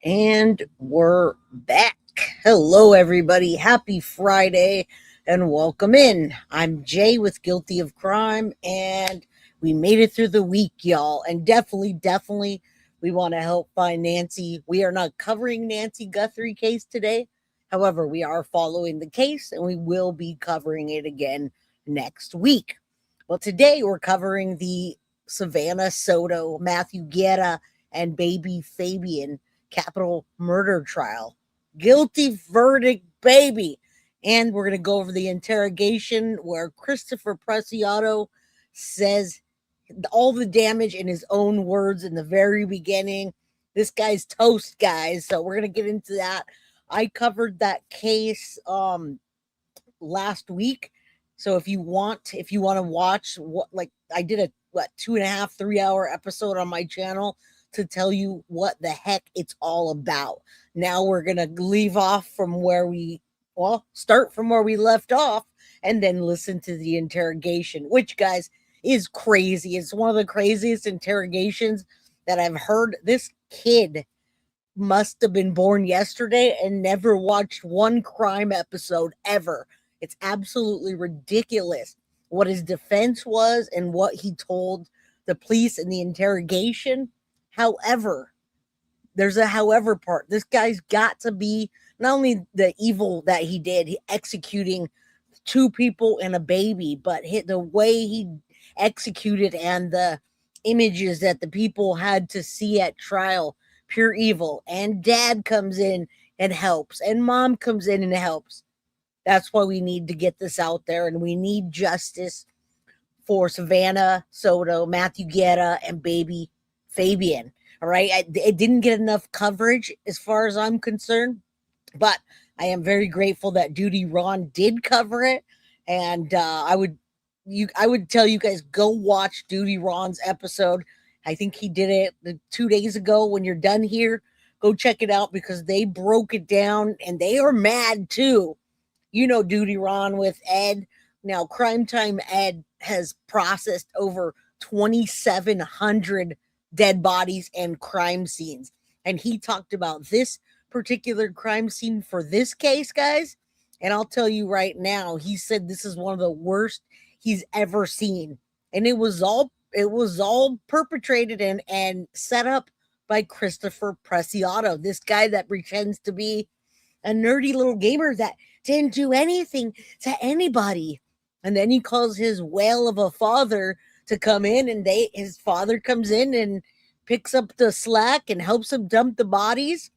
And we're back. Hello, everybody. Happy Friday and welcome in. I'm Jay with Guilty of Crime, and we made it through the week, y'all. And definitely, we want to help find Nancy. We are not covering Nancy Guthrie case today. However, we are following the case and we will be covering it again next week. Well, today we're covering the Savanah Soto, Matthew Guerra, and baby Fabian capital murder trial. Guilty verdict, baby. And we're going to go over the interrogation where Christopher Preciado says all the damage in his own words in the very beginning. This guy's toast, guys. So we're going to get into that. I covered that case last week. So if you want to watch what, like, I did a 2.5, 3 hour episode on my channel to tell you what the heck it's all about. Now we're going to leave off from start from where we left off and then listen to the interrogation, which, guys, is crazy. It's one of the craziest interrogations that I've heard. This kid must have been born yesterday and never watched one crime episode ever. It's absolutely ridiculous what his defense was and what he told the police in the interrogation. However, there's a however part. This guy's got to be not only the evil that he did, executing two people and a baby, but the way he executed and the images that the people had to see at trial, pure evil. And dad comes in and helps, and mom comes in and helps. That's why we need to get this out there, and we need justice for Savanah Soto, Matthew Guerra, and baby Fabian. All right. It didn't get enough coverage as far as I'm concerned, but I am very grateful that Duty Ron did cover it. And I would tell you guys, go watch Duty Ron's episode. I think he did it 2 days ago. When you're done here, go check it out because they broke it down and they are mad too. You know, Duty Ron with Ed. Now, Crime Time Ed has processed over 2,700 dead bodies and crime scenes. And he talked about this particular crime scene for this case, guys. And I'll tell you right now, he said this is one of the worst he's ever seen. And it was all perpetrated and set up by Christopher Preciado, this guy that pretends to be a nerdy little gamer that didn't do anything to anybody. And then he calls his whale of a father to come in, and his father comes in and picks up the slack and helps him dump the bodies.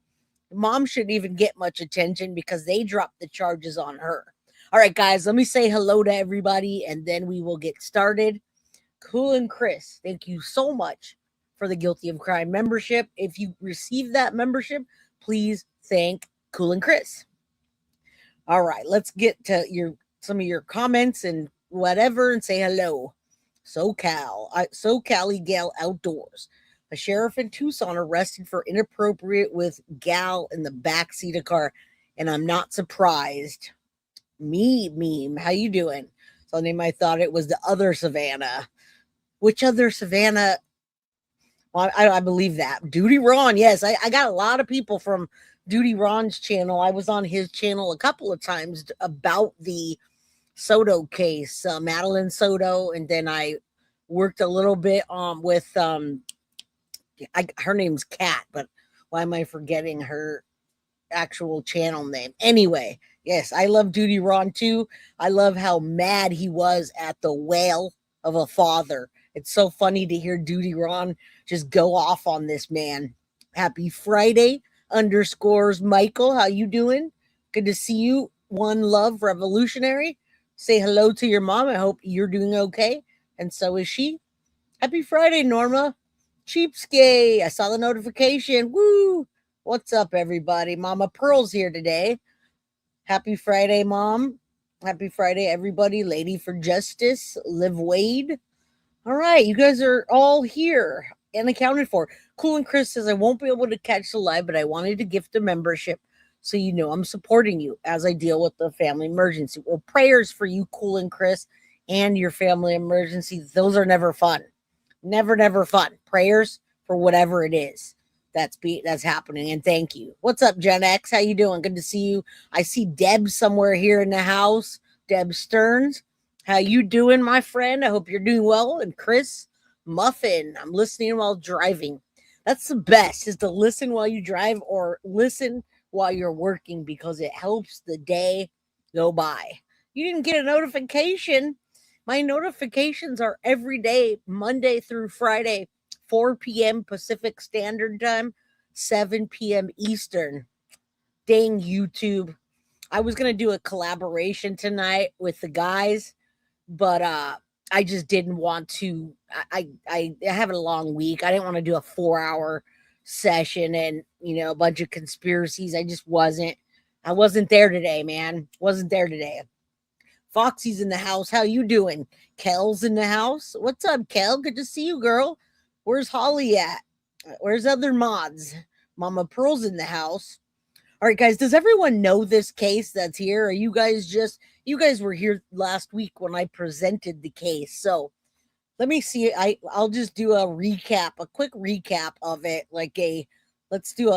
Mom shouldn't even get much attention because they dropped the charges on her. All right, guys, let me say hello to everybody, and then we will get started. Cool and Chris, thank you so much for the Guilty of Crime membership. If you receive that membership, please thank Cool and Chris. All right, let's get to some of your comments and whatever and say hello. SoCal Gal Outdoors. A sheriff in Tucson arrested for inappropriate with gal in the backseat of car. And I'm not surprised. Meme, how you doing? So they might thought it was the other Savanah. Which other Savanah? Well, I believe that. Duty Ron, yes. I got a lot of people from Duty Ron's channel. I was on his channel a couple of times about the Soto case, Madeline Soto, and then I worked a little bit with her name's Kat, but why am I forgetting her actual channel name? Anyway, yes, I love Duty Ron too. I love how mad he was at the whale of a father. It's so funny to hear Duty Ron just go off on this man. Happy Friday _ Michael. How you doing? Good to see you. One Love Revolutionary. Say hello to your mom. I hope you're doing okay. And so is she. Happy Friday, Norma. Cheapskate. I saw the notification. Woo. What's up, everybody? Mama Pearl's here today. Happy Friday, Mom. Happy Friday, everybody. Lady for Justice. Liv Wade. All right. You guys are all here and accounted for. Cool and Chris says, I won't be able to catch the live, but I wanted to gift a membership so you know I'm supporting you as I deal with the family emergency. Well, prayers for you, Cool and Chris, and your family emergency. Those are never fun. Never fun. Prayers for whatever it is. that's happening, and thank you. What's up, Gen X? How you doing? Good to see you. I see Deb somewhere here in the house. Deb Stearns. How you doing, my friend? I hope you're doing well. And Chris Muffin. I'm listening while driving. That's the best, is to listen while you drive or listen while you're working, because it helps the day go by. You didn't get a notification. My notifications are every day, Monday through Friday, 4 p.m. Pacific Standard Time, 7 p.m. Eastern. Dang YouTube. I was going to do a collaboration tonight with the guys, but I just didn't want to. I have a long week. I didn't want to do a 4-hour session and, a bunch of conspiracies. I wasn't there today, man. Wasn't there today. Foxy's in the house. How you doing? Kel's in the house. What's up, Kel? Good to see you, girl. Where's Holly at? Where's other mods? Mama Pearl's in the house. All right, guys, does everyone know this case that's here? Are you guys were here last week when I presented the case. So let me see. I'll just do a quick recap of it. Let's do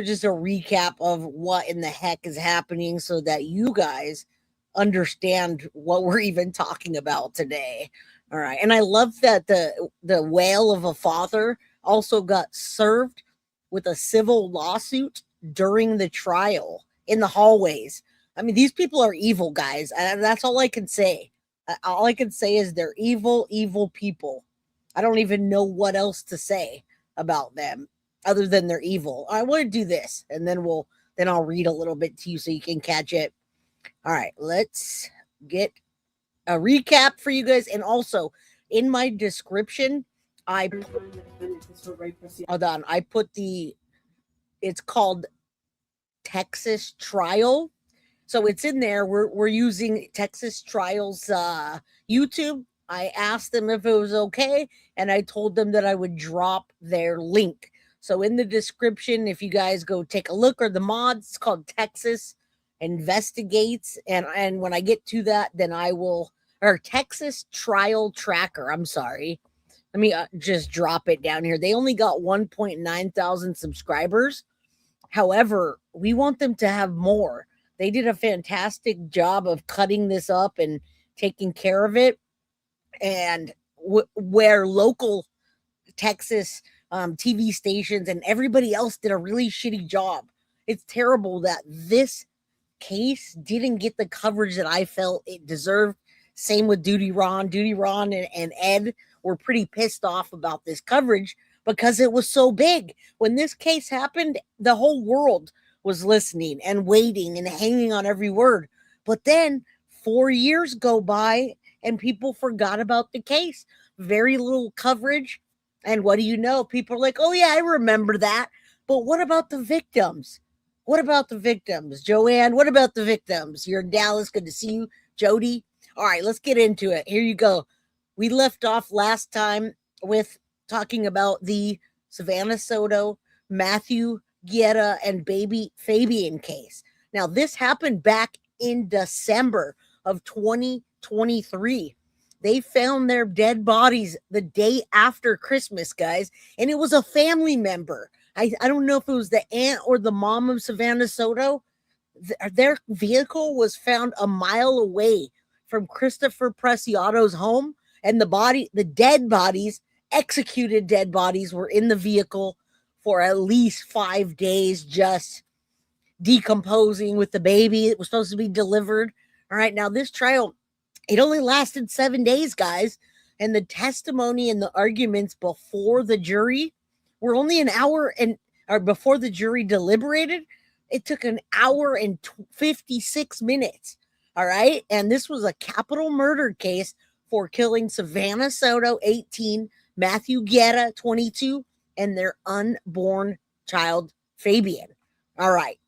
just a recap of what in the heck is happening so that you guys understand what we're even talking about today. All right. And I love that the whale of a father also got served with a civil lawsuit during the trial in the hallways. I mean, these people are evil, guys. And that's all I can say. All I can say is they're evil, evil people. I don't even know what else to say about them other than they're evil. I want to do this, and then I'll read a little bit to you so you can catch it. All right, let's get a recap for you guys. And also in my description, hold on, I put it's called Texas Trial. So it's in there. We're using Texas Trial's YouTube. I asked them if it was okay, and I told them that I would drop their link. So in the description, if you guys go take a look, or the mods, it's called Texas Investigates. And when I get to that, then I will, or Texas Trial Tracker. I'm sorry. Let me just drop it down here. They only got 1.9 thousand subscribers. However, we want them to have more. They did a fantastic job of cutting this up and taking care of it. And where local Texas TV stations and everybody else did a really shitty job. It's terrible that this case didn't get the coverage that I felt it deserved. Same with Duty Ron. Duty Ron and Ed were pretty pissed off about this coverage because it was so big. When this case happened, the whole world was listening and waiting and hanging on every word. But then 4 years go by and people forgot about the case. Very little coverage. And what do you know? People are like, oh, yeah, I remember that. But what about the victims? What about the victims? Joanne, what about the victims? You're in Dallas. Good to see you. Jody. All right, let's get into it. Here you go. We left off last time with talking about the Savanah Soto, Matthew Guerra, and baby Fabian case. Now, this happened back in December of 2023. They found their dead bodies the day after Christmas, guys, and it was a family member. I don't know if it was the aunt or the mom of Savanah Soto. Their vehicle was found a mile away from Christopher Preciado's home, and the executed dead bodies were in the vehicle for at least 5 days, just decomposing with the baby. It was supposed to be delivered. All right, now this trial, it only lasted 7 days, guys. And the testimony and the arguments before the jury were only an hour, or before the jury deliberated, it took an hour and 56 minutes. All right. And this was a capital murder case for killing Savanah Soto, 18, Matthew Guerra, 22, and their unborn child, Fabian. All right.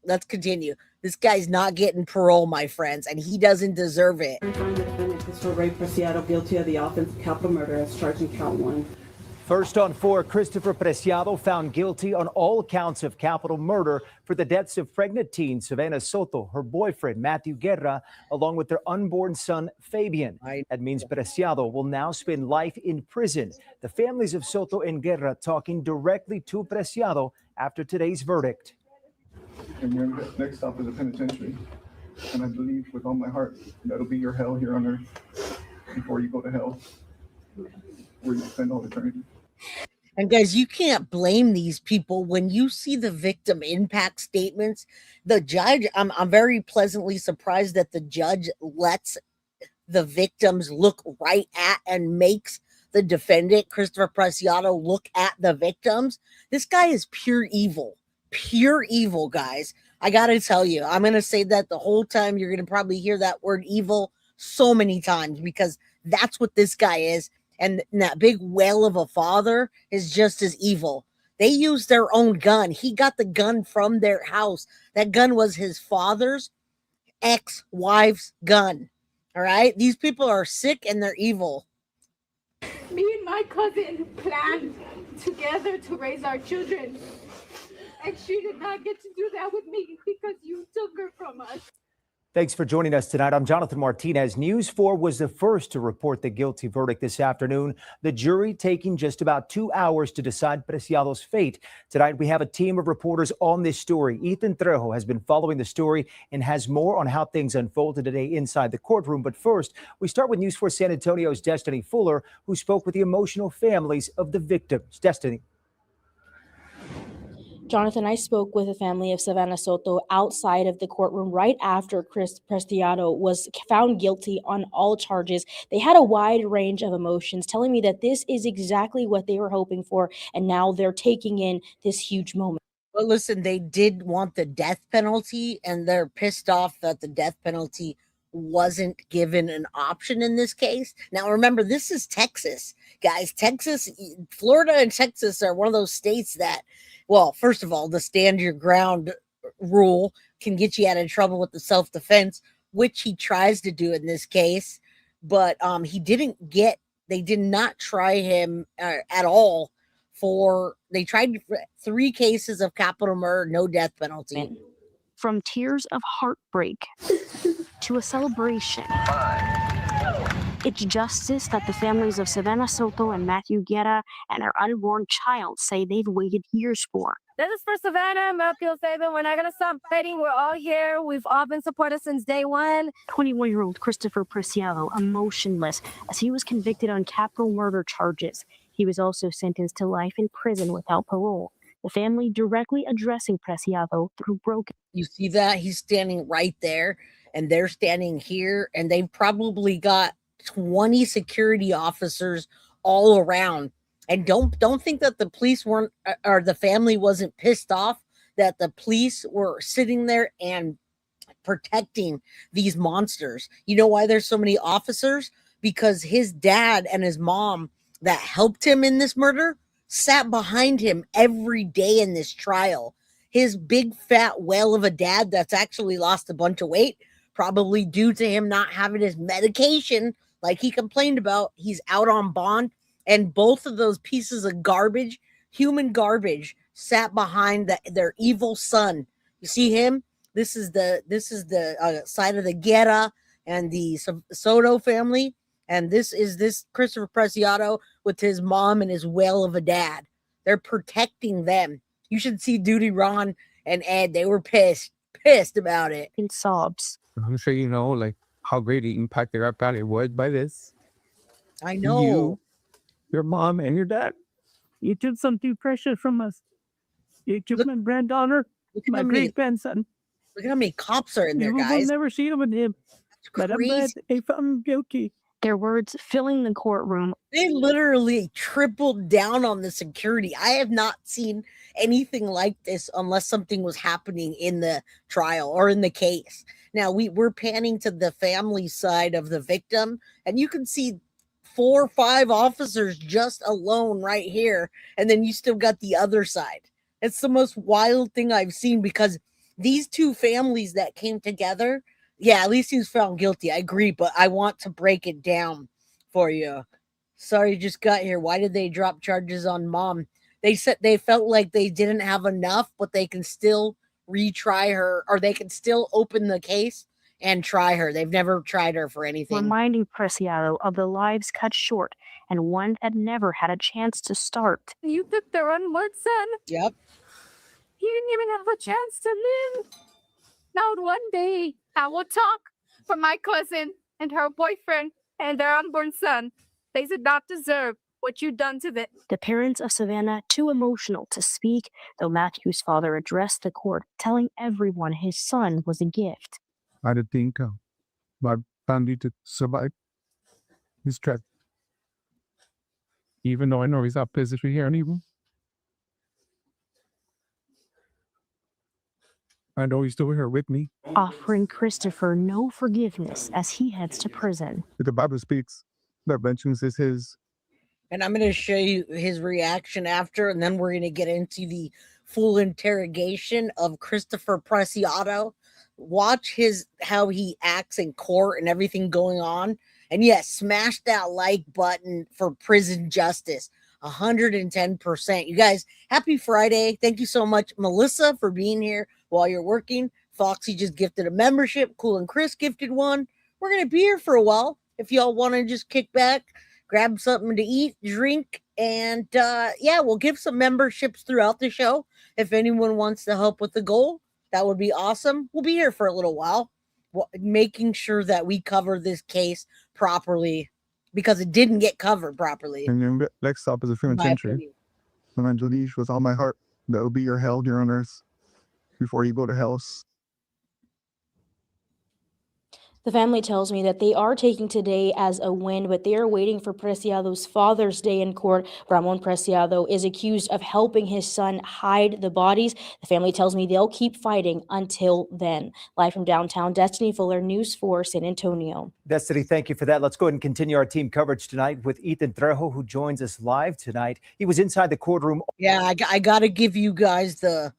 Let's continue. This guy's not getting parole, my friends, and he doesn't deserve it. Preciado guilty of the offense of capital murder as charged in count 1. First on four, Christopher Preciado found guilty on all counts of capital murder for the deaths of pregnant teen Savanah Soto, her boyfriend Matthew Guerra, along with their unborn son Fabian. That means Preciado will now spend life in prison. The families of Soto and Guerra talking directly to Preciado after today's verdict. And your next stop is a penitentiary. And I believe with all my heart that'll be your hell here on earth before you go to hell, where you spend all eternity. And guys, you can't blame these people when you see the victim impact statements. The judge, I'm very pleasantly surprised that the judge lets the victims look right at and makes the defendant, Christopher Preciado, look at the victims. This guy is pure evil, guys. I got to tell you, I'm going to say that the whole time. You're going to probably hear that word evil so many times because that's what this guy is. And that big whale of a father is just as evil. They used their own gun. He got the gun from their house. That gun was his father's ex-wife's gun. All right? These people are sick and they're evil. Me and my cousin planned together to raise our children. And she did not get to do that with me because you took her from us. Thanks for joining us tonight. I'm Jonathan Martinez. News 4 was the first to report the guilty verdict this afternoon. The jury taking just about 2 hours to decide Preciado's fate. Tonight, we have a team of reporters on this story. Ethan Trejo has been following the story and has more on how things unfolded today inside the courtroom. But first, we start with News 4 San Antonio's Destiny Fuller, who spoke with the emotional families of the victims. Destiny. Jonathan, I spoke with the family of Savanah Soto outside of the courtroom right after Chris Preciado was found guilty on all charges. They had a wide range of emotions, telling me that this is exactly what they were hoping for, and now they're taking in this huge moment. But listen, they did want the death penalty, and they're pissed off that the death penalty wasn't given an option in this case. Now, remember, this is Texas, guys. Florida and Texas are one of those states that, well, first of all, the stand your ground rule can get you out of trouble with the self-defense, which he tries to do in this case. But they did not try him at all they tried 3 cases of capital murder, no death penalty. From tears of heartbreak to a celebration. It's justice that the families of Savanah Soto and Matthew Guerra and our unborn child say they've waited years for. This is for Savanah, Matthew, Saban. We're not going to stop fighting. We're all here. We've all been supported since day one. 21-year-old Christopher Preciado, emotionless, as he was convicted on capital murder charges. He was also sentenced to life in prison without parole. The family directly addressing Preciado through broken. You see that? He's standing right there, and they're standing here, and they've probably got 20 security officers all around. And don't think that the police weren't, or the family wasn't pissed off that the police were sitting there and protecting these monsters. You know why there's so many officers? Because his dad and his mom that helped him in this murder sat behind him every day in this trial. His big fat whale of a dad that's actually lost a bunch of weight, probably due to him not having his medication like he complained about. He's out on bond, and both of those pieces of garbage, human garbage, sat behind their evil son. You see him? This is the side of the Guerra and the Soto family, and this is Christopher Preciado with his mom and his whale of a dad. They're protecting them. You should see Duty Ron and Ed. They were pissed about it. In sobs. I'm sure you know, like, how great the impact their family was by this. I know. Your mom and your dad. You took something precious from us. You took my granddaughter, my great grandson. Look at how many cops are in there, You guys. will never see him with him. But I'm glad they found him guilty. Their words filling the courtroom. They literally tripled down on the security. I have not seen anything like this unless something was happening in the trial or in the case. Now, we're panning to the family side of the victim, and you can see 4 or 5 officers just alone right here, and then you still got the other side. It's the most wild thing I've seen, because these 2 families that came together, yeah, at least he was found guilty. I agree, but I want to break it down for you. Sorry, just got here. Why did they drop charges on mom? They said they felt like they didn't have enough, but they can still retry her, or they can still open the case and try her. They've never tried her for anything. reminding Preciado of the lives cut short and one that never had a chance to start. You took their unborn son. Yep. He didn't even have a chance to live. Now one day I will talk for my cousin and her boyfriend and their unborn son. They did not deserve what you done to them. The parents of Savanah too emotional to speak, though Matthew's father addressed the court, telling everyone his son was a gift. I didn't think my family to survive this tragedy. Even though I know he's not physically here anymore. I know he's still here with me. Offering Christopher no forgiveness as he heads to prison. The Bible speaks that vengeance is his. And I'm going to show you his reaction after, and then we're going to get into the full interrogation of Christopher Preciado. Watch how he acts in court and everything going on. And yes, smash that like button for prison justice. 110%. You guys, happy Friday. Thank you so much, Melissa, for being here while you're working. Foxy just gifted a membership. Cool and Chris gifted one. We're going to be here for a while. If y'all want to just kick back, grab something to eat, drink, and yeah, we'll give some memberships throughout the show. If anyone wants to help with the goal, that would be awesome. We'll be here for a little while, making sure that we cover this case properly because it didn't get covered properly. And your next stop is a penitentiary. Evangeline, with all my heart, that will be your hell here on earth before you go to hell. The family tells me that they are taking today as a win, but they are waiting for Preciado's Father's Day in court. Ramon Preciado is accused of helping his son hide the bodies. The family tells me they'll keep fighting until then. Live from downtown, Destiny Fuller, News 4, San Antonio. Destiny, thank you for that. Let's go ahead and continue our team coverage tonight with Ethan Trejo, who joins us live tonight. He was inside the courtroom. Yeah, I got to give you guys the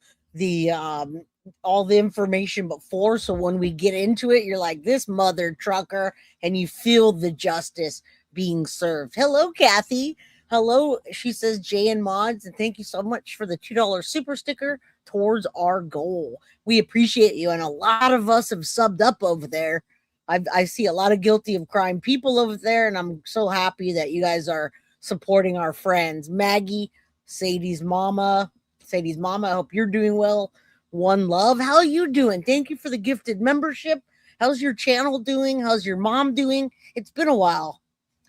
all the information before, so when we get into it, you're like, this mother trucker, and you feel the justice being served. Hello, Kathy. Hello, she says, Jay and Mods, and thank you so much for the $2 super sticker towards our goal. We appreciate you, and a lot of us have subbed up over there. I see a lot of guilty of crime people over there, and I'm so happy that you guys are supporting our friends. Maggie, Sadie's mama, I hope you're doing well. One Love, how are you doing? Thank you for the gifted membership. How's your channel doing? How's your mom doing? It's been a while.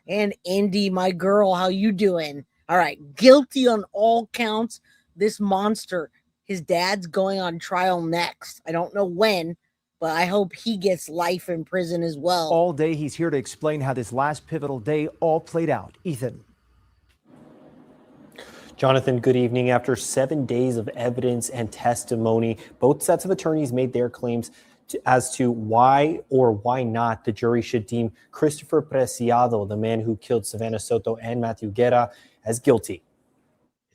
And Indy, my girl, how you doing? All right, guilty on all counts. This monster, his dad's going on trial next. I don't know when, but I hope he gets life in prison as well. All day, he's here to explain how this last pivotal day all played out. Ethan. Jonathan, good evening. After 7 days of evidence and testimony, both sets of attorneys made their claims as to why or why not the jury should deem Christopher Preciado, the man who killed Savanah Soto and Matthew Guerra, as guilty.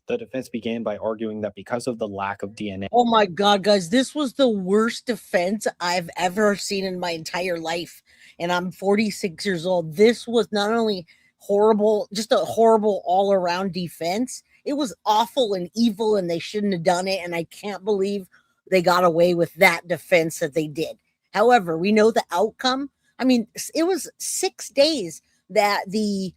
The defense began by arguing that because of the lack of DNA. Oh my God, guys, this was the worst defense I've ever seen in my entire life. And I'm 46 years old. This was not only horrible, just a horrible all-around defense. It was awful and evil, and they shouldn't have done it. And I can't believe they got away with that defense that they did. However, we know the outcome. I mean, it was 6 days that the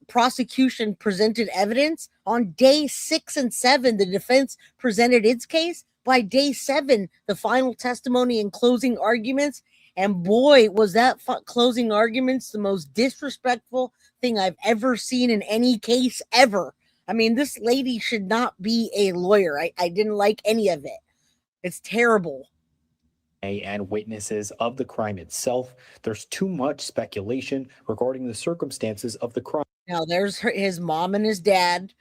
prosecution presented evidence. On day 6 and 7, the defense presented its case. By day 7, the final testimony and closing arguments. And boy, was that closing arguments the most disrespectful thing I've ever seen in any case ever. I mean, this lady should not be a lawyer. I didn't like any of it. It's terrible. And witnesses of the crime itself. There's too much speculation regarding the circumstances of the crime. Now there's his mom and his dad,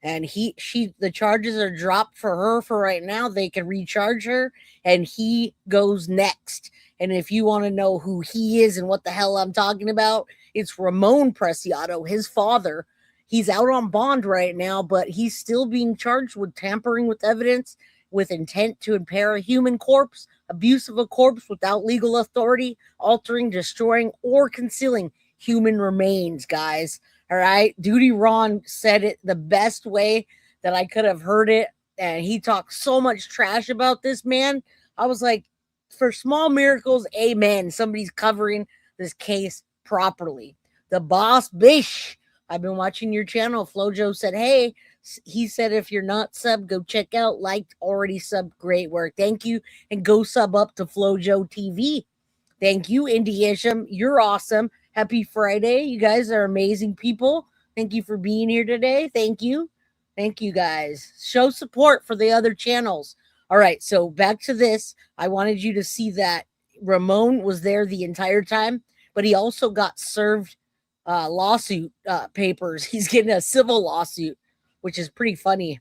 and the charges are dropped for her for right now. They can recharge her, and he goes next. And if you want to know who he is and what the hell I'm talking about, it's Ramon Preciado, his father. He's out on bond right now, but he's still being charged with tampering with evidence, with intent to impair a human corpse, abuse of a corpse without legal authority, altering, destroying, or concealing human remains, guys. All right. Duty Ron said it the best way that I could have heard it. And he talked so much trash about this man. I was like, for small miracles, amen. Somebody's covering this case properly. The boss bish. I've been watching your channel. Flojo said, hey, he said, if you're not sub, go check out. Liked, already sub. Great work. Thank you. And go sub up to Flojo TV. Thank you, Indy Isham. You're awesome. Happy Friday. You guys are amazing people. Thank you for being here today. Thank you. Thank you, guys. Show support for the other channels. All right, so back to this. I wanted you to see that Ramon was there the entire time, but he also got served lawsuit papers. He's getting a civil lawsuit, which is pretty funny.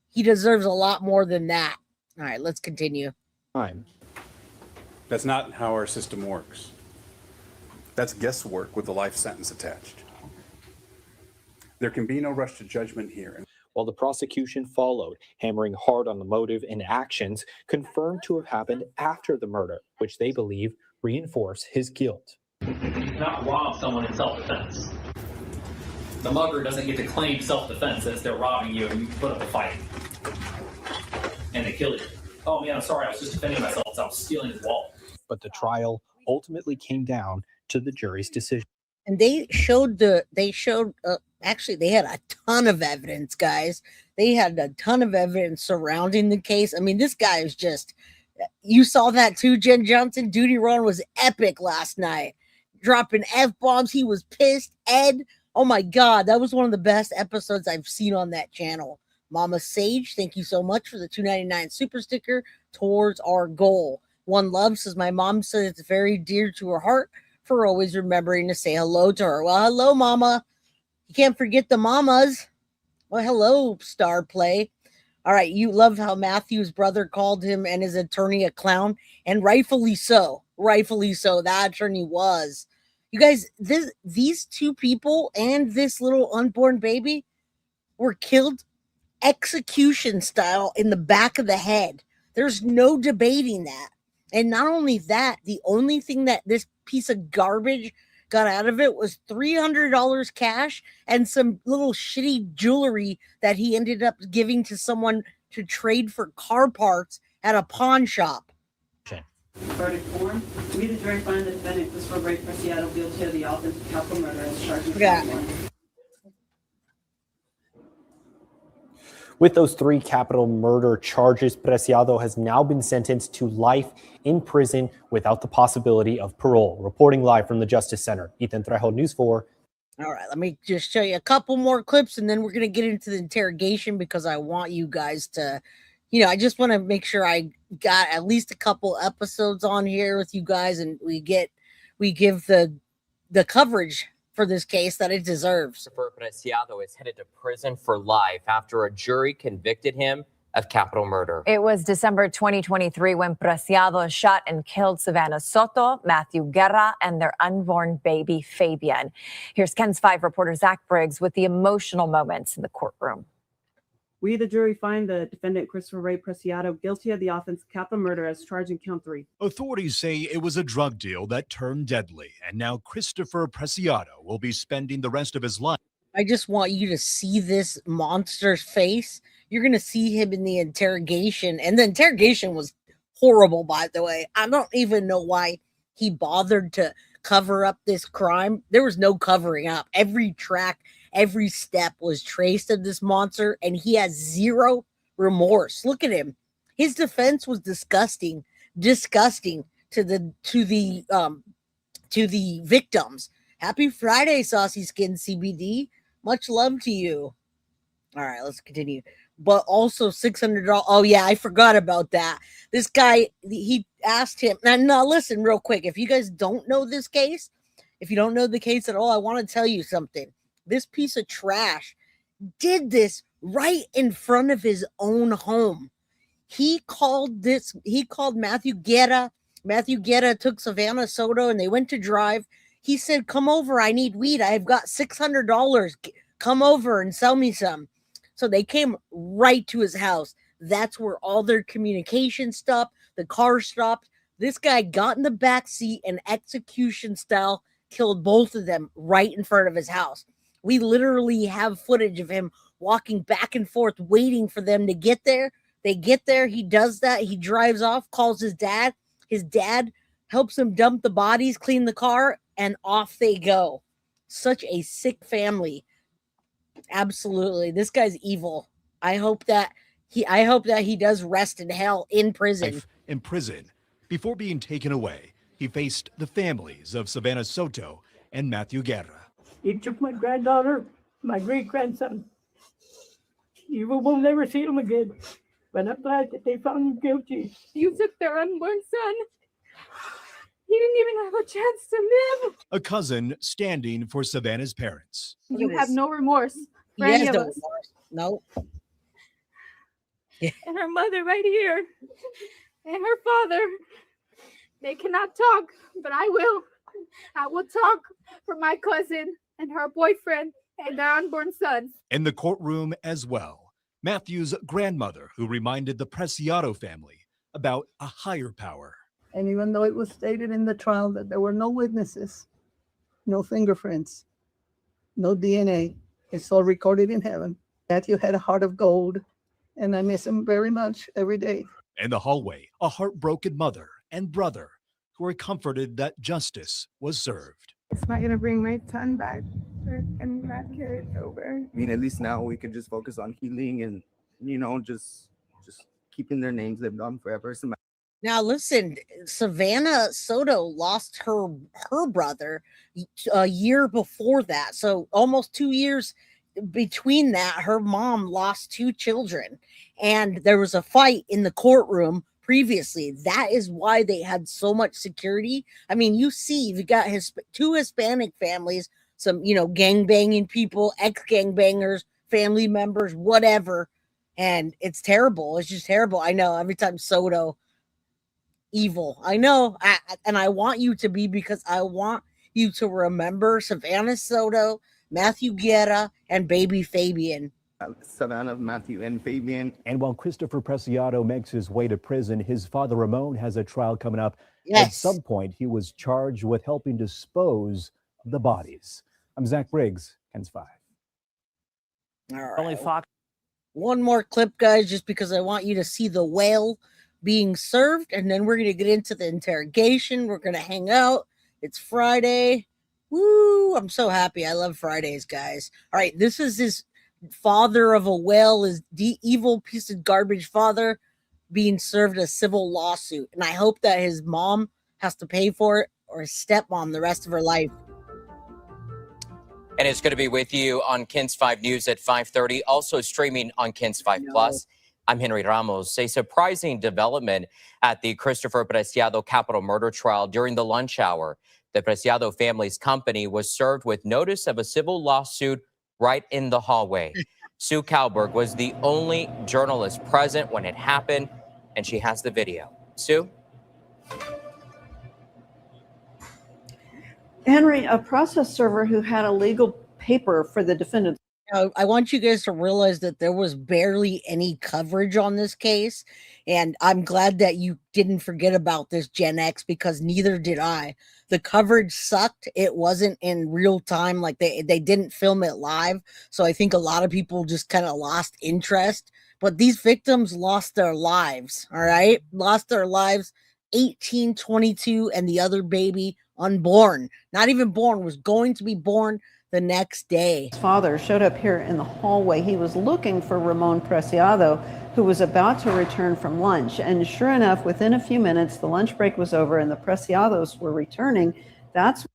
He deserves a lot more than that. All right, let's continue. Time. That's not how our system works. That's guesswork with a life sentence attached. There can be no rush to judgment here. While the prosecution followed, hammering hard on the motive and actions confirmed to have happened after the murder, which they believe reinforce his guilt. You cannot rob someone in self-defense. The mugger doesn't get to claim self-defense as they're robbing you and you put up a fight. And they kill you. Oh man, I'm sorry, I was just defending myself as I was stealing his wallet. But the trial ultimately came down to the jury's decision. And actually they had a ton of evidence, guys. They had a ton of evidence surrounding the case. I mean, this guy is just, you saw that too, Jen Johnson. Duty Ron was epic last night, dropping F-bombs. He was pissed. Ed, oh my God, that was one of the best episodes I've seen on that channel. Mama Sage, thank you so much for the $2.99 super sticker towards our goal. One Love says, my mom said it's very dear to her heart for always remembering to say hello to her. Well, hello, Mama. You can't forget the mamas. Well, hello, Star Play. All right, you love how Matthew's brother called him and his attorney a clown, and rightfully so. Rightfully so. That attorney was. You guys, these two people and this little unborn baby were killed execution style in the back of the head. There's no debating that. And not only that, the only thing that this piece of garbage got out of it was $300 cash and some little shitty jewelry that he ended up giving to someone to trade for car parts at a pawn shop. Verdict form. We, the jury, find the defendant Christopher Ray Preciado guilty of the offense of capital murder as charged with count 1. With those 3 capital murder charges, Preciado has now been sentenced to life in prison without the possibility of parole. Reporting live from the Justice Center, Ethan Trejo, News 4. All right, let me just show you a couple more clips, and then we're going to get into the interrogation because I want you guys to, I just want to make sure I got at least a couple episodes on here with you guys, and we give the coverage for this case that it deserves. Christopher Preciado is headed to prison for life after a jury convicted him of capital murder. It was December 2023 when Preciado shot and killed Savanah Soto, Matthew Guerra, and their unborn baby, Fabian. Here's Ken's 5 reporter Zach Briggs with the emotional moments in the courtroom. We, the jury, find the defendant Christopher Ray Preciado guilty of the offense of capital murder as charged in count 3. Authorities say it was a drug deal that turned deadly, and now Christopher Preciado will be spending the rest of his life. I just want you to see this monster's face. You're going to see him in the interrogation, and the interrogation was horrible, by the way. I don't even know why he bothered to cover up this crime. There was no covering up. Every track, every step was traced of this monster, and he has zero remorse. Look at him. His defense was disgusting to the victims. Happy Friday, Saucy Skin CBD. Much love to you. All right, let's continue. But also $600. Oh yeah, I forgot about that. This guy, he asked him. Now listen real quick. If you guys don't know this case, if you don't know the case at all, I want to tell you something. This piece of trash did this right in front of his own home. He called Matthew Guerra. Matthew Guerra took Savanah Soto and they went to drive. He said, come over. I need weed. I've got $600. Come over and sell me some. So they came right to his house. That's where all their communication stopped. The car stopped. This guy got in the back seat and execution style killed both of them right in front of his house. We literally have footage of him walking back and forth, waiting for them to get there. They get there. He does that. He drives off, calls his dad. His dad helps him dump the bodies, clean the car, and off they go. Such a sick family. Absolutely. This guy's evil. I hope that he does rest in hell in prison. In prison. Before being taken away, he faced the families of Savanah Soto and Matthew Guerra. He took my granddaughter, my great-grandson. You will never see him again. But I'm glad that they found him guilty. You took their unborn son. He didn't even have a chance to live. A cousin standing for Savannah's parents. You have no remorse for He any has of no us. remorse. No. And her mother right here. And her father. They cannot talk, but I will. I will talk for my cousin and her boyfriend and their unborn son. In the courtroom as well, Matthew's grandmother, who reminded the Preciado family about a higher power. And even though it was stated in the trial that there were no witnesses, no fingerprints, no DNA, it's all recorded in heaven. Matthew had a heart of gold, and I miss him very much every day. In the hallway, a heartbroken mother and brother who are comforted that justice was served. It's not going to bring my son back and not carry it over. I mean, at least now we can just focus on healing and, just keeping their names lived on forever. Now listen, Savanah Soto lost her brother a year before that. So almost 2 years between that, her mom lost 2 children. And there was a fight in the courtroom previously. That is why they had so much security. I mean, you got 2 Hispanic families, some, gangbanging people, ex-gangbangers, family members, whatever. And it's terrible. It's just terrible. I know every time Soto, evil. I know. And I want you to be, because I want you to remember Savanah Soto, Matthew Guerra, and baby Fabian. Savanah, Matthew, and Fabian. And while Christopher Preciado makes his way to prison, his father Ramon has a trial coming up. Yes. At some point, he was charged with helping dispose of the bodies. I'm Zach Briggs, KENS 5. All right. One more clip, guys, just because I want you to see the whale being served, and then we're going to get into the interrogation. We're going to hang out. It's Friday. Woo! I'm so happy. I love Fridays, guys. All right, this is his father of a whale, is the evil piece of garbage father being served a civil lawsuit. And I hope that his mom has to pay for it, or his stepmom, the rest of her life. And it's going to be with you on KENS 5 News at 5:30, also streaming on KENS 5 Plus. I'm Henry Ramos. A surprising development at the Christopher Preciado capital murder trial during the lunch hour. The Preciado family's company was served with notice of a civil lawsuit right in the hallway. Sue Kalberg was the only journalist present when it happened, and she has the video. Sue? Henry, a process server who had a legal paper for the defendant. I want you guys to realize that there was barely any coverage on this case. And I'm glad that you didn't forget about this, Gen X, because neither did I. The coverage sucked. It wasn't in real time. Like they didn't film it live. So I think a lot of people just kind of lost interest. But these victims lost their lives. All right. Lost their lives. 18, 22, and the other baby unborn. Not even born, was going to be born the next day. His father showed up here in the hallway. He was looking for Ramon Preciado, who was about to return from lunch. And sure enough, within a few minutes, the lunch break was over and the Preciados were returning. That's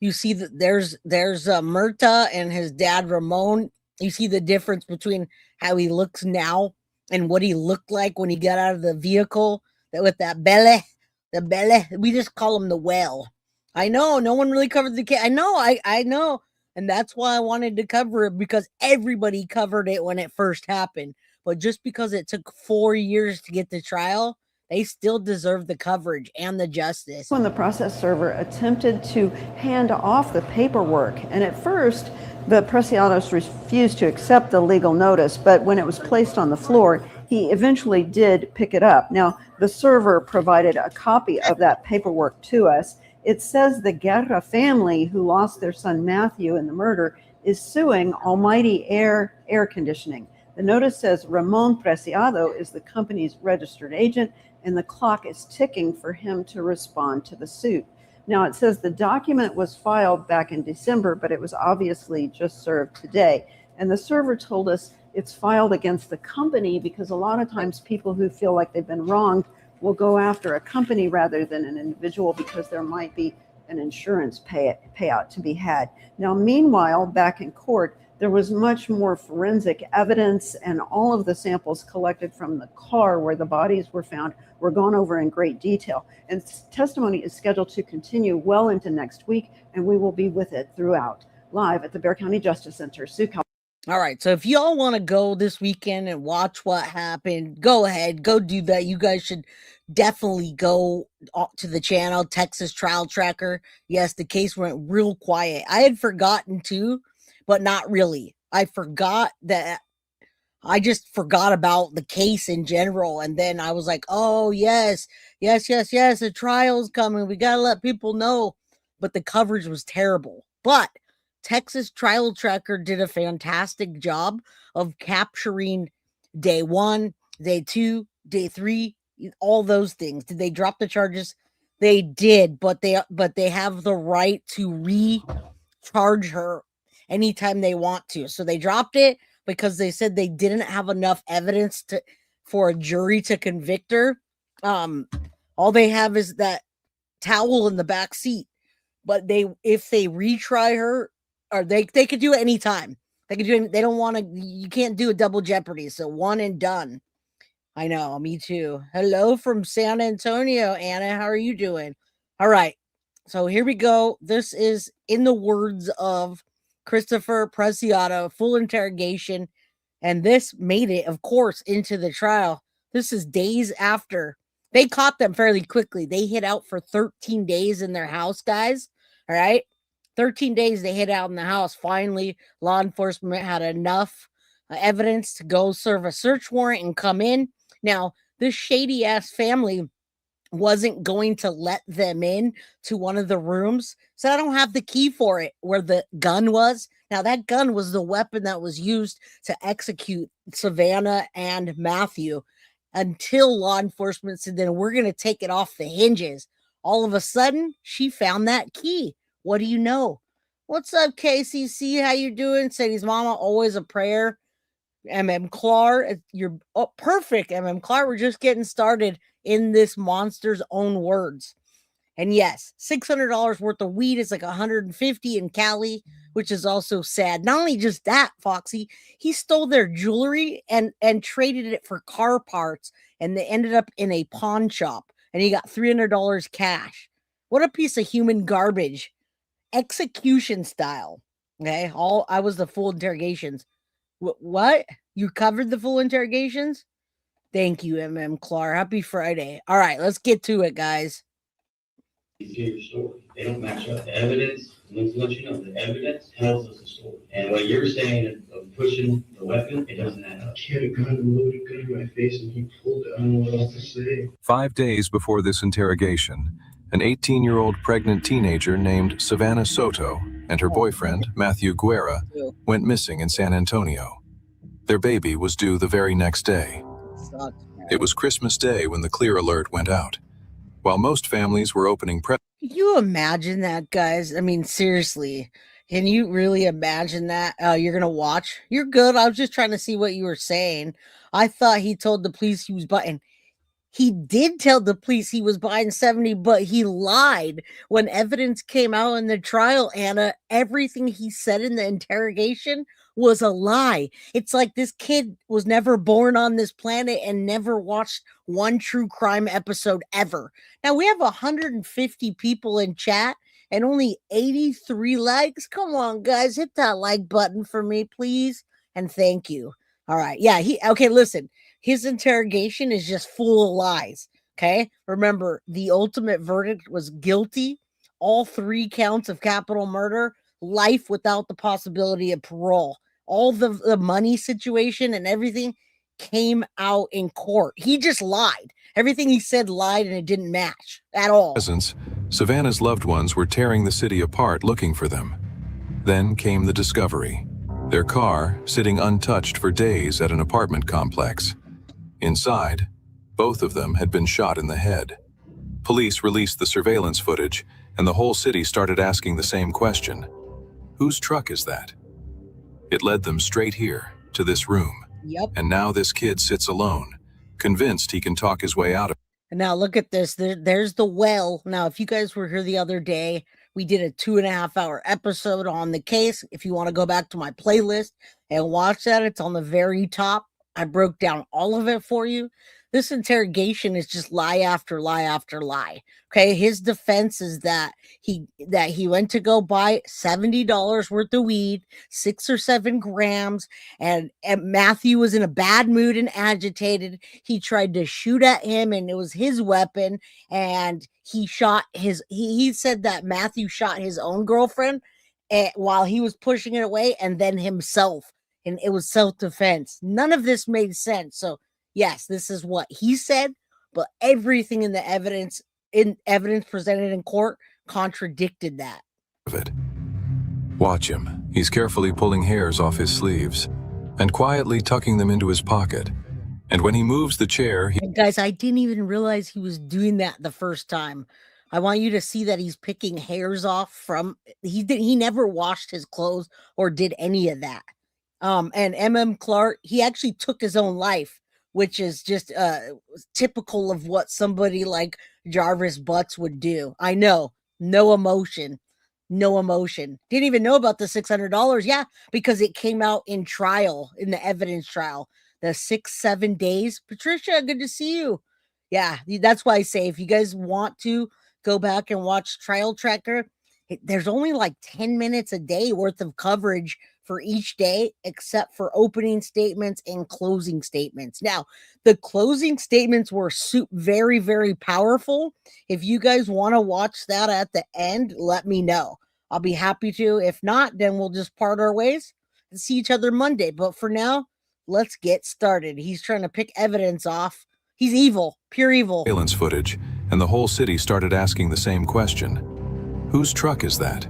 you see that there's Murta and his dad Ramon. You see the difference between how he looks now and what he looked like when he got out of the vehicle. That with that belly, the belly. We just call him the whale. I know no one really covered the case. I know. And that's why I wanted to cover it, because everybody covered it when it first happened. But just because it took 4 years to get the trial, they still deserve the coverage and the justice. when the process server attempted to hand off the paperwork. And at first, the Preciados refused to accept the legal notice. But when it was placed on the floor, he eventually did pick it up. Now, the server provided a copy of that paperwork to us. It says the Guerra family, who lost their son Matthew in the murder, is suing Almighty Air Conditioning. The notice says Ramon Preciado is the company's registered agent, and the clock is ticking for him to respond to the suit. Now, it says the document was filed back in December, but it was obviously just served today. And the server told us it's filed against the company because a lot of times people who feel like they've been wronged will go after a company rather than an individual because there might be an insurance payout to be had. Now, meanwhile, back in court, there was much more forensic evidence, and all of the samples collected from the car where the bodies were found were gone over in great detail. And testimony is scheduled to continue well into next week, and we will be with it throughout. Live at the Bexar County Justice Center, Sioux County. All right, so if y'all want to go this weekend and watch what happened, go ahead, go do that. You guys should definitely go to the channel, Texas Trial Tracker. Yes, the case went real quiet. I had forgotten too, but not really. I just forgot about the case in general. And then I was like, oh, yes, the trial's coming. We got to let people know. But the coverage was terrible. But Texas Trial Tracker did a fantastic job of capturing day 1, day 2, day 3, all those things. Did they drop the charges? They did, but they have the right to recharge her anytime they want to. So they dropped it because they said they didn't have enough evidence for a jury to convict her. All they have is that towel in the back seat. But if they retry her, or they could do it anytime. They don't want to. You can't do a double jeopardy. So one and done. I know, me too. Hello from San Antonio, Anna. How are you doing? All right. So here we go. This is in the words of Christopher Preciado, full interrogation. And this made it, of course, into the trial. This is days after. They caught them fairly quickly. They hid out for 13 days in their house, guys. All right. 13 days they hid out in the house. Finally, law enforcement had enough evidence to go serve a search warrant and come in. Now, this shady-ass family wasn't going to let them in to one of the rooms. So I don't have the key for it where the gun was. Now, that gun was the weapon that was used to execute Savanah and Matthew until law enforcement said, then we're going to take it off the hinges. All of a sudden, she found that key. What do you know? What's up, KCC? How you doing? Sadie's mama, always a prayer. Clar, you're perfect, Clar. We're just getting started in this monster's own words. And yes, $600 worth of weed is like $150 in Cali, which is also sad. Not only just that, Foxy, he stole their jewelry and traded it for car parts, and they ended up in a pawn shop, and he got $300 cash. What a piece of human garbage. Execution style. Okay, I was the full interrogations. What? You covered the full interrogations? Thank you, Clar. Happy Friday. All right, let's get to it, guys. Your story. They don't match up. The evidence, let's let you know, the evidence tells us a story. And what you're saying of pushing the weapon, it doesn't add up. He had a gun, a loaded gun in my face, and he pulled it. I don't know what else to say. 5 days before this interrogation, an 18-year-old pregnant teenager named Savanah Soto and her boyfriend, Matthew Guerra, went missing in San Antonio. Their baby was due the very next day. It was Christmas Day when the clear alert went out. While most families were opening Can you imagine that, guys? I mean, seriously, can you really imagine that? You're going to watch? You're good. I was just trying to see what you were saying. I thought he told the police he was buying. He did tell the police he was buying 70, but he lied. When evidence came out in the trial, Anna, everything he said in the interrogation was a lie. It's like this kid was never born on this planet and never watched one true crime episode ever. Now, we have 150 people in chat and only 83 likes. Come on, guys, hit that like button for me, please. And thank you. All right. Yeah, okay, listen. His interrogation is just full of lies. Okay. Remember, the ultimate verdict was guilty. All 3 counts of capital murder, life without the possibility of parole. All the money situation and everything came out in court. He just lied. Everything he said lied, and it didn't match at all. Savanah's loved ones were tearing the city apart looking for them. Then came the discovery. Their car sitting untouched for days at an apartment complex. Inside, both of them had been shot in the head. Police released the surveillance footage, and the whole city started asking the same question. Whose truck is that? It led them straight here, to this room. Yep. And now this kid sits alone, convinced he can talk his way out of it. And now look at this. There's the well. Now, if you guys were here the other day, we did a 2.5-hour episode on the case. If you want to go back to my playlist and watch that, it's on the very top. I broke down all of it for you. This interrogation is just lie after lie after lie. Okay, his defense is that he went to go buy $70 worth of weed, 6 or 7 grams, and Matthew was in a bad mood and agitated. He tried to shoot at him, and it was his weapon, and he shot his. He said that Matthew shot his own girlfriend while he was pushing it away, and then himself, and it was self-defense. None of this made sense. So yes, this is what he said, but everything in the evidence presented in court contradicted that. Watch him. He's carefully pulling hairs off his sleeves and quietly tucking them into his pocket. And when he moves the chair, And guys, I didn't even realize he was doing that the first time. I want you to see that he's picking hairs off from he never washed his clothes or did any of that. And Clark, he actually took his own life, which is just typical of what somebody like Jarvis Butts would do. I know, no emotion. Didn't even know about the $600. Yeah, because it came out in trial, in the evidence trial, the 6-7 days. Patricia, good to see you. Yeah, that's why I say if you guys want to go back and watch Trial Tracker, there's only like 10 minutes a day worth of coverage for each day, except for opening statements and closing statements. Now, the closing statements were very, very powerful. If you guys want to watch that at the end, let me know. I'll be happy to. If not, then we'll just part our ways and see each other Monday. But for now, let's get started. He's trying to pick evidence off. He's evil, pure evil. surveillance footage, and the whole city started asking the same question. Whose truck is that?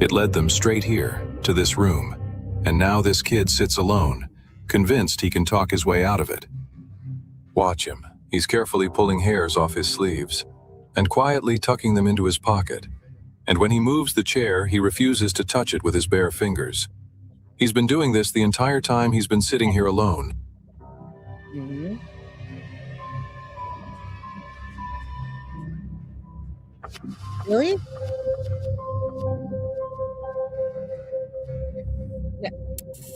It led them straight here, to this room. And now this kid sits alone, convinced he can talk his way out of it. Watch him. He's carefully pulling hairs off his sleeves and quietly tucking them into his pocket. And when he moves the chair, he refuses to touch it with his bare fingers. He's been doing this the entire time he's been sitting here alone. Mm-hmm. Really?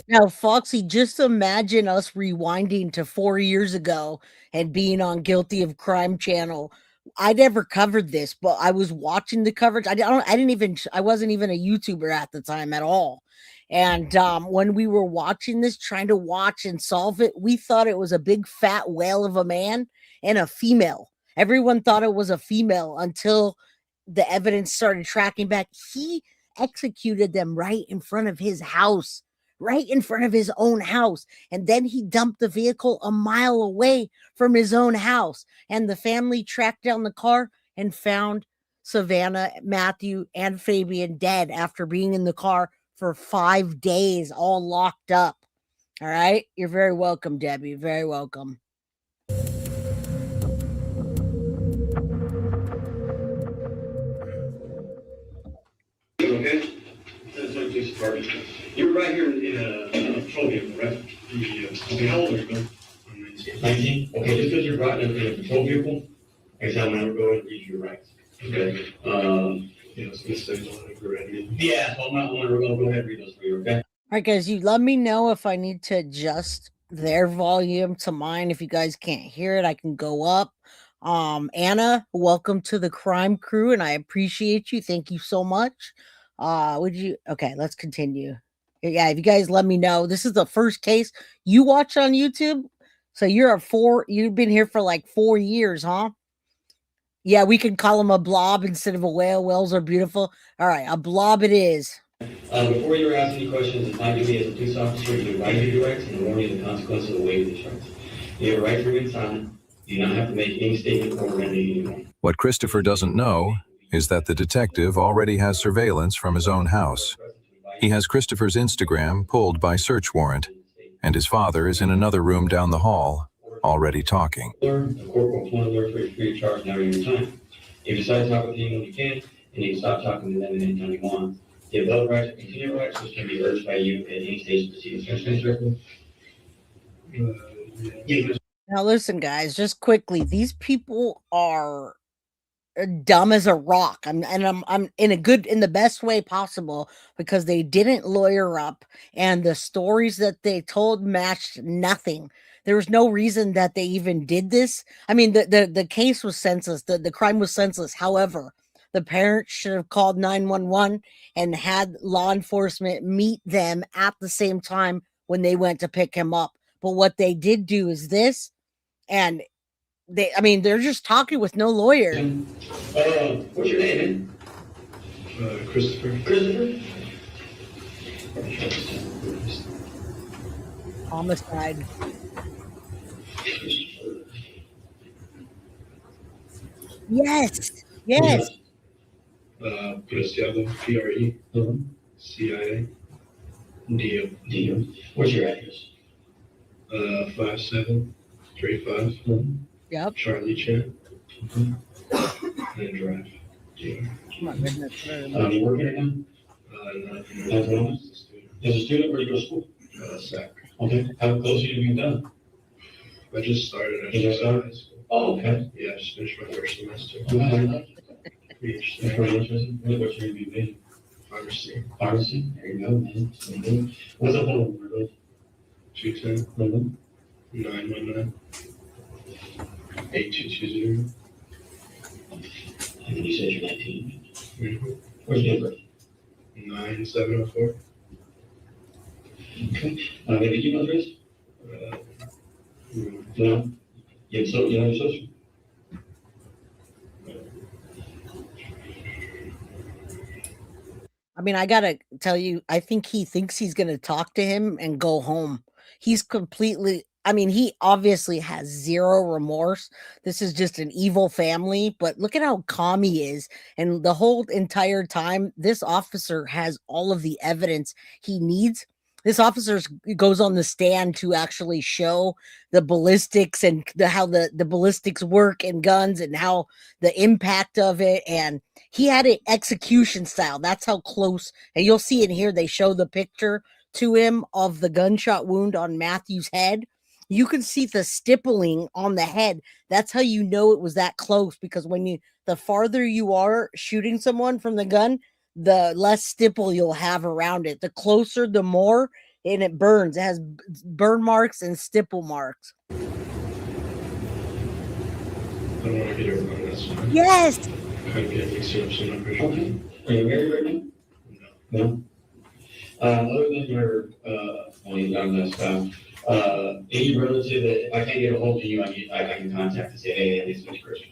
Now, Foxy, just imagine us rewinding to 4 years ago and being on Guilty of Crime channel. I never covered this, but I was watching the coverage. I wasn't even a YouTuber at the time at all. And when we were watching this, trying to watch and solve it, we thought it was a big fat whale of a man and a female. Everyone thought it was a female until the evidence started tracking back. He executed them right in front of his house, right in front of his own house. And then he dumped the vehicle a mile away from his own house. And the family tracked down the car and found Savanah, Matthew, and Fabian dead after being in the car for 5 days, all locked up. All right. You're very welcome, Debbie. Very welcome. Okay? That's what this part. You're right here in a patrol vehicle, right? Okay, how old are you, Bill? 19. Okay, just because you're riding in a patrol vehicle, I guess I'm going to go ahead and read your rights. Okay. Yeah, it's going to say on it. Yeah, so I'm going to go ahead and read those for you, okay? All right, guys, you let me know if I need to adjust their volume to mine. If you guys can't hear it, I can go up. Anna, welcome to the crime crew, and I appreciate you. Thank you so much. Okay, let's continue. Yeah, if you guys let me know. This is the first case you watch on YouTube. So you've been here for like 4 years, huh? Yeah, we can call him a blob instead of a whale. Whales are beautiful. All right, a blob it is. Before you ask any questions, it's my duty as a police officer to advise you your rights and warn you of the consequences of the way of insurance. You have a right to remain silent. You do not have to make any statement or render anything. What Christopher doesn't know is that the detective already has surveillance from his own house. He has Christopher's Instagram pulled by search warrant, and his father is in another room down the hall, already talking. The court will appoint a lawyer for free of charge now your time. If you decide to talk with anyone you can, and you can stop talking to them at any time you want. The above rights are continual rights which can be urged by you at any stage of proceedings. Now, listen, guys, just quickly, these people are dumb as a rock. I'm in the best way possible because they didn't lawyer up, and the stories that they told matched nothing. There was no reason that they even did this. I mean, the case was senseless. The crime was senseless. However, the parents should have called 911 and had law enforcement meet them at the same time when they went to pick him up. But what they did do is this, and they're just talking with no lawyer. What's your name, man? Christopher. Christopher? Homicide. Yes. Yes. Preciado, PRE, CIA, DO. What's your address? 5735. Yep. Charlie Chat. And Drive. Oh my goodness. You working right now? No. As a student, where do you go to school? SAC. Okay. How close are you to being done? I just started. High school. Oh, okay. Yeah, I just finished my first semester. Pretty interesting. What are you going to be? Pharmacy. Pharmacy? There you go, man. What's the phone number? 210 919 8220. And you said you're 19. Mm-hmm. Where's your number? 9704. Okay. Maybe email address? No. You have your social? I mean, I gotta tell you, I think he thinks he's gonna talk to him and go home. He's completely, he obviously has zero remorse. This is just an evil family, but look at how calm he is. And the whole entire time, this officer has all of the evidence he needs. This officer goes on the stand to actually show the ballistics and how the ballistics work and guns and how the impact of it. And he had it execution style. That's how close. And you'll see in here, they show the picture to him of the gunshot wound on Matthew's head. You can see the stippling on the head. That's how you know it was that close, because the farther you are shooting someone from the gun, the less stipple you'll have around it. The closer, the more, and it burns. It has burn marks and stipple marks. I don't want to get everyone on this one. Yes. Kind of get mixed up some numbers. Okay. Are you married right now? No. Other than your any relative that if I can't get a hold of you, I can contact and say, hey, this is Christian.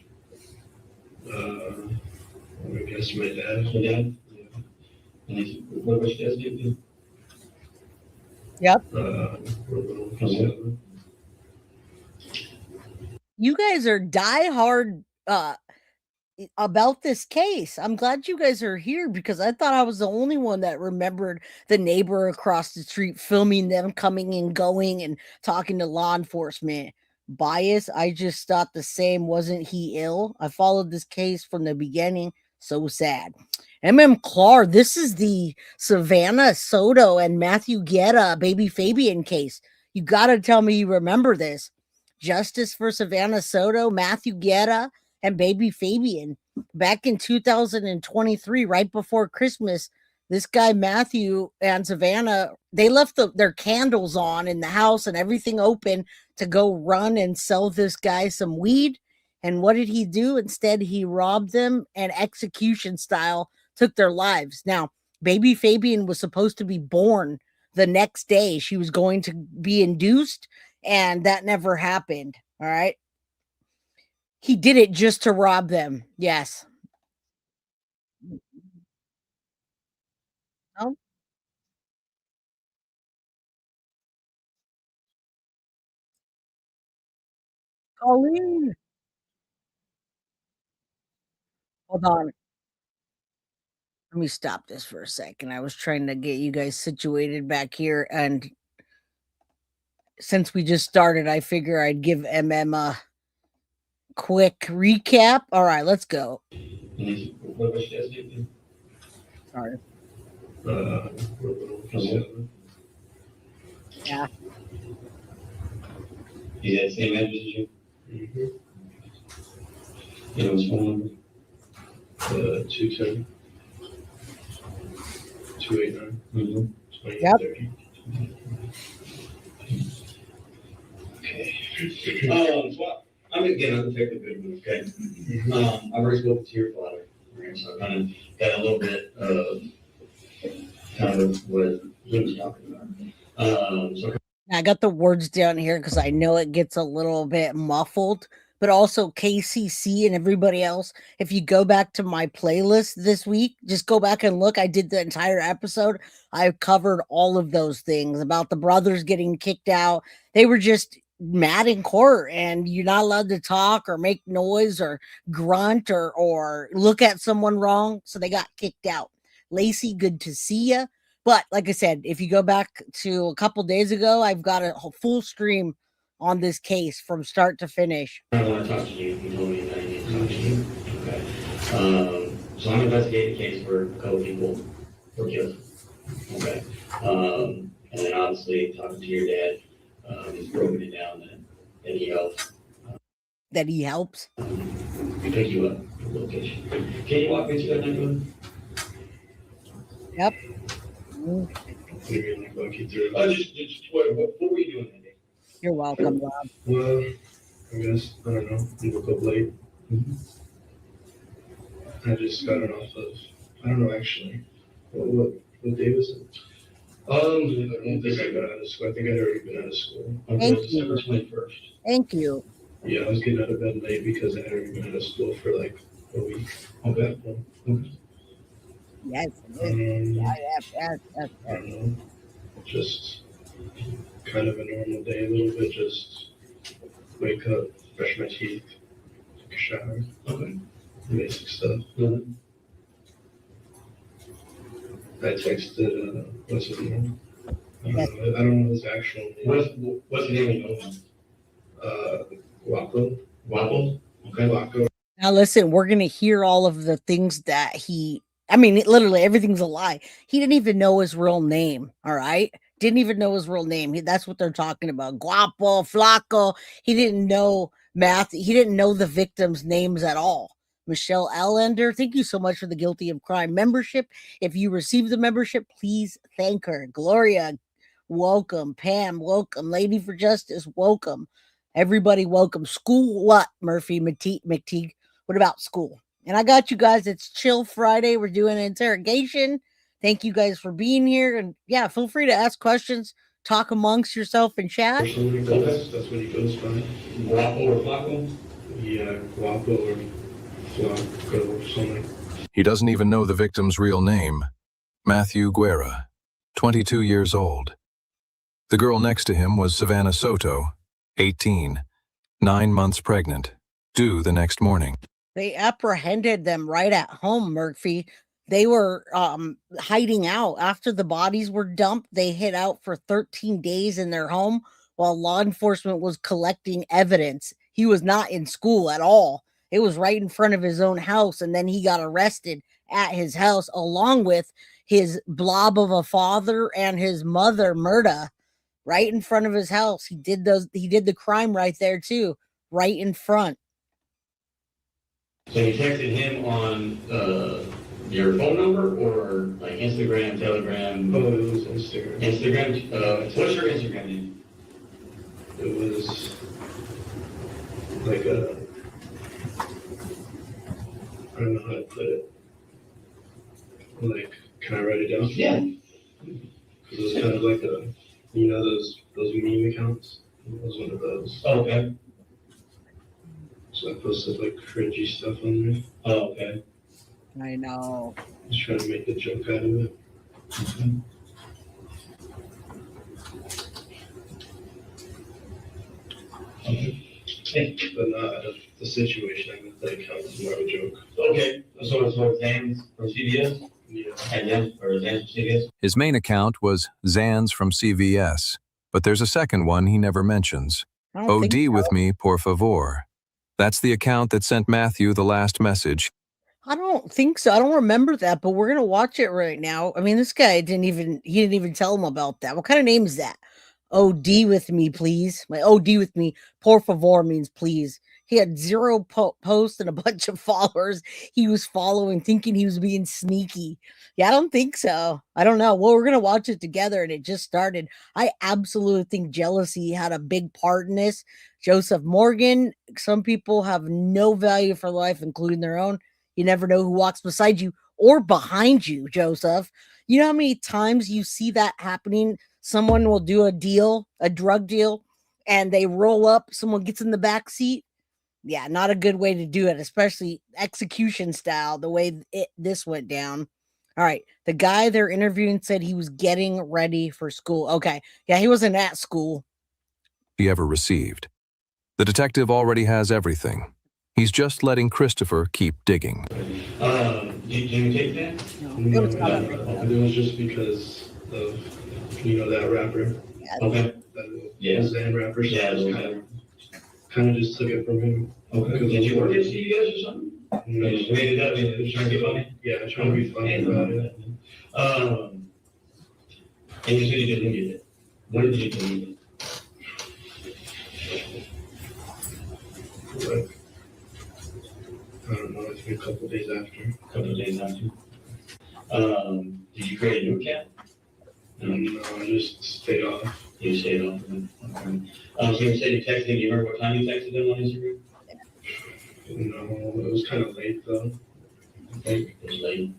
I guess my dad. Your dad? Yeah. And what's your dad's name? Yep. You guys are diehard about this case. I'm glad you guys are here, because I thought I was the only one that remembered the neighbor across the street filming them coming and going and talking to law enforcement. Bias, I just thought the same. Wasn't he ill? I followed this case from the beginning. So sad. Clark, this is the Savanah Soto and Matthew Guerra baby Fabian case. You got to tell me you remember this. Justice for Savanah Soto, Matthew Guerra, and baby Fabian. Back in 2023, right before Christmas, this guy Matthew and Savanah, they left their candles on in the house and everything open to go run and sell this guy some weed. And what did he do? Instead, he robbed them and execution style took their lives. Now, baby Fabian was supposed to be born the next day. She was going to be induced, and that never happened. All right. He did it just to rob them. Yes. No? Colleen. Hold on. Let me stop this for a second. I was trying to get you guys situated back here, and since we just started, I figure I'd give MM a quick recap. All right, let's go. Sorry. Yeah. He's at the same address as you? Mm-hmm. You know his phone number? 210 289 2830. Okay. So I'm gonna take a good one, okay? I've already spoken to your father, right? So I kind of got a little bit of kind of what he was talking about. So I got the words down here because I know it gets a little bit muffled, but also KCC and everybody else. If you go back to my playlist this week, just go back and look. I did the entire episode. I covered all of those things about the brothers getting kicked out. They were just mad in court, and you're not allowed to talk or make noise or grunt or look at someone wrong. So they got kicked out. Lacey, good to see you. But like I said, if you go back to a couple days ago, I've got a full stream on this case from start to finish. I don't want to talk to you. You told me that I need to talk to you. Okay. So I'm investigating a case where a couple people were killed. Okay. And then obviously talking to your dad, he's broken it down that he helps. That he helps? Pick you up at the location. Can you walk me through that neighborhood? Yep. Maybe I'll walk you through. Just what were you doing that day? You're welcome, Rob. Well, I guess, I don't know, you woke up late. I just got it off of, I don't know actually, what day was it? I don't think I got out of school. I think I'd already been out of school. Thank you. December 21st. Thank you. Yeah, I was getting out of bed late because I had already been out of school for like a week. Okay. Yes. I don't know. Just kind of a normal day, a little bit. Just wake up, brush my teeth, take a shower. Okay. Basic stuff. I texted, what's his name? I don't know his actual name. What's the name of your Guapo. Guapo? Okay, Guapo. Now listen, we're gonna hear all of the things that literally everything's a lie. He didn't even know his real name. All right. Didn't even know his real name. That's what they're talking about. Guapo, Flaco. He didn't know math. He didn't know the victims' names at all. Michelle Allender, thank you so much for the Guilty of Crime membership. If you received the membership, please thank her. Gloria, welcome. Pam, welcome. Lady for Justice, welcome. Everybody, welcome. School what, Murphy McTeague? What about school? And I got you guys. It's Chill Friday. We're doing an interrogation. Thank you guys for being here. And yeah, feel free to ask questions. Talk amongst yourself in chat. That's what he goes by. Guapo or Flaco? Yeah, Guapo or Flaco or something. He doesn't even know the victim's real name. Matthew Guerra, 22 years old. The girl next to him was Savanah Soto, 18, 9 months pregnant, due the next morning. They apprehended them right at home, Murphy. They were hiding out. After the bodies were dumped, they hid out for 13 days in their home while law enforcement was collecting evidence. He was not in school at all. It was right in front of his own house, and then he got arrested at his house along with his blob of a father and his mother, Murda, right in front of his house. He did the crime right there too, right in front. So you texted him on your phone number or like Instagram, Telegram? Oh, it was Instagram. Instagram? What's your Instagram name? It was like I don't know how to put it. Like, can I write it down? Yeah. Because it was kind of like those meme accounts? It was one of those. Oh, okay. So I posted like cringy stuff on there. Oh, okay. I know. Just trying to make a joke out of it. But not the situation. I meant like how it's more of a joke. Okay. So it's names from CBS? His main account was Zans from CVS, but there's a second one he never mentions. I don't think OD so. with me, por favor. That's the account that sent Matthew the last message. I don't think so. I don't remember that, but we're gonna watch it right now. I mean, this guy didn't even tell him about that. What kind of name is that? OD with me, please. My OD with me, por favor means please. He had zero posts and a bunch of followers he was following, thinking he was being sneaky. Yeah, I don't think so. I don't know. Well, we're gonna watch it together, and it just started. I absolutely think jealousy had a big part in this. Joseph Morgan. Some people have no value for life, including their own. You never know who walks beside you or behind you, Joseph. You know how many times you see that happening? Someone will do a deal, a drug deal, and they roll up, someone gets in the back seat. Yeah, not a good way to do it, especially execution style, the way this went down. All right. The guy they're interviewing said he was getting ready for school. Okay. Yeah, he wasn't at school. He ever received. The detective already has everything. He's just letting Christopher keep digging. Can you take that? No, it was just because of, that rapper. Yeah. Okay. Yeah. The Zan rapper. Yeah. Kind of just took it from him. Okay. Did you work at CVS or something? No. You just made it up and trying to get funny? Yeah, trying to be funny about it. And you said you didn't need it. When did you delete it? Like, I don't know, it's been a couple days after. Did you create a new account? No, I just stayed off. You stayed off. Okay. So you said you texted him. You remember what time you texted him on Instagram? No, it was kind of late though. Okay, it was late.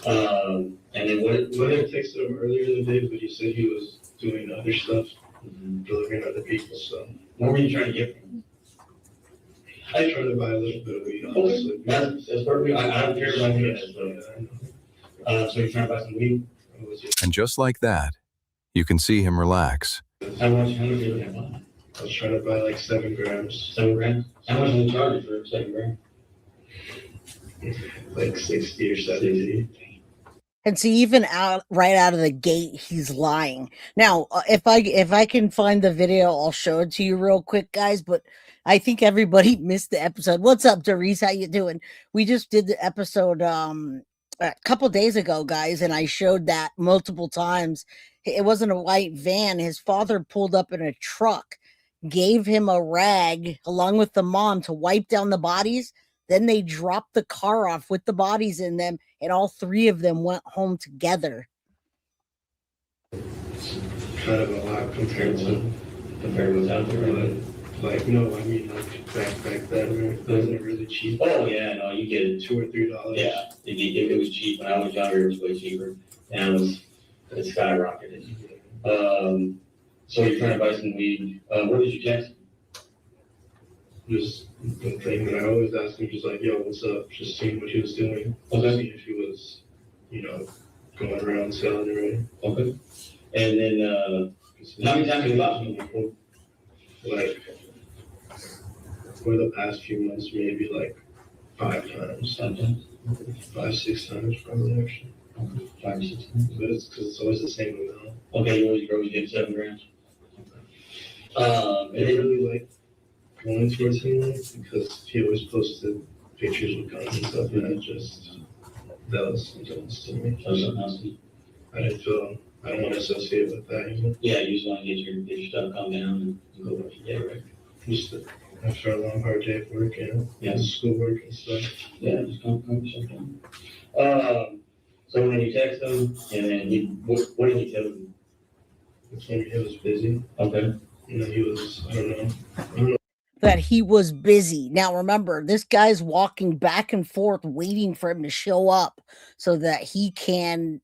And then what I texted him earlier in the day, but he said he was doing other stuff, delivering other people's stuff. What were you trying to get from him? I tried to buy a little bit of weed. Honestly. That's perfect. I don't care about that. So you're trying to buy some weed? And just like that, you can see him relax. How much did you buy? I was trying to buy like 7 grams. 7 grams? How much did you charge for 7 grams? Like 60 or 70. And see, even right out of the gate, he's lying. Now, if I can find the video, I'll show it to you real quick, guys. But I think everybody missed the episode. What's up, Therese? How you doing? We just did the episode a couple days ago, guys, and I showed that multiple times. It wasn't a white van. His father pulled up in a truck, gave him a rag along with the mom to wipe down the bodies. Then they dropped the car off with the bodies in them, and all 3 of them went home together. Kind of a lot compared to what's out there. Like no, I mean like back then it wasn't really cheap. Oh yeah, no, you get it $2 or $3. Yeah, it was cheap. When I was younger, it was way cheaper, and it skyrocketed. So you're trying to buy some weed. What did you text? Just the thing that I always ask him, just like, yo, what's up? Just seeing what he was doing. Okay. See if he was, going around selling it. Okay. And then, how many times have you bought him before? Like, for the past few months, maybe like 5 times. Sometimes? 5, 6 times probably, actually. Okay. 5 or 6 times? But it's because it's always the same amount. Okay, you always get 7 grams. And they really like going towards him because he always posted pictures with guns and stuff, and that was something else to me. I don't want to associate with that. Yeah, you just want to get your stuff, calm down, and go work your day, right? Just after a long, hard day of work, yeah, schoolwork and stuff. Yeah, just calm yourself down. So when you text him, and then what did you tell him? He was busy. Okay. He was, I don't know. That he was busy. Now, remember, this guy's walking back and forth, waiting for him to show up so that he can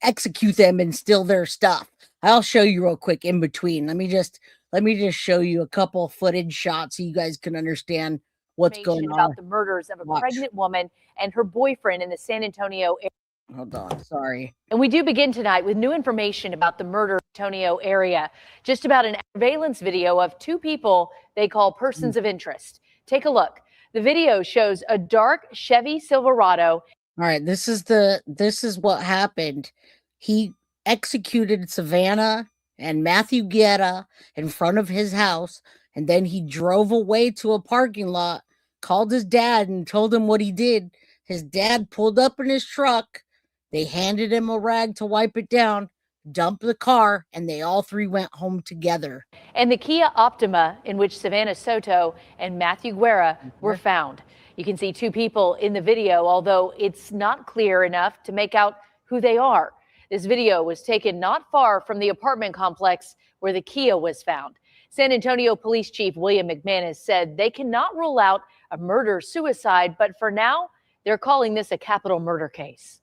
execute them and steal their stuff. I'll show you real quick in between. Let me just show you a couple footage shots so you guys can understand what's going on. About the murders of a pregnant woman and her boyfriend in the San Antonio area. Hold on, sorry. And we do begin tonight with new information about the murder in the Antonio area. Just about an surveillance video of 2 people they call persons of interest. Take a look. The video shows a dark Chevy Silverado All right, this is what happened. He executed Savanah and Matthew Guerra in front of his house, and then he drove away to a parking lot, called his dad and told him what he did. His dad pulled up in his truck. They handed him a rag to wipe it down, dumped the car, and they all three went home together. And the Kia Optima in which Savanah Soto and Matthew Guerra were found. You can see two people in the video, although it's not clear enough to make out who they are. This video was taken not far from the apartment complex where the Kia was found. San Antonio Police Chief William McManus said they cannot rule out a murder-suicide, but for now, they're calling this a capital murder case.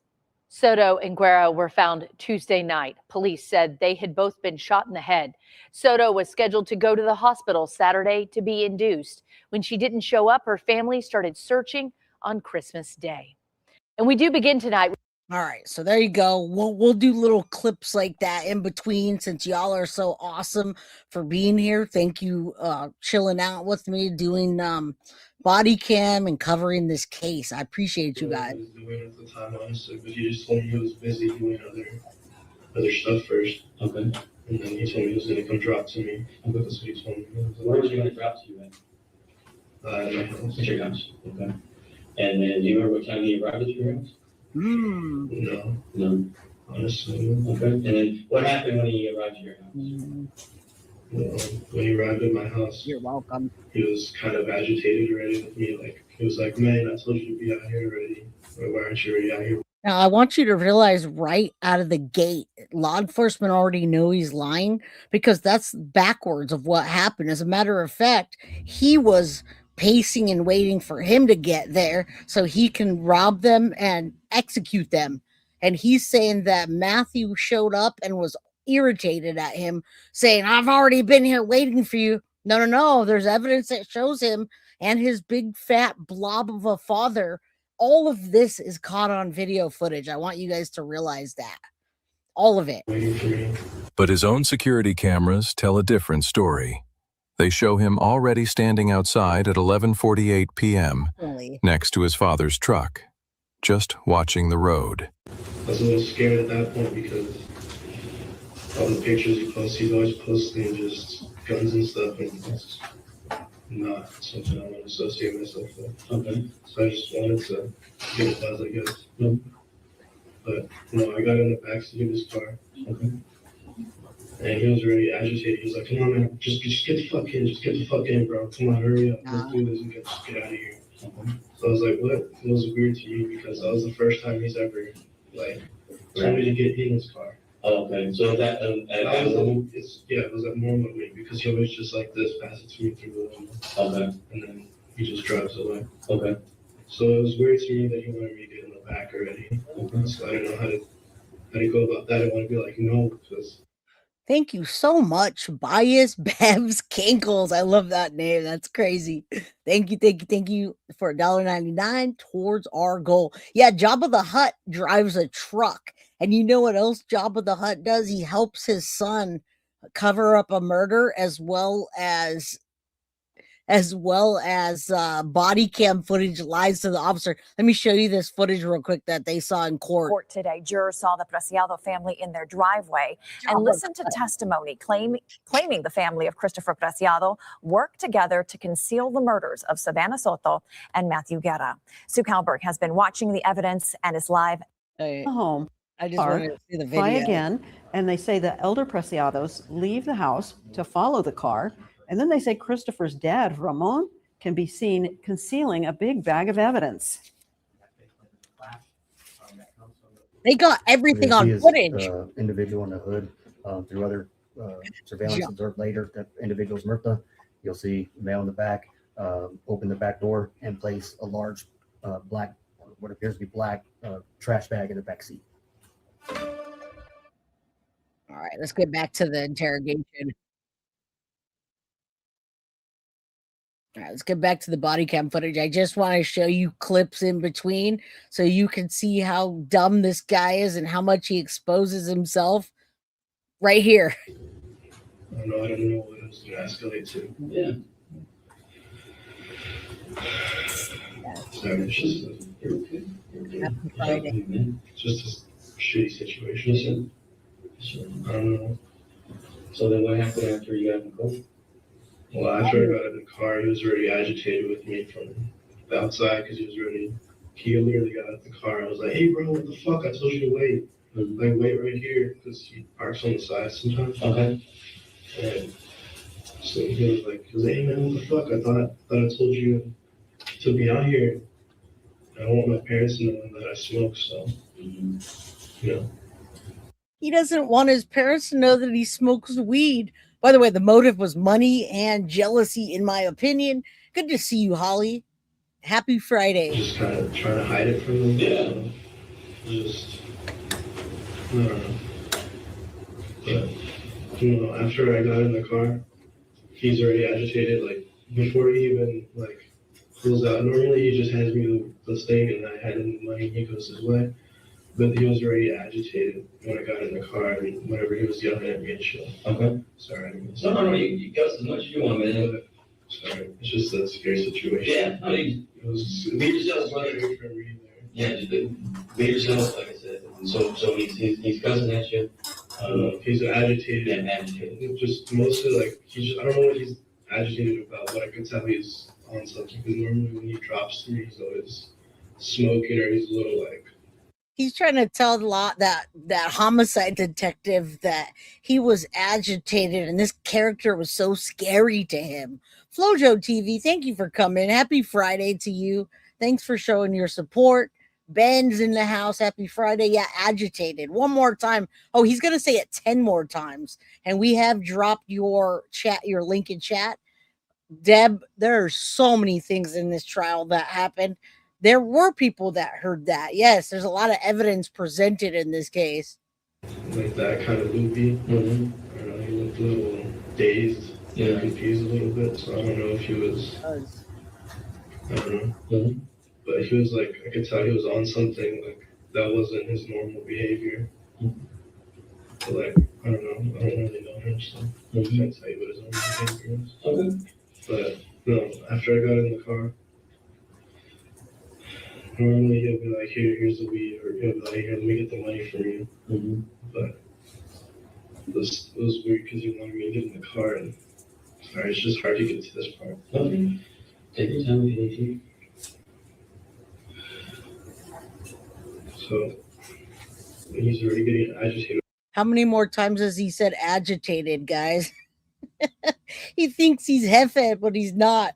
Soto and Guerra were found Tuesday night. Police said they had both been shot in the head. Soto was scheduled to go to the hospital Saturday to be induced. When she didn't show up, her family started searching on Christmas Day. And we do begin tonight. All right, so there you go. We'll do little clips like that in between since y'all are so awesome for being here. Thank you, chilling out with me, doing body cam and covering this case. I appreciate you guys. He was doing at the time, honestly, but he just told me he was busy doing other stuff first. Okay. And then he told me he was gonna come drop to me. Okay. That's what he told me. Where was he gonna drop to you at? At my house. At your house. Okay. And then do you remember what time he arrived at your house? No, honestly. Okay. And then what happened when he arrived at your house? When he arrived at my house, you're welcome. He was kind of agitated already with me. Like he was like, "Man, I told you to be out here already. Why aren't you already out here?" Now, I want you to realize right out of the gate, law enforcement already know he's lying because that's backwards of what happened. As a matter of fact, he was pacing and waiting for him to get there so he can rob them and execute them. And he's saying that Matthew showed up and was irritated at him, saying, "I've already been here waiting for you." No. There's evidence that shows him and his big fat blob of a father. All of this is caught on video footage. I want you guys to realize that. All of it. But his own security cameras tell a different story. They show him already standing outside at 11:48 p.m. next to his father's truck, just watching the road. I was a little scared at that point because all the pictures he posts, he's always posting just guns and stuff, and it's not something I want to associate myself with. Okay. So I just wanted to get a buzz, I guess. But I got in the backseat of his car. Okay. And he was really agitated. He was like, "Come on, man, just get the fuck in. Just get the fuck in, bro. Come on, hurry up. Let's do this and just get out of here." So I was like, what? It was weird to me because that was the first time he's ever, told me to get in his car. Oh, okay. So that it was abnormal to me because he always just like this, pass it to me through the window. Okay. And then he just drives away. Okay. So it was weird to me that he wanted me to get in the back already. Okay. So I didn't know how to go about that. I want to be like, no, because... Thank you so much, Bias Bevs Kinkles. I love that name. That's crazy. Thank you for $1.99 towards our goal. Yeah, Jabba the Hutt drives a truck. And you know what else Jabba the Hutt does? He helps his son cover up a murder as well as body cam footage lies to the officer. Let me show you this footage real quick that they saw in court. Today, jurors saw the Preciado family in their driveway and listened to testimony claiming the family of Christopher Preciado worked together to conceal the murders of Savanah Soto and Matthew Guerra. Sue Kalberg has been watching the evidence and is live home. I just wanted to see the video. Try again, and they say the elder Preciados leave the house to follow the car. And then they say Christopher's dad, Ramon, can be seen concealing a big bag of evidence. They got everything on footage. Individual in the hood through other surveillance observed later. That individual's Murtha. You'll see male in the back, open the back door and place a large black, what appears to be black trash bag in the back seat. All right, let's get back to the interrogation. All right, let's get back to the body cam footage. I just want to show you clips in between so you can see how dumb this guy is and how much he exposes himself right here. I don't know what it was going to escalate to. Yeah. You're okay. You're okay. Happy Yeah, Friday. man. It's just a shitty situation. So, I don't know. So then what happened after you got in the car? Well, after I got in the car, he was already agitated with me from the outside because he literally got out of the car. I was like, hey, bro, what the fuck? I told you to wait. Like, wait right here because he parks on the side sometimes. Okay. And so he was like, hey, man, what the fuck? I thought I told you to be out here. I don't want my parents to know that I smoke, so, you know. He doesn't want his parents to know that he smokes weed. By the way, the motive was money and jealousy, in my opinion. Good to see you, Holly. Happy Friday. Just kind of trying to hide it from them. Yeah. Just, I don't know. But, you know, after I got in the car, he's already agitated. Like, before he even, like, pulls out, normally he just hands me the thing and I hand him the money and he goes his way. But he was already agitated when I got in the car and whenever he was yelling at me and shit. Okay. Sorry. No, you got as much as you want, man. Sorry. It's just a scary situation. Yeah, I mean, it was be yourself, brother. Yeah, just be yourself, like I said. So he's cussing at you. He's agitated. Yeah, agitated. Just mostly like I don't know what he's agitated about, but I could tell he's on something because normally when he drops to me, he's always smoking or he's a little like. He's trying to tell that homicide detective that he was agitated and this character was so scary to him. Flojo TV, thank you for coming. Happy Friday to you. Thanks for showing your support. Ben's in the house. Happy Friday. Yeah, agitated. One more time. Oh, he's going to say it 10 more times. And we have dropped your link in chat. Deb, there are so many things in this trial that happened. There were people that heard that. Yes, there's a lot of evidence presented in this case. Like that kind of loopy. Mm-hmm. I don't know, he looked a little dazed, confused a little bit. So I don't know if he was. I don't know. Mm-hmm. But he was like, I could tell he was on something like that wasn't his normal behavior. Mm-hmm. But like, I don't know. I don't really know him, so I can't tell you what his normal behavior is. Okay. But no, after I got in the car, normally he'll be like, here's the weed, or he'll be like, here, let me get the money from you. Mm-hmm. But it was weird because he wanted me to get in the car, and sorry, it's just hard to get to this part. Okay. Take your time if you need to. So he's already getting agitated. How many more times has he said agitated, guys? He thinks he's Jefe, but he's not.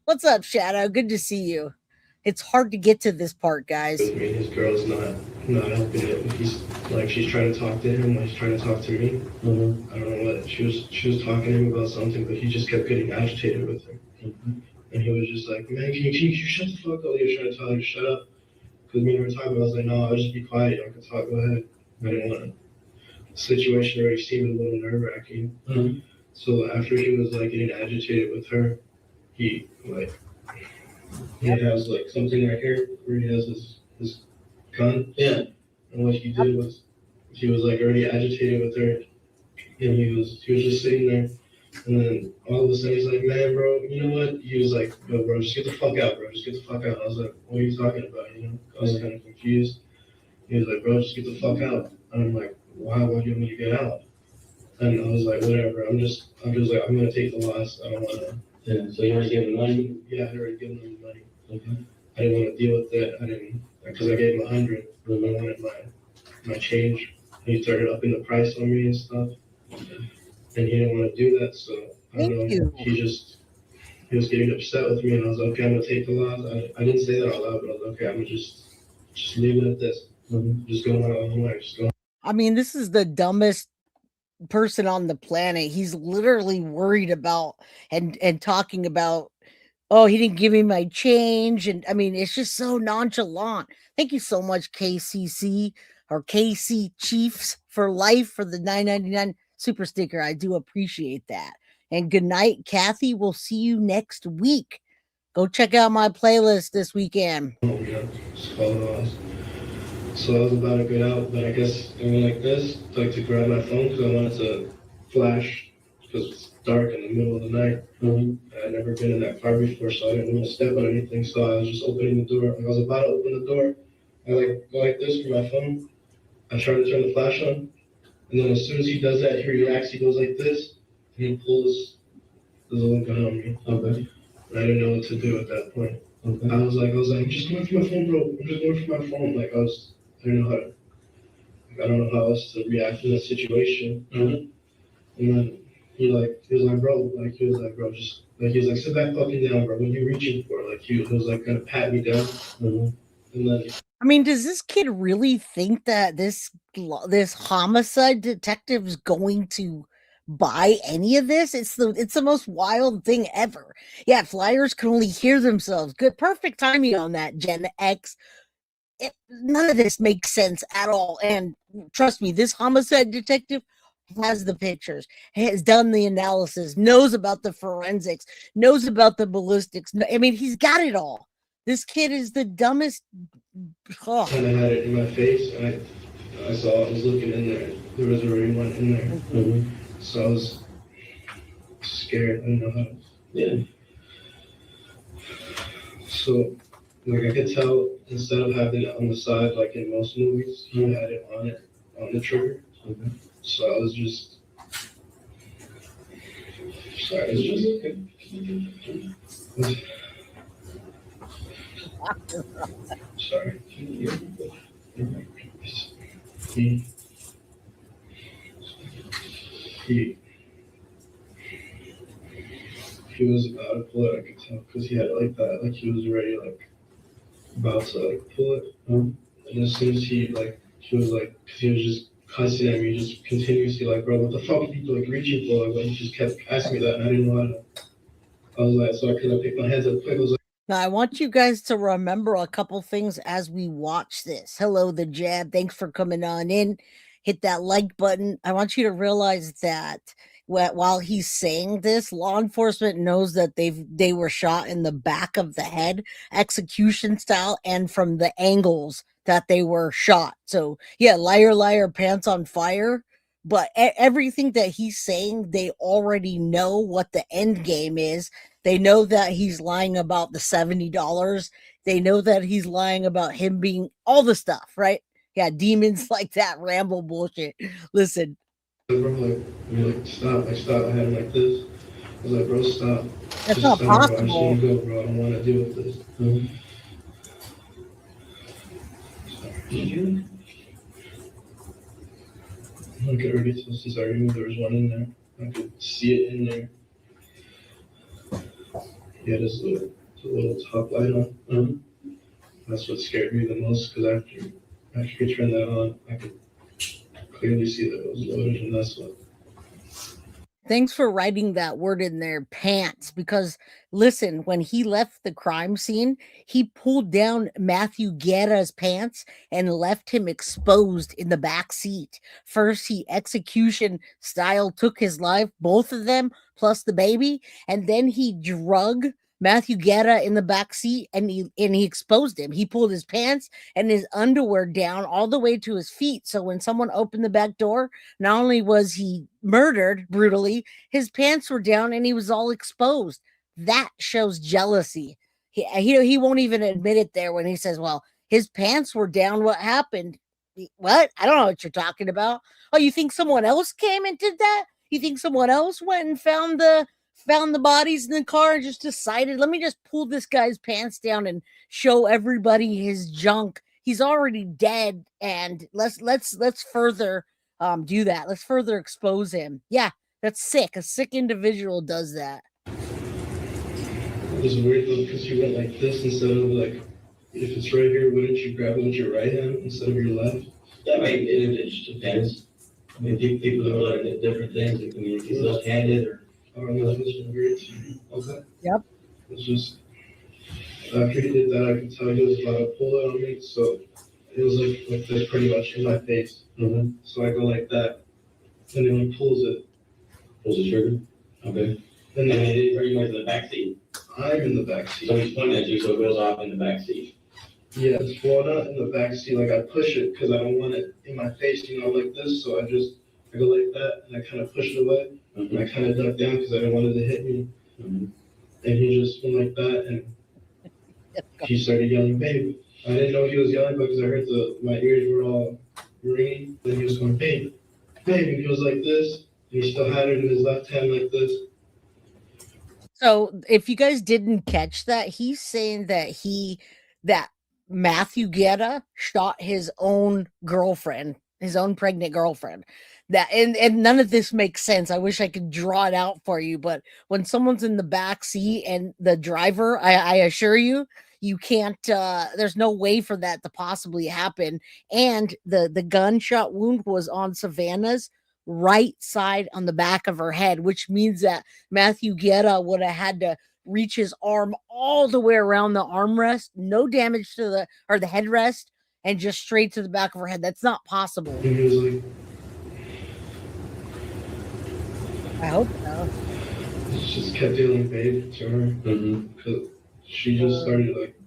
What's up, Shadow? Good to see you. It's hard to get to this part, guys. I mean, his girl's not helping it. He's like, she's trying to talk to him, like she's trying to talk to me. Mm-hmm. I don't know what she was talking to him about something, but he just kept getting agitated with her. Mm-hmm. And he was just like, man, can you shut the fuck up? He was trying to tell her to shut up. Because me and her were talking, I was like, no, I'll just be quiet. Y'all can talk. Go ahead. I didn't want to. The situation already seemed a little nerve-wracking. Mm-hmm. So after he was like getting agitated with her, he has like something right here where he has his gun. Yeah. And what he did was he was like already agitated with her, and he was just sitting there, and then all of a sudden he's like, man, bro, you know what? He was like, yo, bro, just get the fuck out, bro. Just get the fuck out. I was like, what are you talking about? You know, I was kind of confused. He was like, bro, just get the fuck out. And I'm like, why do you want me to get out? And I was like, whatever. I'm just like, I'm gonna take the loss. I don't wanna. Yeah. So you already gave him the money? Yeah, I already given him the money. Okay. I didn't want to deal with it. I didn't, because I gave him 100. But I wanted my change. He started upping the price on me and stuff. Okay. And he didn't want to do that. So I don't know. He was getting upset with me, and I was like, okay, I'm gonna take the loss. I didn't say that out loud, but I was like, okay, I'm gonna just leave it at this. Mm-hmm. Just go my own way. Just go. I mean, this is the dumbest person on the planet. He's literally worried about and talking about, oh, he didn't give me my change. And I mean, it's just so nonchalant. Thank you so much, KCC or KC Chiefs for life for the $9.99 super sticker. I do appreciate that. And good night, Kathy. We'll see you next week. Go check out my playlist this weekend. So I was about to get out, but I guess I went like this, like to grab my phone because I wanted to flash because it's dark in the middle of the night. I'd never been in that car before, so I didn't want to step on anything. So I was just opening the door. I was about to open the door. I like go like this for my phone. I try to turn the flash on, and then as soon as he does that, he reacts. He goes like this, and he pulls the little gun on me. Okay. And I didn't know what to do at that point. Okay. I was like, I'm just going for my phone, bro. I'm just going for my phone. Like I didn't know how to. I don't know how else to react in that situation. And then he was like, bro, just like he was like, sit back fucking down, bro. What are you reaching for? Like he was like gonna pat me down. And then I mean, does this kid really think that this homicide detective is going to buy any of this? It's the most wild thing ever. Yeah, flyers can only hear themselves. Good, perfect timing on that, Gen X. None of this makes sense at all. And trust me, this homicide detective has the pictures, has done the analysis, knows about the forensics, knows about the ballistics. I mean, he's got it all. This kid is the dumbest. I kind of had it in my face, and I was looking in there. There was already one in there. So I was scared. I didn't know how to. Yeah. So, like I could tell, instead of having it on the side, like in most movies, he had it on the trigger. Okay. So I was just, sorry, it's just okay. Sorry. He was about to pull it, I could tell, because he had it like that, like he was already like about to like pull it. And as soon as he was like, because he was just cussing at me, just continuously like, bro, what the fuck are you like reaching for? Like, he just kept asking me that, and I didn't know how to. I was like, so I couldn't pick my hands up quick. I was like, now, I want you guys to remember a couple things as we watch this. Hello, the Jab. Thanks for coming on in. Hit that like button. I want you to realize that while he's saying this, law enforcement knows that they were shot in the back of the head, execution style, and from the angles that they were shot. So, yeah, liar, liar, pants on fire. But everything that he's saying, they already know what the end game is. They know that he's lying about the $70. They know that he's lying about him being all the stuff, right? Yeah, demons like that, ramble bullshit. Listen. Bro, like, stop. I stopped. I had him like this. I was like, bro, stop. That's just not stop, possible. Bro. I just want to go, bro. I don't want to deal with this. I could already tell since I removed there was one in there. I could see it in there. He had this little top light on. That's what scared me the most, because after he turned that on, I could clearly see that it was loaded, and that's what. Thanks for writing that word in there, pants, because listen, when he left the crime scene, he pulled down Matthew Guerra's pants and left him exposed in the back seat. First, he execution style took his life, both of them, plus the baby, and then he drug Matthew Guerra in the back seat and he exposed him. He pulled his pants and his underwear down all the way to his feet. So when someone opened the back door, not only was he murdered brutally, his pants were down and he was all exposed. That shows jealousy. He won't even admit it there when he says, well, his pants were down. What happened? What? I don't know what you're talking about. Oh, you think someone else came and did that? You think someone else went and found the bodies in the car and just decided, let me just pull this guy's pants down and show everybody his junk. He's already dead, and let's further do that. Let's further expose him. Yeah, that's sick. A sick individual does that. It was weird though, because you went like this instead of like, if it's right here, wouldn't you grab it with your right hand instead of your left? Yeah, I mean, it just depends. I mean, people are looking at different things. I mean, if he's left-handed or. I don't know, this was weird. Okay. Yep. It's just, after he did that, I could tell he was about to pull it on me, so it was like this pretty much in my face. So I go like that, and then he pulls it. Pulls the trigger? Okay. And then are you in the back seat? I'm in the back seat. So he's pointing at you, so it goes off in the back seat. Yes, well, not in the back seat, like I push it because I don't want it in my face, like this, so I just I go like that, and I kind of pushed away, and I kind of ducked down because I didn't want it to hit me. And he just went like that, and he started yelling, babe. I didn't know he was yelling because I heard my ears were all ringing. Then he was going, babe, babe, and he was like this, and he still had it in his left hand like this. So if you guys didn't catch that, he's saying that Matthew Guerra shot his own girlfriend, his own pregnant girlfriend. That and none of this makes sense. I wish I could draw it out for you, but when someone's in the back seat and the driver, I assure you, you can't there's no way for that to possibly happen. And the gunshot wound was on Savanah's right side on the back of her head, which means that Matthew Guerra would have had to reach his arm all the way around the armrest, no damage to the headrest, and just straight to the back of her head. That's not possible. And he was like, I hope so. He just kept yelling, babe, to her, because she just started like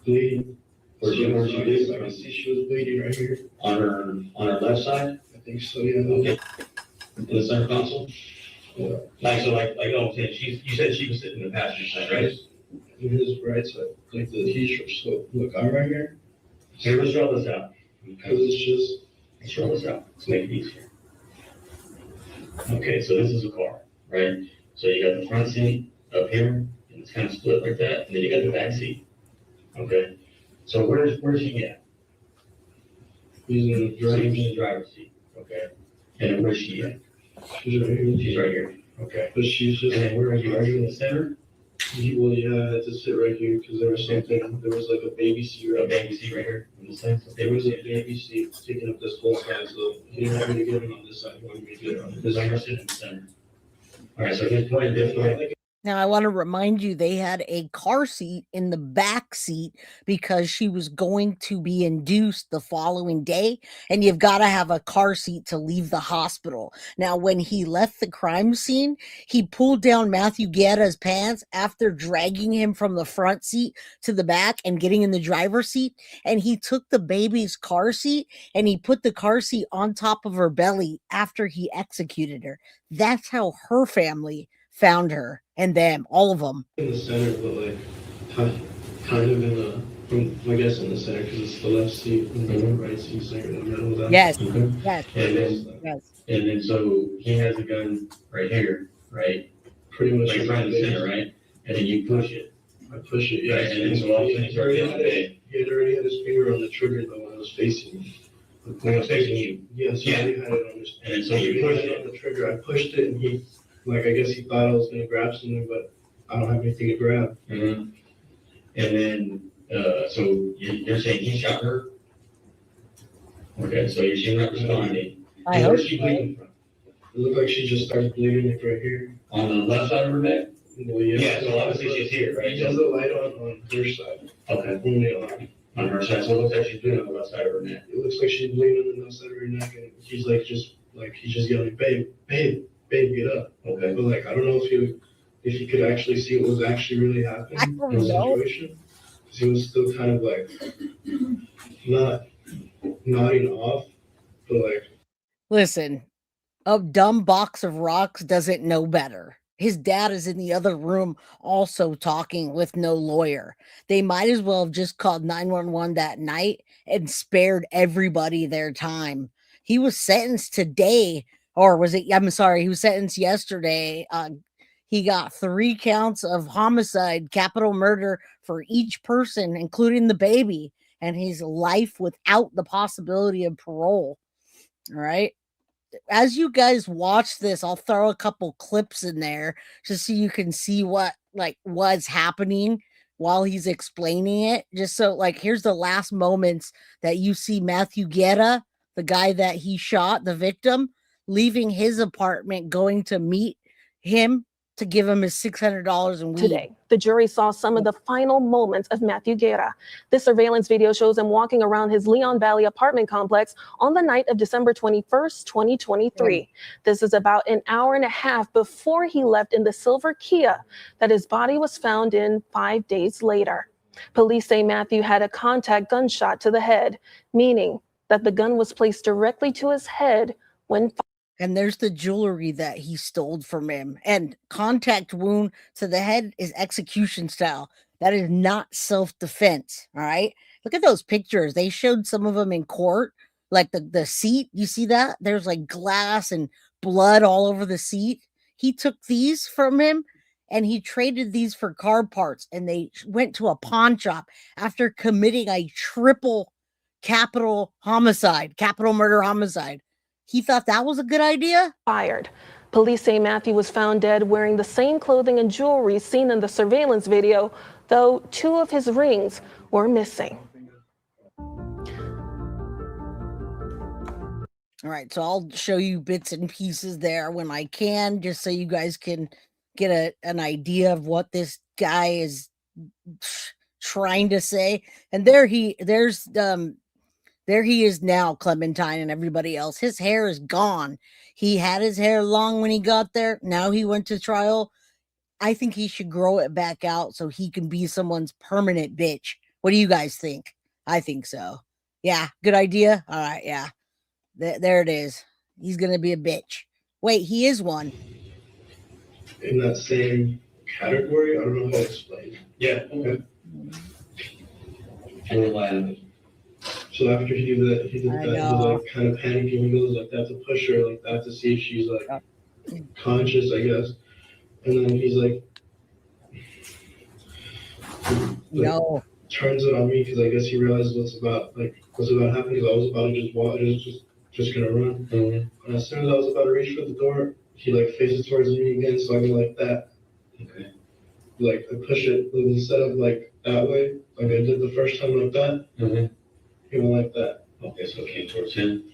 bleeding. Where she bleeding? I can see she was bleeding right here. On her left side? I think so, yeah. Okay. In the center console? Yeah. You said she was sitting in the passenger side, right? In his right side, like the t-shirt. So look, I'm right here. Here, let's draw this out. Because it's just. Let's draw this out. Let's make it easier. Okay, so this is a car, right? So you got the front seat up here, and it's kind of split like that, and then you got the back seat. Okay. So where's she at? He's in the driver's seat. Okay. And then where's she at? She's right here. She's right here. Okay. But she's just. And then where are you? Are you in the center? Well, yeah, I had to sit right here because there was like a baby seat right here in the center. There was a baby seat taking up this whole side, so he didn't want me to get it on this side. He wanted me to get it on this side. Because I'm sitting in the center. All right, so his point is this. Now, I want to remind you they had a car seat in the back seat because she was going to be induced the following day, and you've got to have a car seat to leave the hospital. Now, when he left the crime scene, he pulled down Matthew Guerra's pants after dragging him from the front seat to the back and getting in the driver's seat, and he took the baby's car seat and he put the car seat on top of her belly after he executed her. That's how her family found her, and them, all of them. In the center, but like kind of in the, I guess in the center because it's the left seat and the right seat's like in the middle of that. Yes, yes. And then so he has a gun right here, right? Pretty much like right in the center, right? And then you push it. I push it, yeah. Right, and then so all of a sudden he had already had his finger on the trigger though when I was facing him. When I was facing you? Yes, yeah. He had it on his. And then so you pushed it on the trigger. I pushed it and he. Like, I guess he thought I was going to grab something, but I don't have anything to grab. And then, so you're saying he shot her? Okay, so she's not responding. I hope where's she bleeding from? It looked like she just started bleeding like right here. On the left side of her neck? Well, yeah. So obviously she's here, right? She has a light on her side. Okay. Only on her side. So it looks like she's bleeding on the left side of her neck. It looks like she's bleeding on the left side of her neck, and he's he's just yelling, babe, babe. Babe, get up. Okay. But I don't know if he could actually see what was actually really happening in the situation. Because he was still kind of not nodding off, but listen, a dumb box of rocks doesn't know better. His dad is in the other room also talking with no lawyer. They might as well have just called 911 that night and spared everybody their time. He was sentenced today. Or was it? I'm sorry. He was sentenced yesterday. He got 3 counts of homicide, capital murder for each person, including the baby, and his life without the possibility of parole. All right. As you guys watch this, I'll throw a couple clips in there just so you can see what was happening while he's explaining it. Just so here's the last moments that you see Matthew Guerra, the guy that he shot, the victim, leaving his apartment, going to meet him to give him his $600 in weed. Today, the jury saw some of the final moments of Matthew Guerra. This surveillance video shows him walking around his Leon Valley apartment complex on the night of December 21st, 2023. This is about an hour and a half before he left in the silver Kia that his body was found in 5 days later. Police say Matthew had a contact gunshot to the head, meaning that the gun was placed directly to his head when And there's the jewelry that he stole from him. And contact wound to the head is execution style. That is not self-defense. All right. Look at those pictures. They showed some of them in court, like the seat. You see that? There's like glass and blood all over the seat. He took these from him and he traded these for car parts. And they went to a pawn shop after committing a triple capital murder homicide. He thought that was a good idea? Fired. Police say Matthew was found dead wearing the same clothing and jewelry seen in the surveillance video, though 2 of his rings were missing. All right, so I'll show you bits and pieces there when I can, just so you guys can get an idea of what this guy is trying to say. And there he is now, Clementine and everybody else. His hair is gone. He had his hair long when he got there. Now he went to trial. I think he should grow it back out so he can be someone's permanent bitch. What do you guys think? I think so. Yeah, good idea. All right, yeah. There it is. He's going to be a bitch. Wait, he is one. In that same category? I don't know how to explain. Yeah, okay. So after he did that, he was like kind of panicking. He goes like that to push her, like that to see if she's like conscious, I guess. And then he's like no, turns it on me because I guess he realizes what's about happening. Because I was about to just walk, just gonna run. And as soon as I was about to reach for the door, he like faces towards me again. So I go like that. Okay. Like I push it instead of like that way, like I did the first time like that. He went like that. Okay, so it came towards him.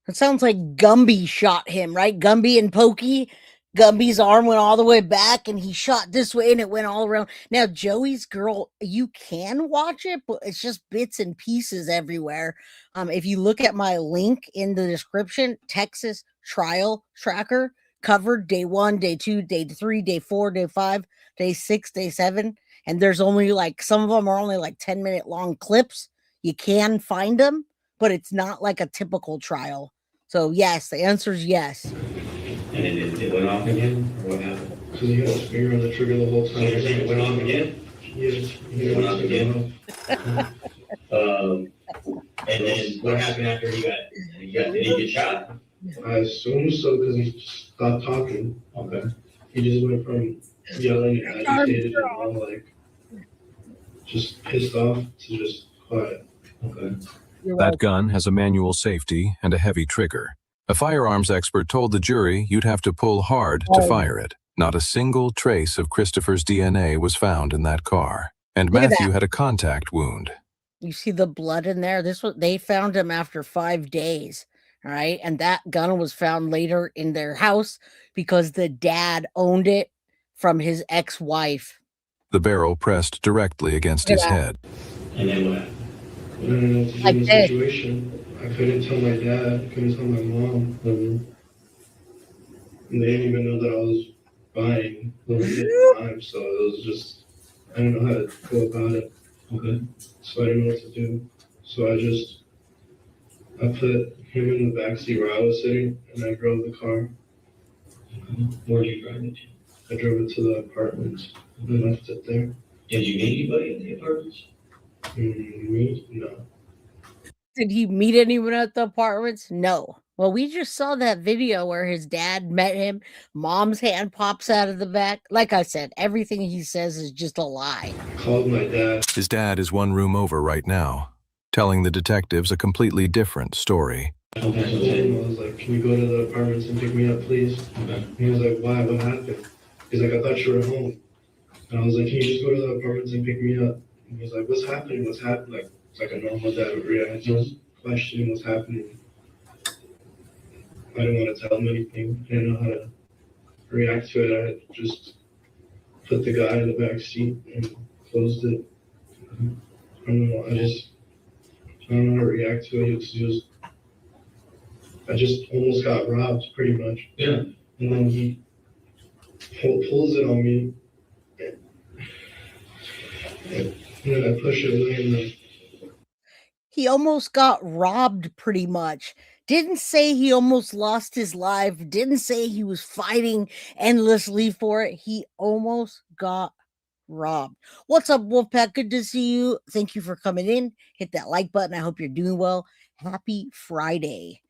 It sounds like Gumby shot him, right? Gumby and Pokey. Gumby's arm went all the way back and he shot this way and it went all around. Now, Joey's girl, you can watch it, but it's just bits and pieces everywhere. If you look at my link in the description, Texas Trial Tracker covered day 1, day 2, day 3, day 4, day 5, day 6, day 7. And there's only like, some of them are only like 10-minute long clips. You can find them, but it's not like a typical trial. So yes, the answer is yes. And it went off again? Or what happened? Because he had his finger on the trigger the whole time. So you're saying it went off again? Yes. It went off again. And then what happened after he got did he get shot? I assume so because he stopped talking. Okay. He just went from yelling and agitated and like just pissed off to just quiet. Okay. That gun has a manual safety and a heavy trigger. A firearms expert told the jury you'd have to pull hard to fire it. Not a single trace of Christopher's DNA was found in that car. And Matthew had a contact wound. You see the blood in there? They found him after 5 days. All right. And that gun was found later in their house because the dad owned it from his ex-wife. The barrel pressed directly against his head. And then what happened? I don't know what to do in the situation. I couldn't tell my dad, I couldn't tell my mom. And they didn't even know that I was buying at the time, so it was just, I didn't know how to go about it. Okay. So I didn't know what to do. So I put him in the backseat where I was sitting, and I drove the car. Where did you drive it to? I drove it to the apartments and left it there. Did you meet anybody in the apartments? Me? No. Did he meet anyone at the apartments? No. Well, we just saw that video where his dad met him. Mom's hand pops out of the back. Like I said, everything he says is just a lie. Called my dad. His dad is one room over right now, telling the detectives a completely different story. I told him, I was like, can you go to the apartments and pick me up, please? Okay. He was like, why? What happened? He's like, I thought you were home. And I was like, can you just go to the apartments and pick me up? And he was like, what's happening? What's happening? Like, it's like a normal dad would react. Just questioning what's happening. I didn't want to tell him anything. I didn't know how to react to it. I had just put the guy in the back seat and closed it. I don't know. I don't know how to react to it. I just almost got robbed, pretty much. Yeah. And then he pulls it on me. And then I push it away and he almost got robbed pretty much. Didn't say he almost lost his life. Didn't say he was fighting endlessly for it. He almost got robbed. What's up, Wolfpack? Good to see you. Thank you for coming in. Hit that like button. I hope you're doing well. Happy Friday.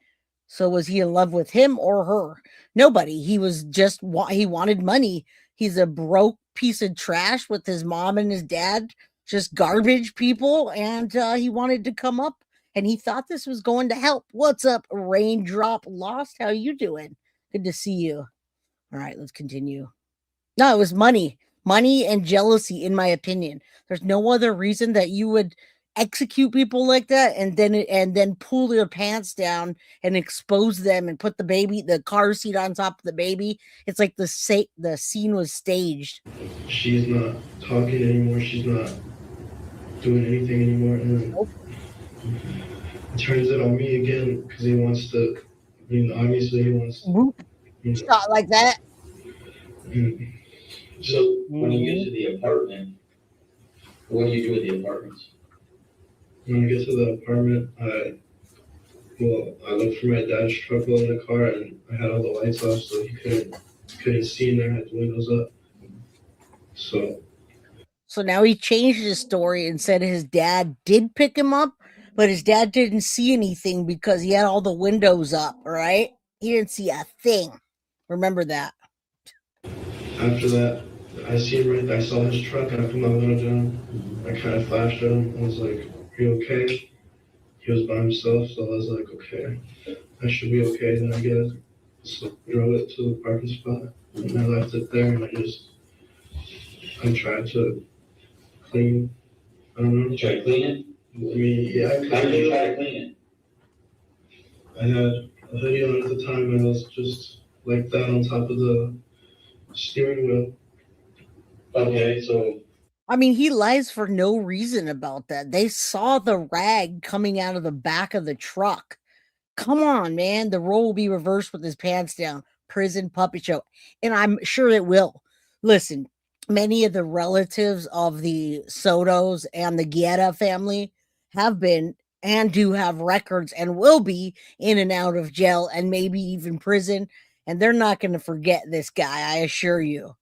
So was he in love with him or her? Nobody. He was just, he wanted money. He's a broke piece of trash with his mom and his dad, just garbage people. And he wanted to come up and he thought this was going to help. What's up, Raindrop Lost? How you doing? Good to see you. All right, let's continue. No, it was money and jealousy, in my opinion. There's no other reason that you would execute people like that and then pull their pants down and expose them and put the car seat on top of the baby. It's like the scene was staged. She's not talking anymore. She's not doing anything anymore. And then he turns it on me again because he wants to, obviously he wants shot like that. So when you get to the apartment, what do you do with the apartments? When I get to the apartment, I looked for my dad's truck in the car, and I had all the lights off, so he couldn't see in there. I had the windows up. So now he changed his story and said his dad did pick him up, but his dad didn't see anything because he had all the windows up. Right? He didn't see a thing. Remember that. After that, I saw his truck, and I put my window down. I kind of flashed at him. I was like, "Are you okay?" He was by himself, so I was like, "Okay, I should be okay." Then I drove it to the parking spot, and I left it there, and I tried to clean. I don't know. You tried to clean it? I mean, yeah. How did you try to clean it? I had a hoodie on at the time, and I was just like that on top of the steering wheel. Okay, so I mean, he lies for no reason about that. They saw the rag coming out of the back of the truck. Come on, man. The role will be reversed with his pants down. Prison puppet show. And I'm sure it will. Listen, many of the relatives of the Sotos and the Guerra family have been and do have records and will be in and out of jail and maybe even prison. And they're not going to forget this guy. I assure you.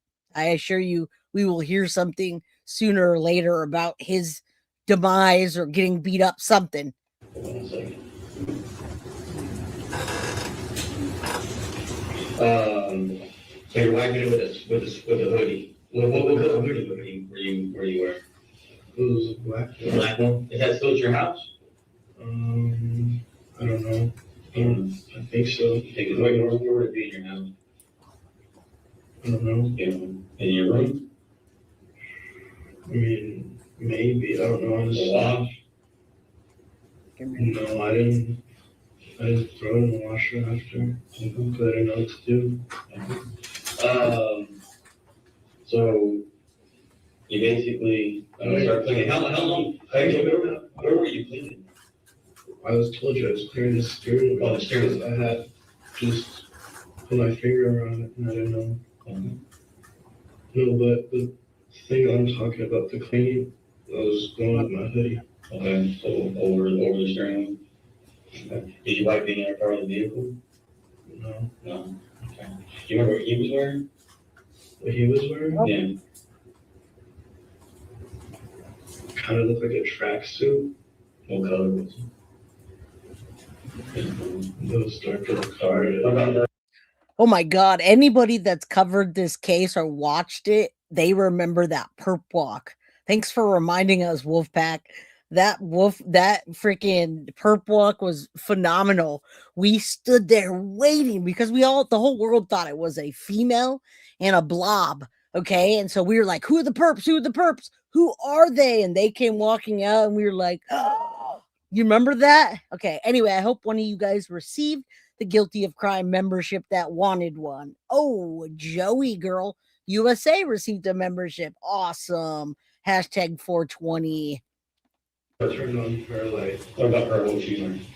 We will hear something sooner or later about his demise or getting beat up, something. Hold on a second. So you're wiping it with a hoodie. What color hoodie were you wearing? It was black. The black one? Is that still at your house? I don't know. I think so. You think it's where would it be in your house? I don't know. In your room? I mean, maybe. I don't know. Honestly. No, I didn't throw it in the washer after because I didn't know what to do. So you basically start cleaning. How long? Where were you cleaning? I was told you I was clearing the steering wheel. Oh, the steering wheel. I had just put my finger around it and I didn't know. No, but the thing I'm talking about, the cleaning, I was going with my hoodie. Okay, so over the steering wheel. Okay. Did you wipe any other part of the vehicle? No. No. Okay. Do you remember what he was wearing? What he was wearing? Yeah. Kind of looked like a tracksuit. What color was it? It was darker colored. Oh my God. Anybody that's covered this case or watched it, they remember that perp walk. Thanks for reminding us, Wolfpack. That freaking perp walk was phenomenal. We stood there waiting because the whole world thought it was a female and a blob. Okay. And so we were like, who are the perps? Who are the perps? Who are they? And they came walking out and we were like, oh, you remember that? Okay. Anyway, I hope one of you guys received the Guilty of Crime membership that wanted one. Oh, Joey girl, USA received a membership. Awesome. Hashtag 420. I turned on her light. What about her? What was she wearing?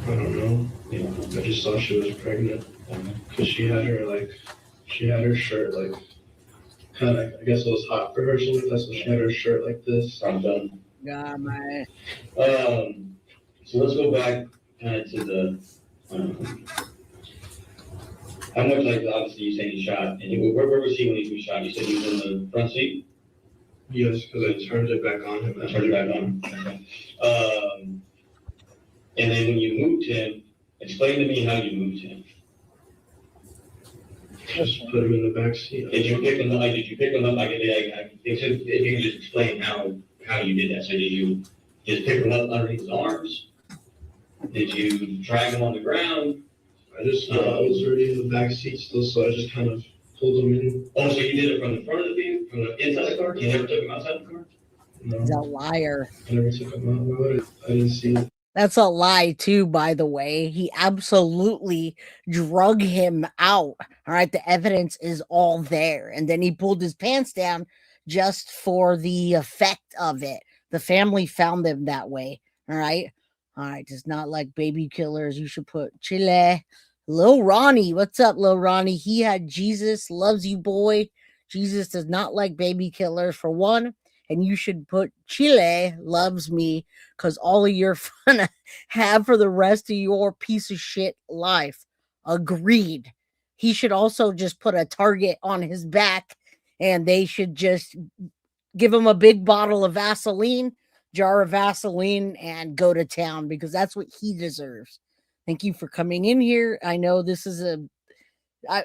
I don't know. Yeah. I just saw she was pregnant because she had her shirt like kind of. I guess it was hot for her, so that's why she had her shirt like this. I'm done. Yeah, man. So let's go back kind of to the, how much, like, obviously you said he shot, and where was he when he was shot? You said he was in the front seat? Yes, because I turned it back on him. I turned it back on. Okay. And then when you moved him, explain to me how you moved him. Just put him in the back seat. Did you pick him up? Did you pick him up? If you could just explain how you did that. So did you just pick him up underneath his arms? Did you drag him on the ground? I was already in the back seat still, so I just kind of pulled him in. Oh, so you did it from the front of the vehicle, from the inside the car? You never took him outside the car? No. He's a liar. I never took him out. I didn't see it. That's a lie, too, by the way. He absolutely drug him out. All right. The evidence is all there. And then he pulled his pants down just for the effect of it. The family found them that way. All right. All right. Does not like baby killers. You should put Chile. Lil Ronnie. What's up, Lil Ronnie? He had Jesus loves you, boy. Jesus does not like baby killers, for one. And you should put Chile loves me, because all of you're gonna have for the rest of your piece of shit life. Agreed. He should also just put a target on his back, and they should just give him a big bottle of Vaseline, jar of Vaseline, and go to town, because that's what he deserves. Thank you for coming in here. I know this is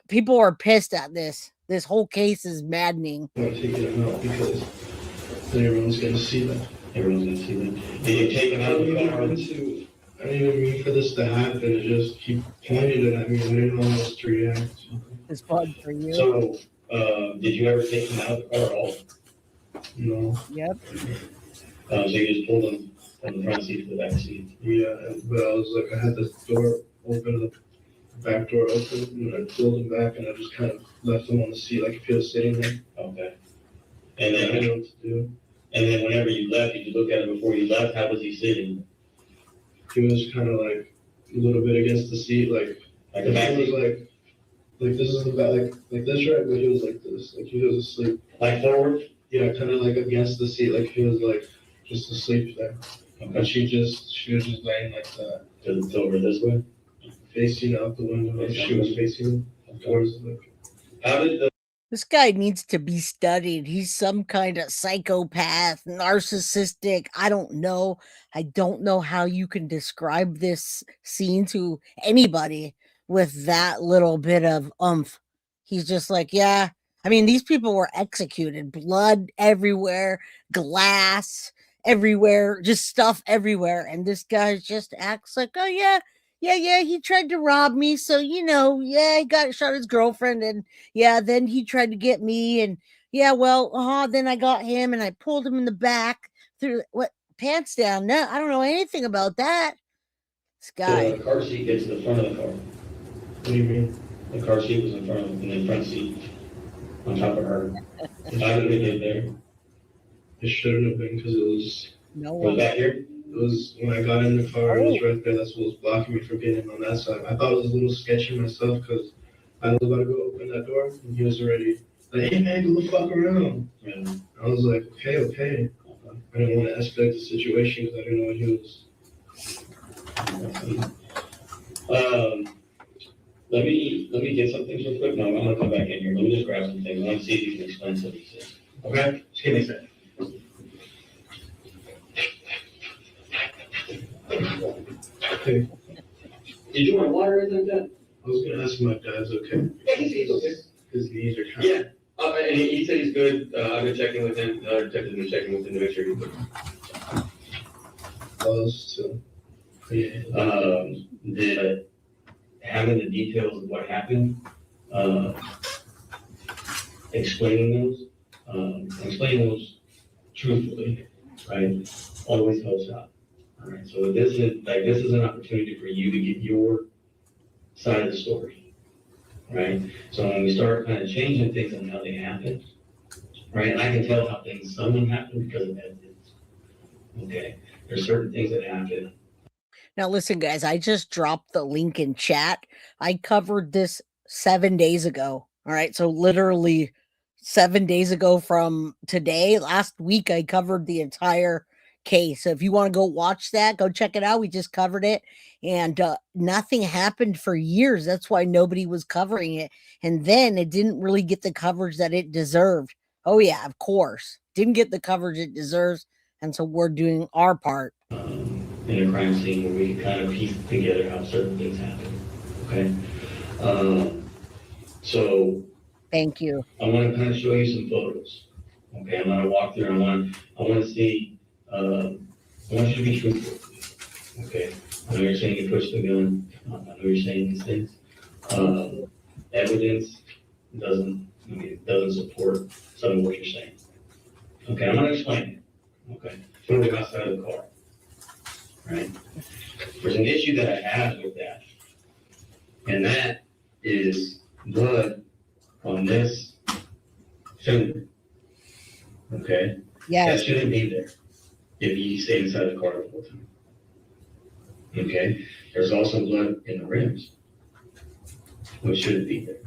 people are pissed at this. This whole case is maddening. I'm not taking him out because then everyone's going to see that. Everyone's going to see that. Did you take him out of the car? I didn't even mean for this to happen. It just keep pointing it at me. I didn't know how else to react. It's fun for you. So, did you ever take him out of the car at all? No. Yep. So you just pulled him from the front seat to the back seat? Yeah, but I was like, I had the door open, the back door open, and I pulled him back, and I just kind of left him on the seat like if he was sitting there. Okay. And I then, didn't know what to do. And then whenever you left, did you look at him before you left? How was he sitting? He was kind of like a little bit against the seat, like the back he was like this is the back, like this, right? But he was like this, like he was asleep. Like forward? Yeah, kind of like against the seat, like he was like just asleep there. Okay. And she was just laying like that. Just over this way? Facing out the window, like she was facing towards like. How did the This guy needs to be studied. He's some kind of psychopath, narcissistic. I don't know. I don't know how you can describe this scene to anybody with that little bit of oomph. He's just like, yeah. I mean, these people were executed. Blood everywhere, glass everywhere, just stuff everywhere. And this guy just acts like, oh, yeah. Yeah, he tried to rob me. So, he shot his girlfriend. And yeah, then he tried to get me. And yeah, then I got him and I pulled him in the back through pants down. No, I don't know anything about that. This guy. The car seat gets to the front of the car. What do you mean? The car seat was in the front seat on top of her. How did it get there? It shouldn't have been because it was. No one. Was that here? It was when I got in the car, it was right there. That's what was blocking me from getting on that side. I thought it was a little sketchy myself because I was about to go open that door and he was already like, hey man, go the fuck around. And I was like, okay. I didn't want to escalate the situation because I didn't know what he was. Let me get some things real quick. No, I'm gonna come back in here. Let me just grab some things. I want to see if you can explain some of these things. Okay? Just give me a second. Okay. Did you want water or anything like that? I was gonna ask my dad's okay. Yeah, he's okay. His knees are kind of. Yeah. And he said he's good. I've been checking with him. Detective's been checking with him to make sure he's good. Close to. Did having the details of what happened, explaining those truthfully, right? Always helps out. All right. So this is an opportunity for you to get your side of the story, right? So when we start kind of changing things on how they happen, right? And I can tell how someone happened because of evidence. Okay. There's certain things that happen. Now, listen, guys, I just dropped the link in chat. I covered this 7 days ago. All right. So literally 7 days ago from today, last week, I covered the entire case. So if you want to go watch that, go check it out. We just covered it, and nothing happened for years. That's why nobody was covering it. And then it didn't really get the coverage that it deserved. Oh yeah, of course. Didn't get the coverage it deserves. And so we're doing our part. In a crime scene where we can kind of piece together how certain things happen. Okay. So thank you. I want to kind of show you some photos. Okay, I'm gonna walk through. I want to see. I want you to be truthful. Okay. I know you're saying you pushed the gun. I know you're saying these things. Evidence doesn't support some of what you're saying. Okay, I'm gonna explain it. Okay, so we're outside of the car. Right. There's an issue that I have with that, and that is blood on this finger. Okay. Yes. That shouldn't be there if you stay inside the car the whole time. Okay. There's also blood in the rims, which shouldn't be there.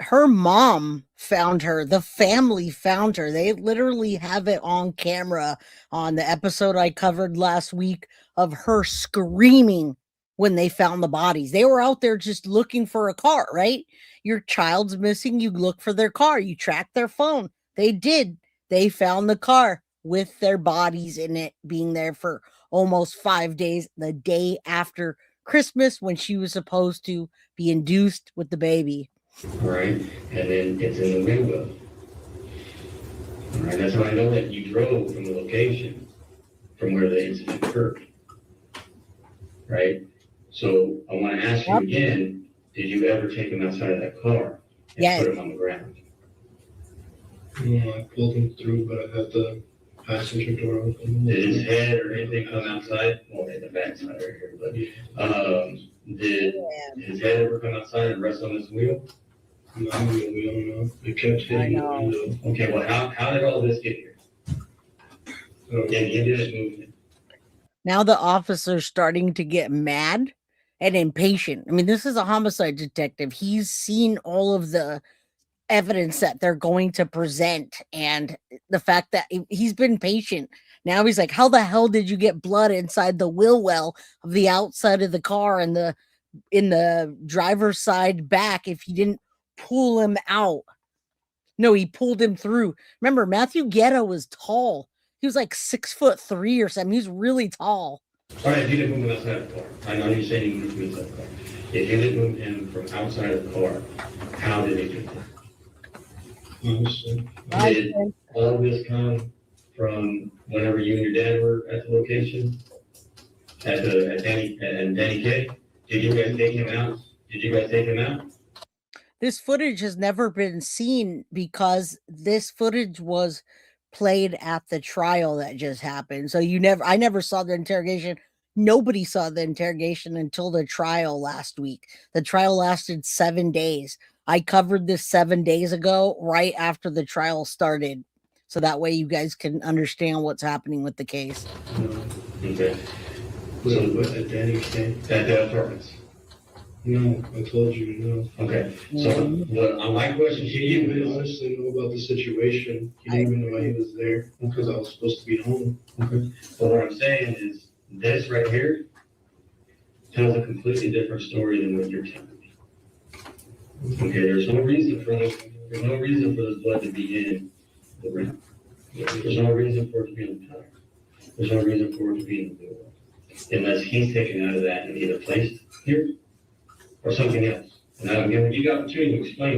Her mom found her. The family found her. They literally have it on camera on the episode I covered last week of her screaming when they found the bodies. They were out there just looking for a car, right? Your child's missing. You look for their car. You track their phone. They did. They found the car with their bodies in it, being there for almost 5 days, the day after Christmas when she was supposed to be induced with the baby. All right, and then it's in the wind well. All right, that's how I know that you drove from the location from where the incident occurred. Right, so I want to ask you again, did you ever take him outside of that car and put him on the ground? No, I pulled him through, but I had the passenger door open. Did his head or anything come outside? Well, in the back side right here, but did his head ever come outside and rest on this wheel? No, we don't know. It kept hitting the window. Okay, well, how did all this get here? And you didn't move it. Now the officer's starting to get mad and impatient. I mean, this is a homicide detective. He's seen all of the evidence that they're going to present and the fact that he's been patient. Now he's like, how the hell did you get blood inside the wheel well of the outside of the car and in the driver's side back if he didn't pull him out? No, he pulled him through. Remember, Matthew Guerra was tall. He was like 6'3" or something. He was really tall. All right, if you didn't move him outside the car. I know you're saying you moved him inside the car. If you didn't move him from outside of the car, how did it get there? Did all this come from whenever you and your dad were at the location? At Danny K? Did you guys take him out? This footage has never been seen because this footage was played at the trial that just happened. So I never saw the interrogation. Nobody saw the interrogation until the trial last week. The trial lasted 7 days. I covered this 7 days ago, right after the trial started. So that way you guys can understand what's happening with the case. Okay. So what at Danny K? At the apartments? No, I told you no. Okay. So my question to you didn't is honestly know about the situation. He didn't even know why he was there because I was supposed to be home. Okay. So what I'm saying is this right here tells a completely different story than what you're telling me. Okay, there's no reason for this blood to be in the rim. There's no reason for it to be in the tire. There's no reason for it to be in the wheel. Unless he's taken out of that and either placed here or something else. And I'm giving you the opportunity to explain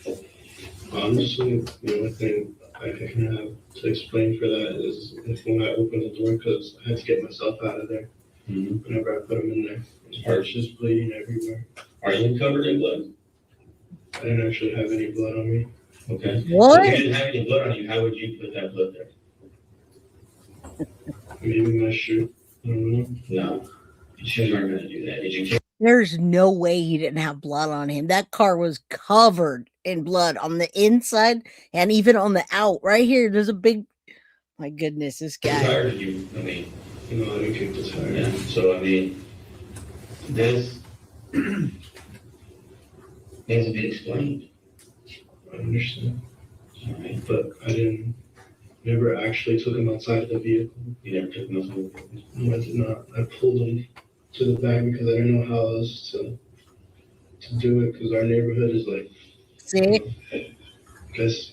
that. Honestly, the only thing I can have to explain for that is if when I opened the door, because I had to get myself out of there. Whenever I put him in there, his heart's just bleeding everywhere. Are you covered in blood? I didn't actually have any blood on me. Okay. What? If you didn't have any blood on you, how would you put that blood there? Maybe my shoe. I don't know. No. Your shoes aren't going to do that. Did you There's no way he didn't have blood on him. That car was covered in blood on the inside and even on the out. Right here, there's a big... My goodness, this guy. tire did you? I mean, No, I didn't kick the tire. yeah. So I mean, this needs to be explained. I understand. All right. But I didn't never actually took him outside the vehicle. You never took him outside the vehicle? No, I did not. I pulled him to the back because I didn't know how else to do it, because our neighborhood is like, see, I guess,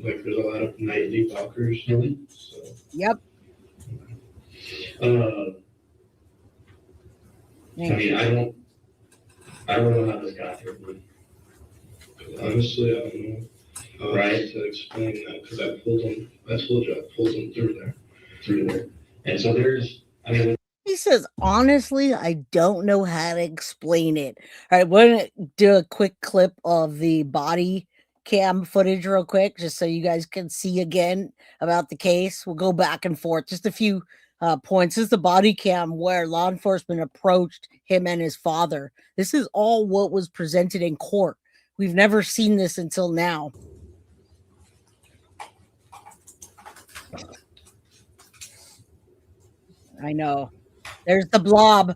like there's a lot of nightly walkers. Really? So, yep. I mean, I don't know how this got here, but honestly, I don't know how else to explain that, because I told you, I pulled him through there. And so He says, honestly, I don't know how to explain it. All right, we're going to do a quick clip of the body cam footage real quick, just so you guys can see again about the case. We'll go back and forth. Just a few points. This is the body cam where law enforcement approached him and his father. This is all what was presented in court. We've never seen this until now. I know. There's the blob.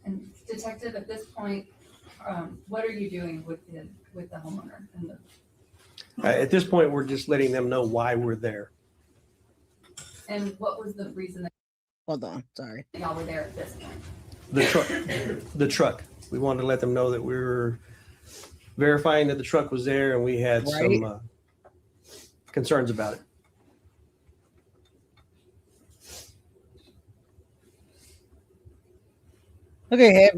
And detective, at this point, what are you doing with the homeowner and the? At this point, we're just letting them know why we're there. And what was the reason that? Hold on, sorry. Y'all were there at this point. The truck. We wanted to let them know that we were verifying that the truck was there, and we had some concerns about it. Okay,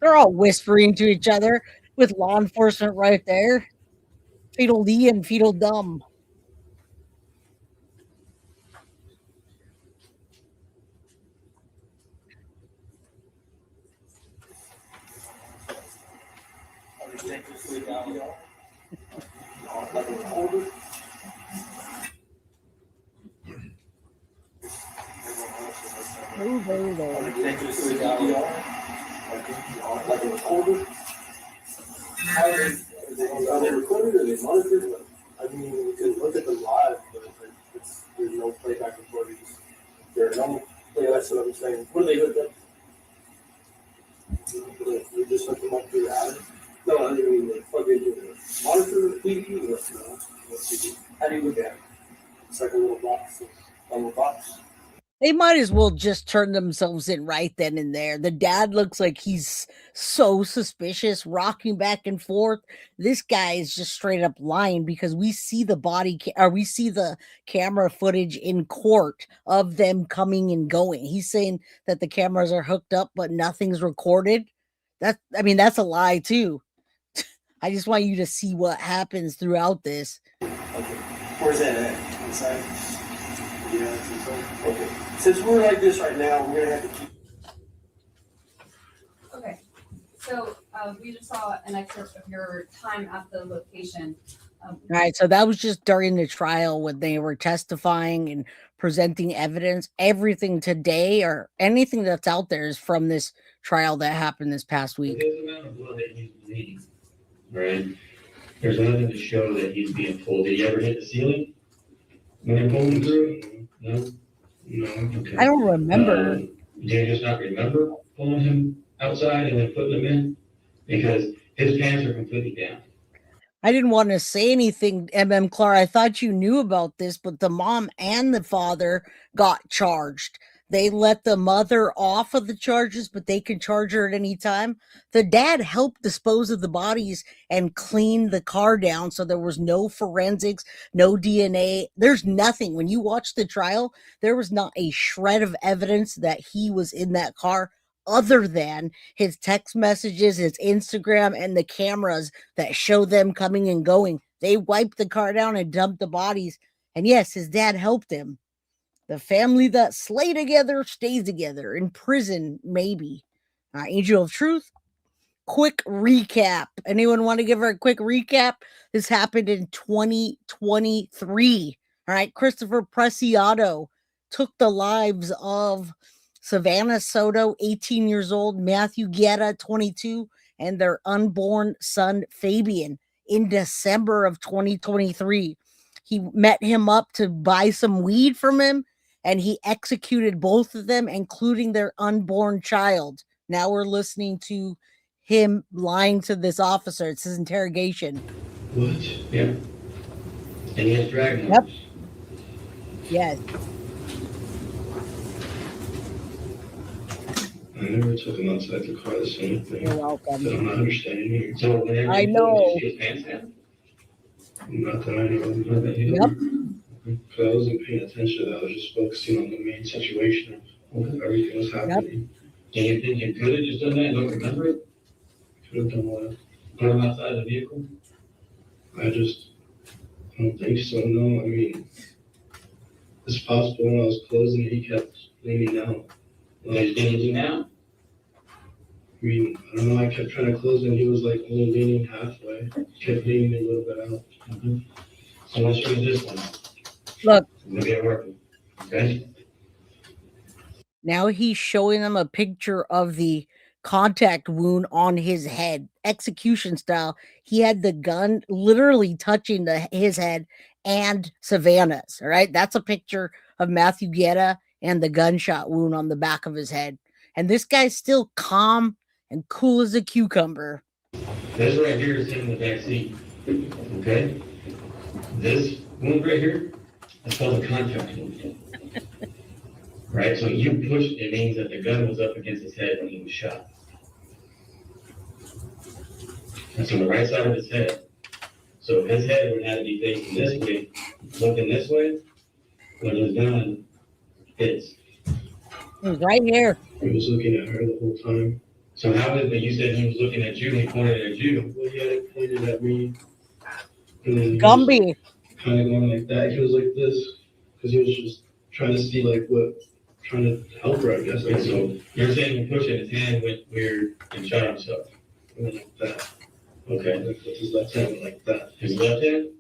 they're all whispering to each other with law enforcement right there. Fetal D and fetal dumb. Move over. Are they recorded or they monitored? I mean, we can look at them live, but there's no playback recordings. There are no play. That's what I'm saying. What do they hook up? We just hook them up through the attic. No, I mean like plug into the monitor, TV, or no? How do you look at it? It's like a little box, a little box. They might as well just turn themselves in right then and there. The dad looks like he's so suspicious, rocking back and forth. This guy is just straight up lying, because we see the we see the camera footage in court of them coming and going. He's saying that the cameras are hooked up, but nothing's recorded. That's a lie too. I just want you to see what happens throughout this. Okay. Where's that at? Inside? Yeah, it's inside. Okay. Since we're like this right now, we're gonna have to keep. Okay, so we just saw an excerpt of your time at the location. All right, so that was just during the trial when they were testifying and presenting evidence. Everything today or anything that's out there is from this trial that happened this past week. There's a amount of blood that he's bleeding, right? There's nothing to show that he's being pulled. Did he ever hit the ceiling when they're pulling through? No. No. Okay. I don't remember. Do you just not remember pulling him outside and then putting him in? Because his pants are completely down. I didn't want to say anything, Clara. I thought you knew about this, but the mom and the father got charged. They let the mother off of the charges, but they can charge her at any time. The dad helped dispose of the bodies and clean the car down, so there was no forensics, no DNA. There's nothing. When you watch the trial, there was not a shred of evidence that he was in that car, other than his text messages, his Instagram, and the cameras that show them coming and going. They wiped the car down and dumped the bodies. And yes, his dad helped him. The family that slay together stays together. In prison, maybe. Angel of Truth, quick recap. Anyone want to give her a quick recap? This happened in 2023. All right, Christopher Preciado took the lives of Savanah Soto, 18 years old, Matthew Guerra, 22, and their unborn son, Fabian, in December of 2023. He met him up to buy some weed from him, and he executed both of them, including their unborn child. Now we're listening to him lying to this officer. It's his interrogation. What? Yeah. And he has drag Yep. marks. Yes. I never took him outside the car the same thing. You're welcome. That I'm not understanding here. So whenever I you know. pull, you see his pants down? Not that I know of. Not that you Yep. know. Because I wasn't paying attention to that. I was just focusing on the main situation of everything was happening. And you think you could have just done that and don't remember it? Could have done what? Put him outside the vehicle? I don't think so, no. I mean, it's possible when I was closing it, he kept leaning down. What he's leaning now? I mean, I don't know, I kept trying to close it and he was like only leaning halfway. Kept leaning a little bit out. Mm-hmm. So let's show you this one. Look. Maybe it working. Okay? Now he's showing them a picture of the contact wound on his head, execution style. He had the gun literally touching his head and Savannah's. All right. That's a picture of Matthew Guerra and the gunshot wound on the back of his head. And this guy's still calm and cool as a cucumber. This right here is him in the back seat. Okay? This wound right here is called a contact wound. Right? So you pushed, it means that the gun was up against his head when he was shot. That's on the right side of his head. So his head would have to be facing this way, looking this way, when his gun hits. He's right here. He was looking at her the whole time. So how is it, you said he was looking at you, he pointed at you? Well, he had it pointed at me. And then Gumby. Kind of going like that. He was like this, because he was just trying to see like what, trying to help her, I guess. Okay, so you're saying he pushed his hand went weird and shot himself? Went like that. Okay. Like with his left hand, went like that. His left hand?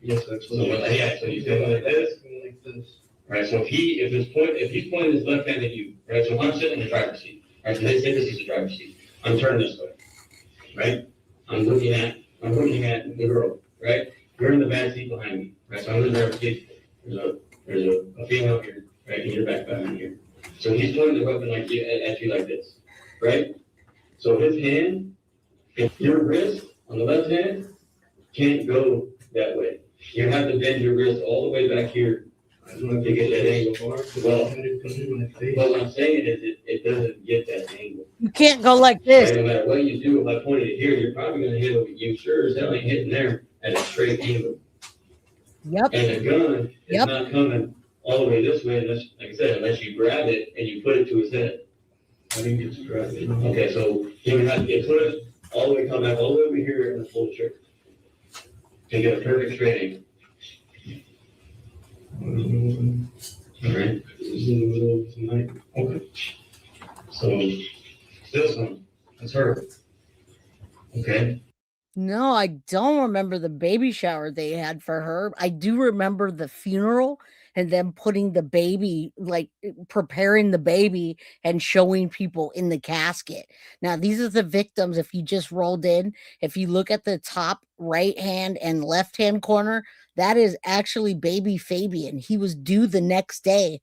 Yes, that's So, what yeah, so you said like this? Going like this. Right, so if he's pointing his left hand at you, right, so if I'm sitting in the driver's seat, right, so they say this is the driver's seat, I'm turning this way, right? I'm looking at the girl, right? You're in the back seat behind me, right? So I'm in the driver's seat, there's a female here, right, and your back behind here. So he's pointing the weapon like you at you like this, right? So his hand, if your wrist on the left hand can't go that way. You have to bend your wrist all the way back here. I don't have to get that angle. Well, what I'm saying is it doesn't get that angle. You can't go like this. Right? No matter what you do, if I pointed it here, you're probably going to hit it. You sure as hell ain't hitting there at a straight angle. Yep. And the gun is not coming all the way this way, unless, like I said, unless you grab it and you put it to his head. I didn't get to grab it. Okay, so you would have to get put all the way, come back all the way over here and pull the trigger to get a perfect straight angle. All right. This is in the middle of the night. Okay. So this one, that's her. Okay. No, I don't remember the baby shower they had for her. I do remember the funeral and them putting the baby, like preparing the baby and showing people in the casket. Now, these are the victims. If you just rolled in, if you look at the top right hand and left hand corner, that is actually baby Fabian. He was due the next day.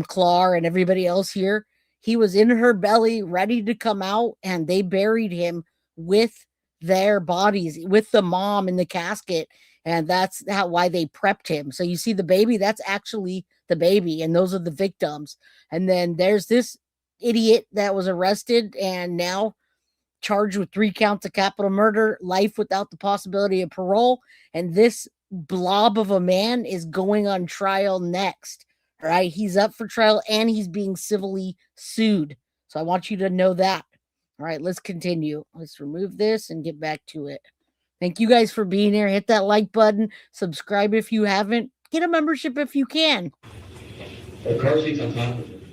Clar and everybody else here, he was in her belly, ready to come out, and they buried him with their bodies, with the mom in the casket. And that's why they prepped him. So you see the baby, that's actually the baby, and those are the victims. And then there's this idiot that was arrested and now charged with 3 counts of capital murder, life without the possibility of parole. And this blob of a man is going on trial next. All right. He's up for trial and he's being civilly sued. So I want you to know that. All right, let's continue. Let's remove this and get back to it. Thank you guys for being here. Hit that like button. Subscribe if you haven't. Get a membership if you can. The car seat's on top of it.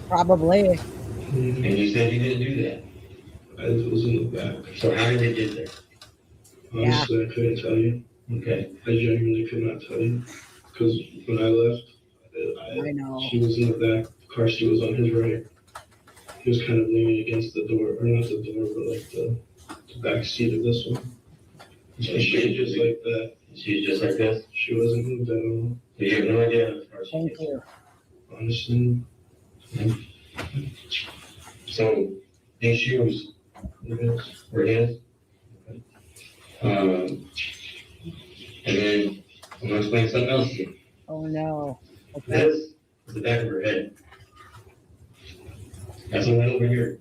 Probably. And you said you didn't do that. I was in the back. So how did it get there? Honestly, I couldn't tell you. Okay. I genuinely could not tell you. Because when I left, I know. she was in the back car seat was on his right. He was kind of leaning against the door, or not the door, but like the back seat of this one. And she was just like that. She's just like this? She wasn't moved at all. You have no idea how far she gets. Honestly. So these shoes were his. And then I'm gonna explain something else to you. Oh no. Okay. This is the back of her head. That's the one over here.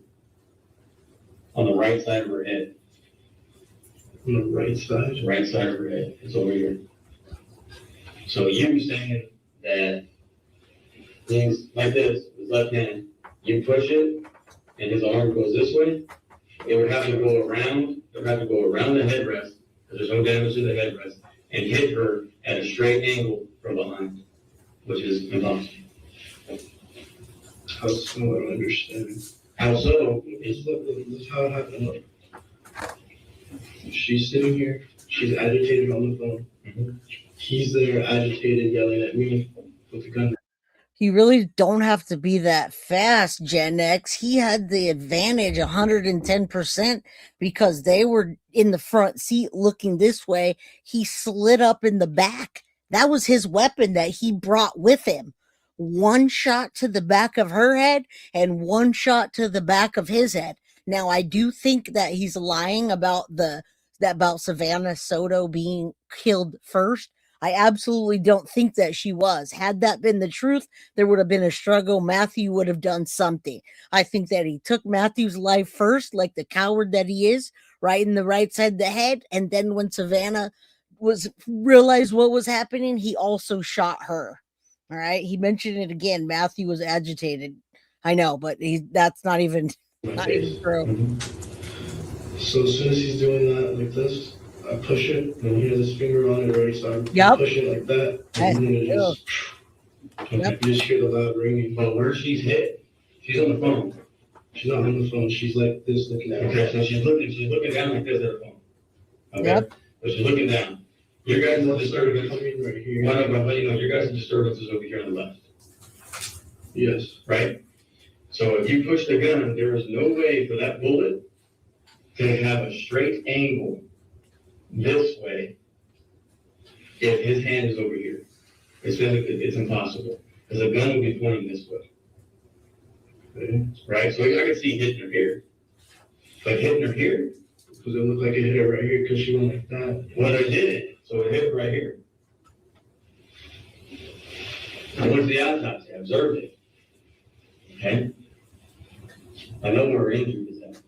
On the right side of her head. On the right side? Right side of her head. It's over here. So you saying that things like this, his left hand, you push it and his arm goes this way, it would have to go around, it would have to go around the headrest, because there's no damage to the headrest, and hit her at a straight angle from behind, which is impossible. How so? I don't understand. How so? Look how it happened. Look. She's sitting here. She's agitated on the phone. He's there, agitated, yelling at me with the gun. You really don't have to be that fast, Gen X. He had the advantage 110% because they were in the front seat looking this way. He slid up in the back. That was his weapon that he brought with him. One shot to the back of her head and one shot to the back of his head. Now, I do think that he's lying about about Savanah Soto being killed first. I absolutely don't think that she was. Had that been the truth, there would have been a struggle. Matthew would have done something. I think that he took Matthew's life first, like the coward that he is, right in the right side of the head. And then when Savanah realized what was happening, he also shot her. All right. He mentioned it again. Matthew was agitated. I know, but that's not even true. So as soon as he's doing that like this, I push it, and he has his finger on it already, so I push it like that, and then it you just hear the loud ringing. But where she's hit, she's on the phone. She's not on the phone, she's like this looking down. Okay, so she's looking down like this at her phone. Okay? Yep. So she's looking down. Your guys' disturbance, right here. But you know, your guys' disturbance is over here on the left. Yes. Right? So if you push the gun, there is no way for that bullet to have a straight angle this way if his hand is over here. It's impossible. Because the gun will be pointing this way. Okay. Right? So I can see hitting her here. But hitting her here? Because it looked like it hit her right here because she went like that. Well, it didn't. So it hit her right here. I went to the autopsy. I observed it. Okay? I know where her injury is at.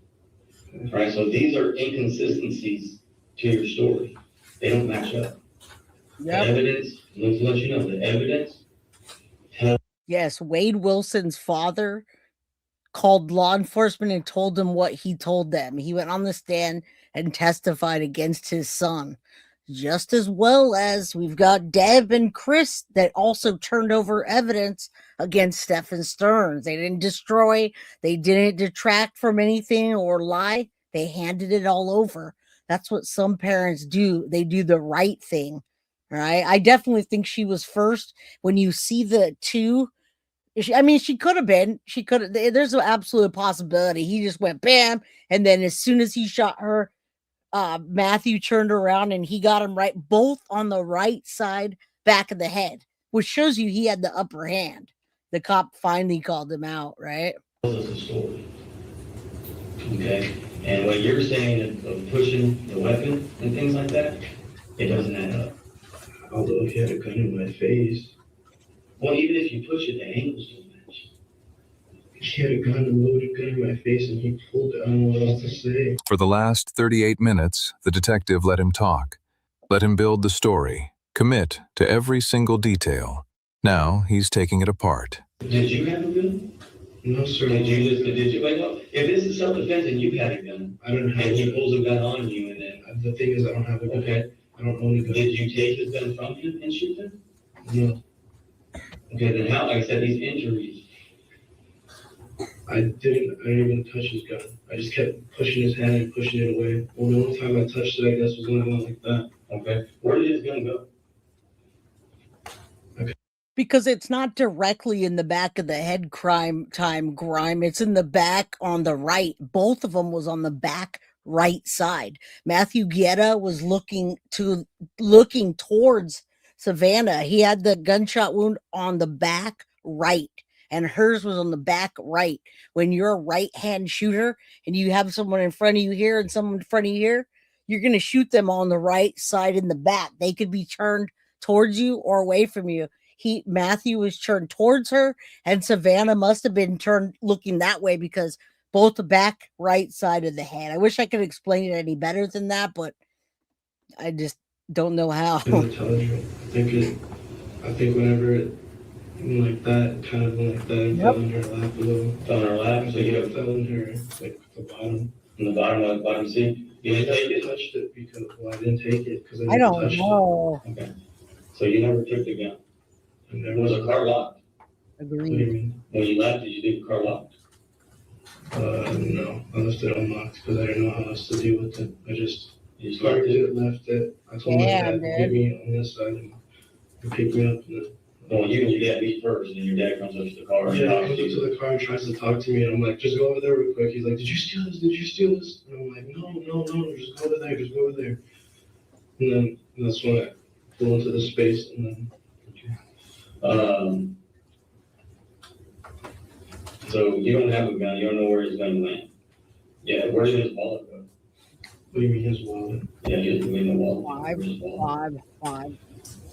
Okay. All right, so these are inconsistencies to your story. They don't match up. Yep. The evidence, let's let you know, the evidence tells. Yes, Wade Wilson's father called law enforcement and told them what he told them. He went on the stand and testified against his son. Just as well as we've got Deb and Chris that also turned over evidence against Stephen Stearns. They didn't destroy, they didn't detract from anything or lie. They handed it all over. That's what some parents do. They do the right thing. Right? I definitely think she was first. When you see the two, she could have been. She could have. There's an absolute possibility. He just went bam, and then as soon as he shot her, Matthew turned around and he got him right, both on the right side, back of the head, which shows you he had the upper hand. The cop finally called him out, right? This is a story. Okay, and what you're saying of pushing the weapon and things like that, it doesn't add up. Although if he had a gun in my face. Well, even if you push it, the angles don't match. He had a loaded gun in my face, and he pulled it. I don't know what else to say. For the last 38 minutes, the detective let him talk, let him build the story, commit to every single detail. Now he's taking it apart. Did you have a gun? No, sir. Did you like, well, if this is self-defense and you had a gun, I don't have and he pulls a gun on you, and then the thing is, I don't have a gun. Okay. I don't own a gun. Did you take his gun from him and shoot him? No. Okay, then how? Like I said, these injuries. I didn't even touch his gun. I just kept pushing his hand and pushing it away. Well, the only time I touched it, I guess, was when I went like that. Okay. Where did his gun go? Because it's not directly in the back of the head grime. It's in the back on the right. Both of them was on the back right side. Matthew Guerra was looking towards Savanah. He had the gunshot wound on the back right, and hers was on the back right. When you're a right-hand shooter and you have someone in front of you here and someone in front of you here, you're going to shoot them on the right side in the back. They could be turned towards you or away from you. Matthew was turned towards her, and Savanah must have been turned looking that way because both the back right side of the head. I wish I could explain it any better than that, but I just don't know how. I think whenever it went like that, kind of went like that, and fell in her lap a little. Fell in her lap, so you fell in her like the bottom. In the bottom seat. You didn't take it? Touched it because I didn't take it because I don't know. Okay. So you never took the gun. Was the car locked? Agreed. When you left, did you leave the car locked? No, I left it unlocked because I didn't know how else to deal with it. You just left it. I told my dad to man. meet me on this side and pick me up. And well, you and your dad meet first, and then your dad comes up to the car. yeah, he comes up to the car and tries to talk to me, and I'm like, just go over there real quick. He's like, did you steal this? Did you steal this? And I'm like, no, just go over there, And then that's when I flew into the space, and then. So you don't have a gun. You don't know where his gun went. Yeah, where did his wallet go? What do you mean his wallet? Yeah, he was in the wallet. Five.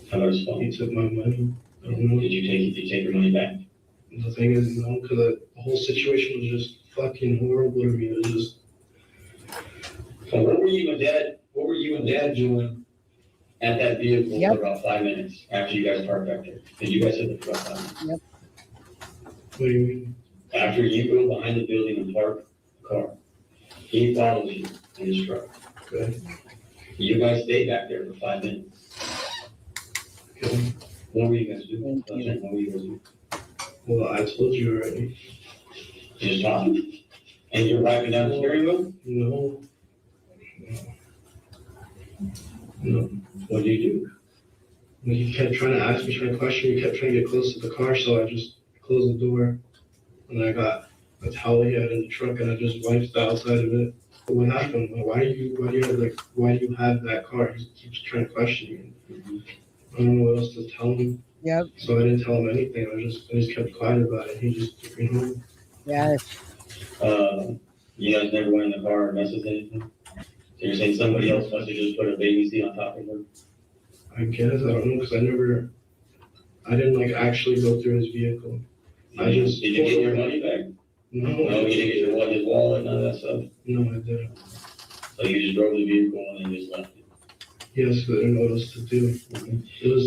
How about his phone? He took my money. I don't know. Did you take your money back? The thing is, no, because the whole situation was just fucking horrible to me. It was just. So what were you and Dad doing at that vehicle for about 5 minutes after you guys parked back there? Did you guys hit the truck on? Yep. What do you mean? After you go behind the building and park the car, he follows you in his truck. Okay. You guys stayed back there for 5 minutes. Okay. What were you guys doing? Well, I told you already. Just talking? And you're wiping down the steering wheel? No. What did you do? He kept trying to ask me, trying to question me, kept trying to get close to the car, so I just closed the door. And I got a towel he had in the truck, and I just wiped the outside of it. But what happened? Why do you have that car? He keeps trying to question me. I don't know what else to tell him. Yep. So I didn't tell him anything. I just kept quiet about it. He just took me home. Yes. You guys never went in the car and messed with anything? So you're saying somebody else must have just put a baby seat on top of her? I guess, I don't know, because I didn't actually go through his vehicle. Did you get your money back? No. No, you didn't get his wallet, none of that stuff? No, I didn't. So you just drove the vehicle and then just left it? Yes, but I didn't know what else to do. It was,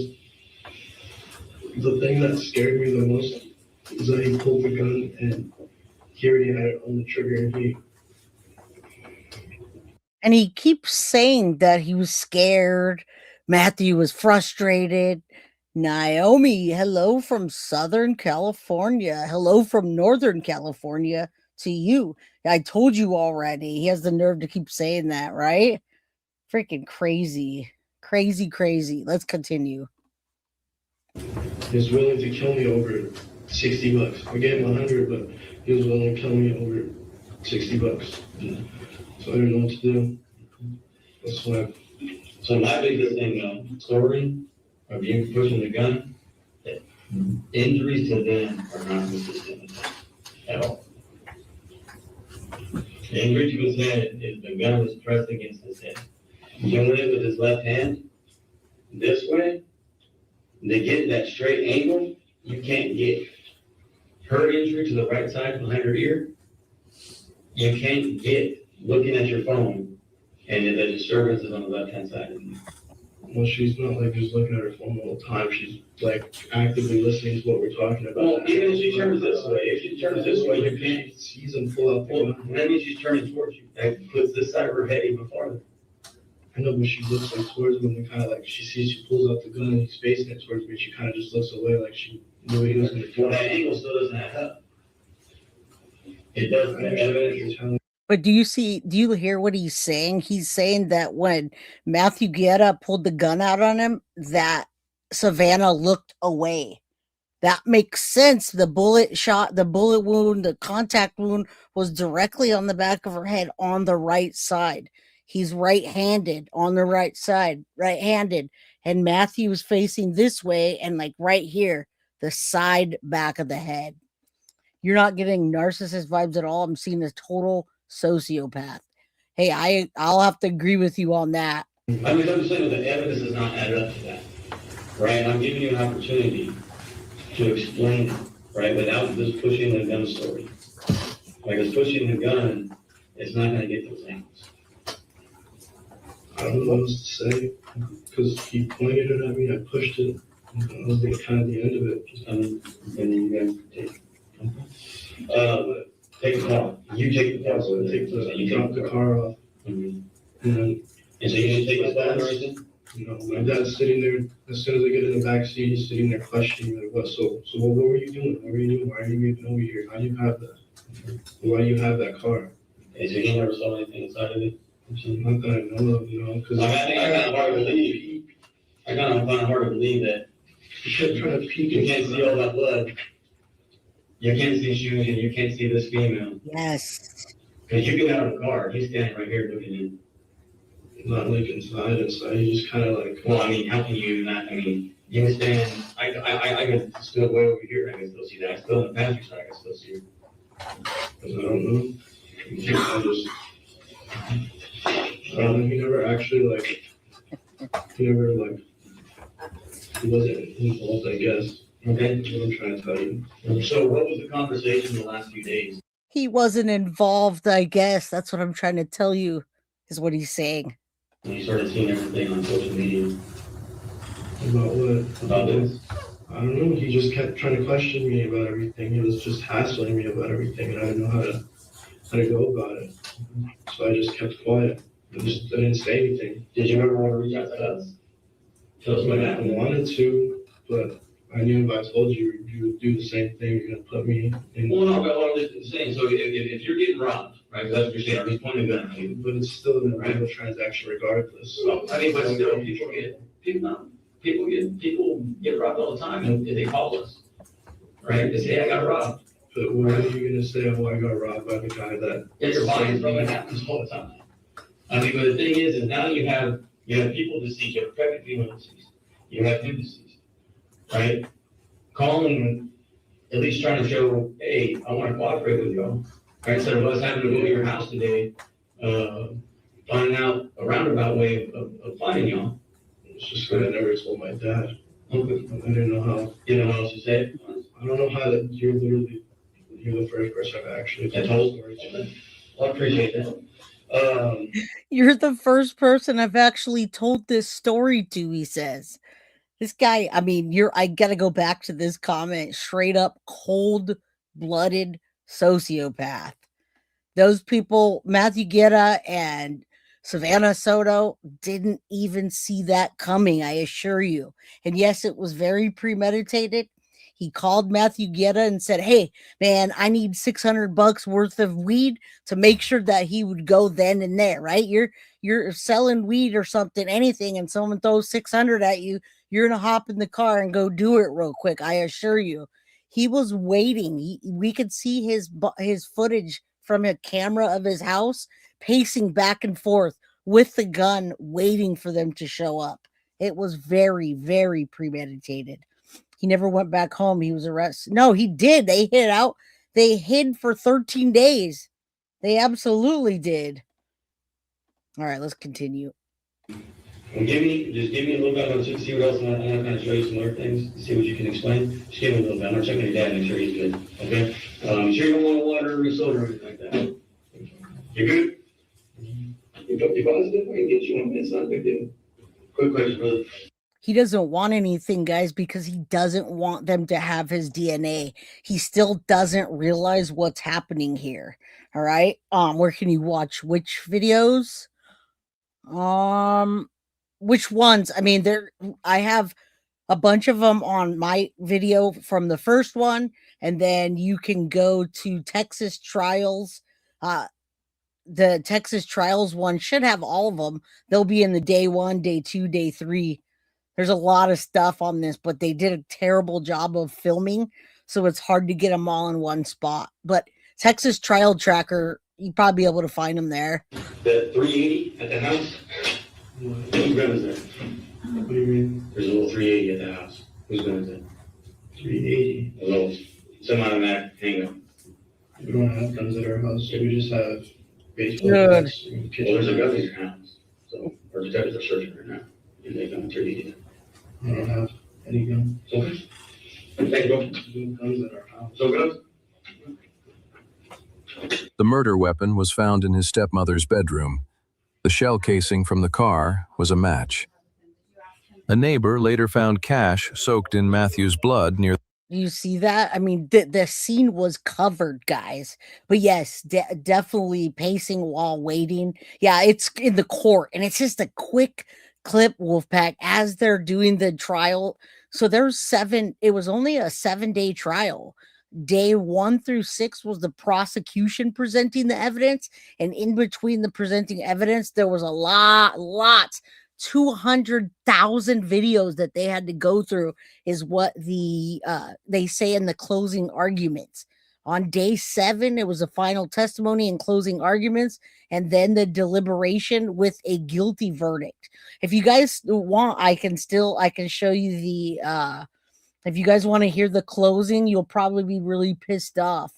the thing that scared me the most is that he pulled the gun and he already had it on the trigger, and he keeps saying that he was scared. Matthew was frustrated. Naomi, hello from Southern California. Hello from Northern California to you. I told you already. He has the nerve to keep saying that, right? Freaking crazy. Crazy. Let's continue. He was willing to kill me over $60. I gave him 100, but he was willing to kill me over $60. So I didn't know what to do. That's why. So my biggest thing, story of you pushing the gun, injuries to them are not consistent at all. The injury to his head is the gun was pressed against his head. Doing it with his left hand, this way, to get that straight angle, you can't get her injury to the right side behind her ear. You can't get looking at your phone and the disturbance is on the left-hand side of you. Well, she's not just looking at her phone all the time. She's actively listening to what we're talking about. Well, even if she turns this way, you can't seize and pull out the gun. That means she's turning towards you. That puts this side of her head even farther. I know, but she looks towards me and kind of she sees, she pulls out the gun and he's facing it towards me. She kind of just looks away she knew he was going to kill her. Well, that angle still doesn't add up. It doesn't. Evidence. But do you hear what he's saying? He's saying that when Matthew Guerra pulled the gun out on him, that Savanah looked away. That makes sense. The bullet wound, the contact wound was directly on the back of her head on the right side. He's right-handed on the right side, right-handed. And Matthew is facing this way and like right here, the side back of the head. You're not getting narcissist vibes at all. I'm seeing a total sociopath. Hey, I'll have to agree with you on that. I mean, I'm saying the evidence does not add up to that, right? I'm giving you an opportunity to explain it, right, without just pushing the gun story. Like, it's pushing the gun, it's not going to get those angles. I don't know what else to say, because he pointed it at me, I pushed it, and that was kind of the end of it. Just and then you guys take. Take the car. You take the car. So you drop the car off. Mm-hmm. And so you didn't take his dad or anything? You know, my dad's sitting there. As soon as I get in the back seat, he's sitting there questioning me, like, what? So what were you doing? What were you doing? Why are you even over here? How do you have that? Why do you have that car? Okay, so you never saw anything inside of it? Not that I know of, you know, because I kind of hard to believe. I kind of find it hard to believe that you can't see all that blood. You can't see shoes and you can't see this female. Yes. Because you get out of the car, he's standing right here looking in. Not like inside, you just kind of like. Well, I mean, how can you not? I mean, you stand. I can still way over here. I can still see that. I still in the passenger side. I can still see her. I don't know. I don't know. He never actually he wasn't involved, I guess. Okay. That's what I'm trying to tell you. So what was the conversation in the last few days? He wasn't involved, I guess. That's what I'm trying to tell you, is what he's saying. You started seeing everything on social media. About what? About this? I don't know. He just kept trying to question me about everything. He was just hassling me about everything, and I didn't know how to go about it. So I just kept quiet. I didn't say anything. Did you ever want to reach out to us? Tell us what happened. I wanted to, but I knew if I told you, you would do the same thing. You're gonna put me in. Well, no, but what I'm saying, so if you're getting robbed, right? That's what you're saying. Or he's pointing a gun at you. But it's still an illegal transaction, regardless. So, I mean, but still, people get robbed all the time, and they call us, right? They say, hey, I got robbed. But what are you gonna say? Oh, I got robbed by the guy that. Yeah, your body's wrong. It happens all the time. I mean, but the thing is now you have people deceased, you have pregnant female deceased, you have him deceased, right? Calling, at least trying to show, hey, I want to cooperate with y'all, right? Instead of us having to go to your house today, finding out a roundabout way of finding y'all. It's just that I never told my dad. Okay. I didn't know how. You know how else to say it? I don't know how that you're the first person I've actually told stories. Well, I appreciate that. You're the first person I've actually told this story to, he says. This guy, I mean, I gotta go back to this comment. Straight up cold-blooded sociopath. Those people, Matthew Guerra and Savanah Soto, didn't even see that coming, I assure you. And yes, it was very premeditated. He called Matthew Guerra and said, hey, man, I need $600 worth of weed to make sure that he would go then and there, right? You're selling weed or something, anything, and someone throws 600 at you, you're going to hop in the car and go do it real quick, I assure you. He was waiting. We could see his footage from a camera of his house, pacing back and forth with the gun, waiting for them to show up. It was very, very premeditated. He never went back home. He was arrested. No, he did. They hid out. They hid for 13 days. They absolutely did. All right, let's continue. Well, give me a little bit. I'm going to see what else. I want to kind of show you some other things, see what you can explain. Just give me a little bit. I'm going to check on your dad and make sure he's good. Okay? Sure you don't want water or soda or anything like that. You're good? You positive? I can get you one. It's not a big deal. Quick question, brother. He doesn't want anything, guys, because he doesn't want them to have his DNA. He still doesn't realize what's happening here. All right. Where can you watch which videos? Which ones? I mean, I have a bunch of them on my video from the first one, and then you can go to Texas Trials. The Texas Trials one should have all of them. They'll be in the day 1, day 2, day 3 There's a lot of stuff on this, but they did a terrible job of filming, so it's hard to get them all in one spot. But Texas Trial Tracker, you'd probably be able to find them there. The 380 at the house? Whose gun is that? What do you mean? There's a little 380 at the house. Whose gun is that? 380. A little semi-automatic handgun. We don't have guns at our house. We just have baseball Good. bats in the Well, kitchen. there's a gun in your house. So, our detectives are searching right now. And they found 380. I don't have any guns. Okay. Thank you, bro. No guns at our house. So guns? The murder weapon was found in his stepmother's bedroom. The shell casing from the car was a match. A neighbor later found cash soaked in Matthew's blood near. You see that? I mean, the scene was covered, guys. But yes, definitely pacing while waiting. Yeah, it's in the court, and it's just a quick clip, Wolfpack, as they're doing the trial. So there's 7. It was only a 7-day trial. Day 1 through 6 was the prosecution presenting the evidence, and in between the presenting evidence, there was a lots. 200,000 videos that they had to go through is what they say in the closing arguments. On day 7, it was the final testimony and closing arguments, and then the deliberation with a guilty verdict. If you guys want, I can show you the if you guys want to hear the closing, you'll probably be really pissed off.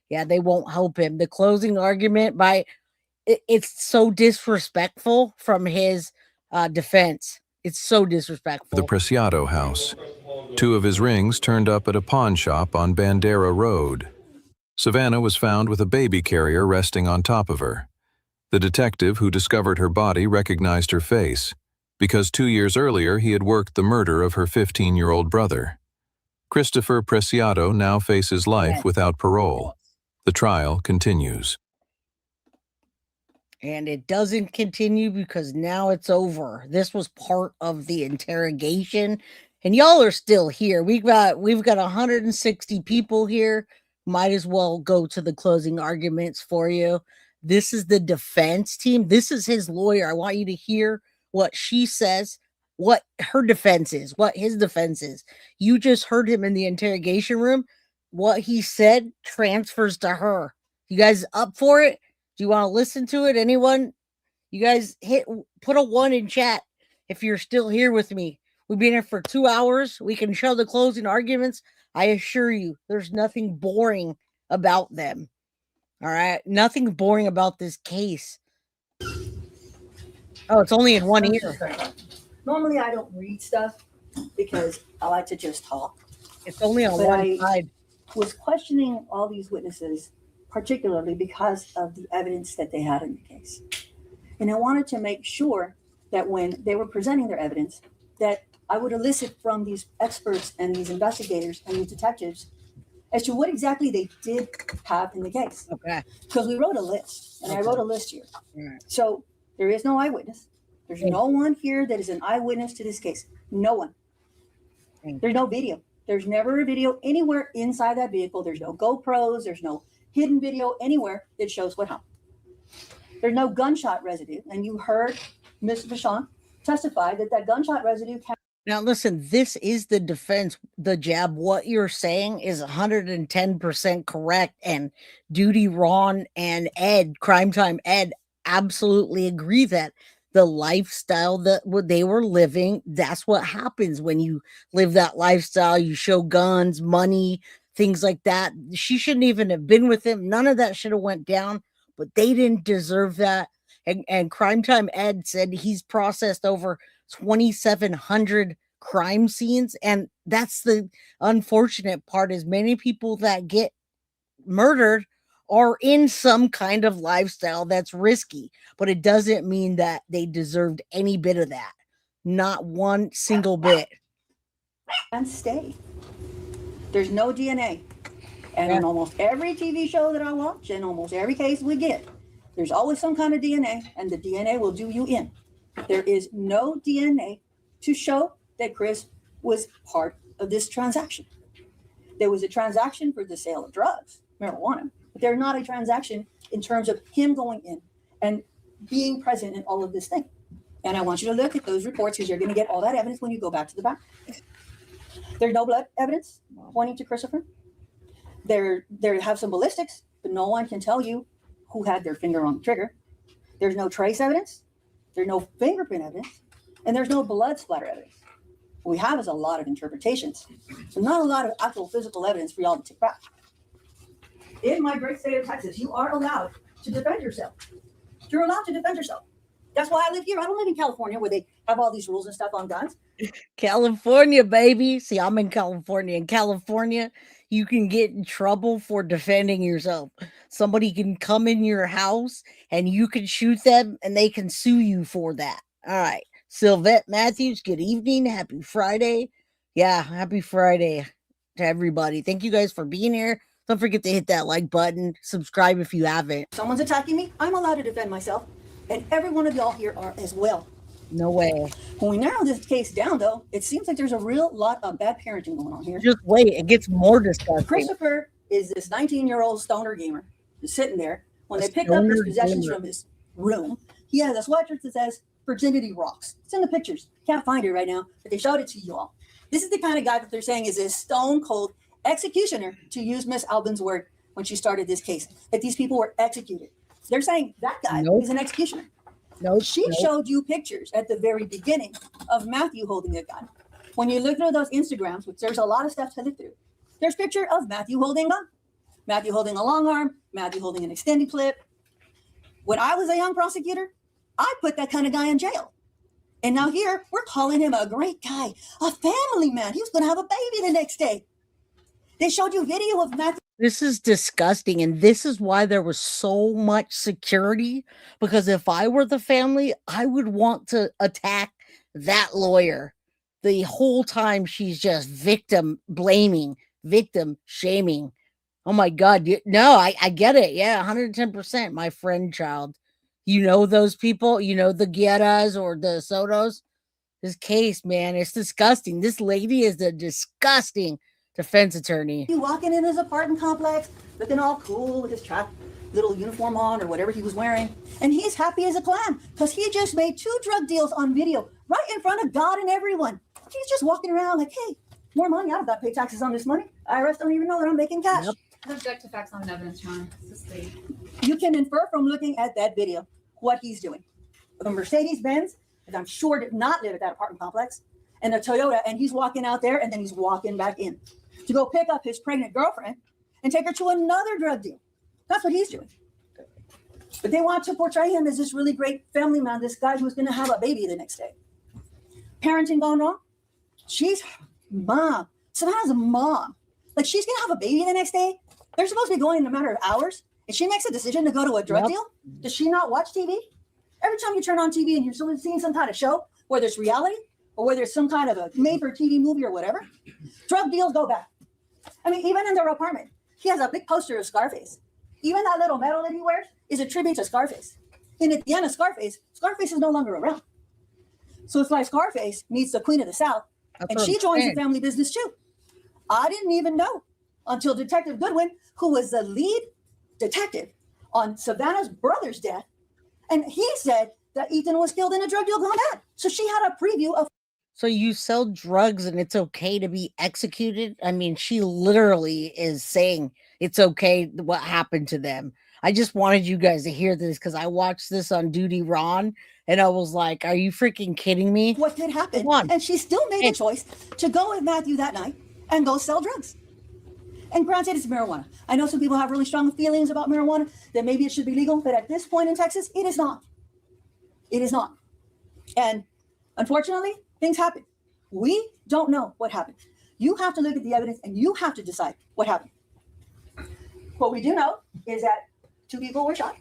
Yeah, they won't help him. The closing argument it's so disrespectful from his defense. It's so disrespectful. The Preciado house. 2 of his rings turned up at a pawn shop on Bandera Road. Savanah was found with a baby carrier resting on top of her. The detective who discovered her body recognized her face because 2 years earlier he had worked the murder of her 15-year-old brother. Christopher Preciado now faces life without parole. The trial continues. And it doesn't continue because now it's over. This was part of the interrogation, and y'all are still here. We've got 160 people here. Might as well go to the closing arguments for you. This is the defense team. This is his lawyer. I want you to hear what she says, what her defense is, what his defense is. You just heard him in the interrogation room. What he said transfers to her. You guys up for it? Do you want to listen to it? Anyone? You guys put a 1 in chat if you're still here with me. We've been here for 2 hours. We can show the closing arguments. I assure you, there's nothing boring about them. All right? Nothing boring about this case. Oh, it's only in one ear. Normally, I don't read stuff because I like to just talk. It's only on one side. I was questioning all these witnesses, particularly because of the evidence that they had in the case. And I wanted to make sure that when they were presenting their evidence, that I would elicit from these experts and these investigators and these detectives as to what exactly they did have in the case. Okay. Because we wrote a list, and I wrote a list here. Right. So there is no eyewitness. There's no one here that is an eyewitness to this case. No one. There's no video. There's never a video anywhere inside that vehicle. There's no GoPros. There's no hidden video anywhere that shows what happened. There's no gunshot residue. And you heard Ms. Vachon testify that gunshot residue can. Now, listen, this is the defense, the jab. What you're saying is 110% correct. And Duty Ron and Ed, Crime Time Ed, absolutely agree that the lifestyle that they were living, that's what happens when you live that lifestyle. You show guns, money, things like that. She shouldn't even have been with him. None of that should have went down, but they didn't deserve that. And Crime Time Ed said he's processed over 2,700 crime scenes. And that's the unfortunate part, is many people that get murdered are in some kind of lifestyle that's risky, but it doesn't mean that they deserved any bit of that. Not one single bit. And stay. There's no DNA. And in almost every TV show that I watch, and almost every case we get, there's always some kind of DNA, and the DNA will do you in. There is no DNA to show that Chris was part of this transaction. There was a transaction for the sale of drugs, marijuana, but they're not a transaction in terms of him going in and being present in all of this thing. And I want you to look at those reports because you're going to get all that evidence when you go back to the back. There's no blood evidence pointing to Christopher. There have some ballistics, but no one can tell you who had their finger on the trigger. There's no trace evidence. There's no fingerprint evidence. And there's no blood splatter evidence. What we have is a lot of interpretations. So not a lot of actual physical evidence for y'all to take back. In my great state of Texas, you are allowed to defend yourself. You're allowed to defend yourself. That's why I live here. I don't live in California where they have all these rules and stuff on guns. California, baby. See, I'm in California. In California, you can get in trouble for defending yourself. Somebody can come in your house and you can shoot them and they can sue you for that. All right. Sylvette Matthews, good evening. Happy Friday. Yeah, happy Friday to everybody. Thank you guys for being here. Don't forget to hit that like button. Subscribe if you haven't. Someone's attacking me. I'm allowed to defend myself. And every one of y'all here are as well. No way. When we narrow this case down, though, it seems like there's a real lot of bad parenting going on here. Just wait. It gets more disgusting. Christopher is this 19-year-old stoner gamer who's sitting there. When they picked up his possessions from his room, he has a sweatshirt that says, "Virginity rocks." It's in the pictures. Can't find it right now, but they showed it to you all. This is the kind of guy that they're saying is a stone-cold executioner, to use Miss Albin's word when she started this case, that these people were executed. They're saying that guy is an executioner. She showed you pictures at the very beginning of Matthew holding a gun. When you look through those Instagrams, which there's a lot of stuff to look through, there's a picture of Matthew holding a gun. Matthew holding a long arm, Matthew holding an extended clip. When I was a young prosecutor, I put that kind of guy in jail. And now here, we're calling him a great guy, a family man. He was going to have a baby the next day. They showed you video of Matthew. This is disgusting. And this is why there was so much security. Because if I were the family, I would want to attack that lawyer. The whole time she's just victim blaming, victim shaming. Oh my God. No, I get it. Yeah, 110%. My friend child. You know those people? You know the Guerras or the Sotos? This case, man, it's disgusting. This lady is a disgusting defense attorney. You walking in his apartment complex, looking all cool with his track little uniform on or whatever he was wearing. And he's happy as a clam because he just made 2 drug deals on video right in front of God and everyone. He's just walking around like, hey, more money. I've got to pay taxes on this money. IRS don't even know that I'm making cash. Yep. Subject to facts on evidence, John. You can infer from looking at that video what he's doing. A Mercedes-Benz, that I'm sure did not live at that apartment complex, and a Toyota, and he's walking out there and then he's walking back in to go pick up his pregnant girlfriend and take her to another drug deal. That's what he's doing. But they want to portray him as this really great family man, this guy who's going to have a baby the next day. Parenting gone wrong? She's mom. Savannah's a mom. Like, she's going to have a baby the next day? They're supposed to be going in a matter of hours, and she makes a decision to go to a drug deal? Does she not watch TV? Every time you turn on TV and you're still seeing some kind of show, whether it's reality or whether it's some kind of a made-for-TV movie or whatever, drug deals go back. I mean, even in their apartment, he has a big poster of Scarface. Even that little medal that he wears is a tribute to Scarface. And at the end of Scarface, Scarface is no longer around. So it's like Scarface meets the Queen of the South, and she joins the family business too. I didn't even know until Detective Goodwin, who was the lead detective on Savannah's brother's death, and he said that Ethan was killed in a drug deal gone bad. So she had a preview of. So you sell drugs and it's okay to be executed? I mean, she literally is saying it's okay what happened to them. I just wanted you guys to hear this because I watched this on Duty Ron and I was like, are you freaking kidding me? What could happen? And she still made a choice to go with Matthew that night and go sell drugs. And granted, it's marijuana. I know some people have really strong feelings about marijuana, that maybe it should be legal, but at this point in Texas, it is not. It is not. And unfortunately, things happen. We don't know what happened. You have to look at the evidence and you have to decide what happened. What we do know is that 2 people were shot.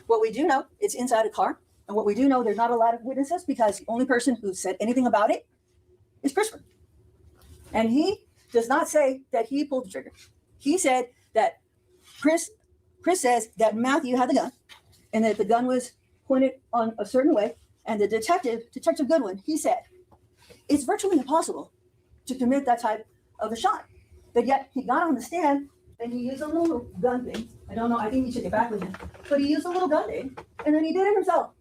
What we do know, it's inside a car. And what we do know, there's not a lot of witnesses because the only person who said anything about it is Christopher. And he does not say that he pulled the trigger. He said that Chris says that Matthew had the gun and that the gun was pointed on a certain way. And the Detective Goodwin, he said, it's virtually impossible to commit that type of a shot. But yet he got on the stand and he used a little gun thing. I don't know, I think he took it back with him. But he used a little gun thing and then he did it himself.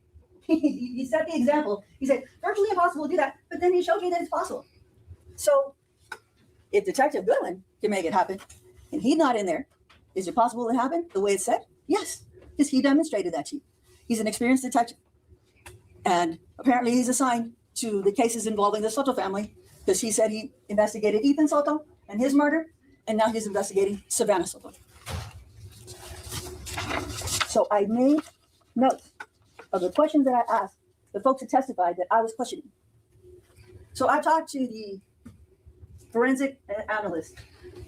He set the example. He said, virtually impossible to do that, but then he showed me that it's possible. So if Detective Goodwin can make it happen, and he's not in there, is it possible it happened the way it's said? Yes, because he demonstrated that to you. He's an experienced detective. And apparently he's assigned to the cases involving the Soto family because he said he investigated Ethan Soto and his murder, and now he's investigating Savanah Soto. So I made notes of the questions that I asked the folks that testified that I was questioning. So I talked to the forensic analyst,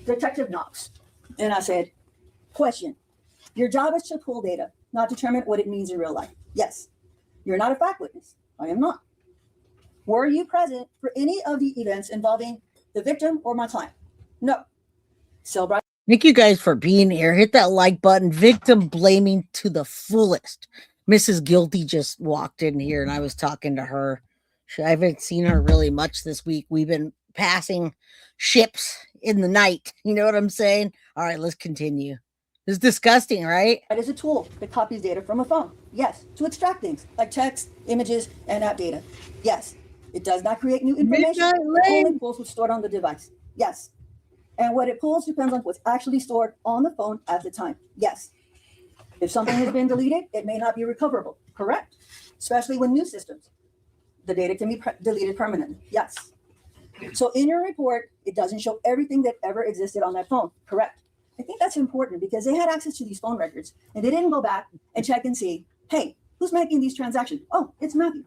Detective Knox, and I said, question, your job is to pull data, not determine what it means in real life. Yes. You're not a fact witness. I am not. Were you present for any of the events involving the victim or my client? No. Cellbrite. Thank you guys for being here. Hit that like button. Victim blaming to the fullest. Mrs. Guilty just walked in here and I was talking to her. I haven't seen her really much this week. We've been passing ships in the night. You know what I'm saying? All right, let's continue. It's disgusting, right? It is a tool that copies data from a phone. Yes. To extract things like text, images, and app data. Yes. It does not create new information. It only pulls what's stored on the device. Yes. And what it pulls depends on what's actually stored on the phone at the time. Yes. If something has been deleted, it may not be recoverable. Correct. Especially when new systems. The data can be deleted permanently. Yes. So in your report, it doesn't show everything that ever existed on that phone. Correct. I think that's important because they had access to these phone records and they didn't go back and check and see, hey, who's making these transactions? Oh, it's Matthew.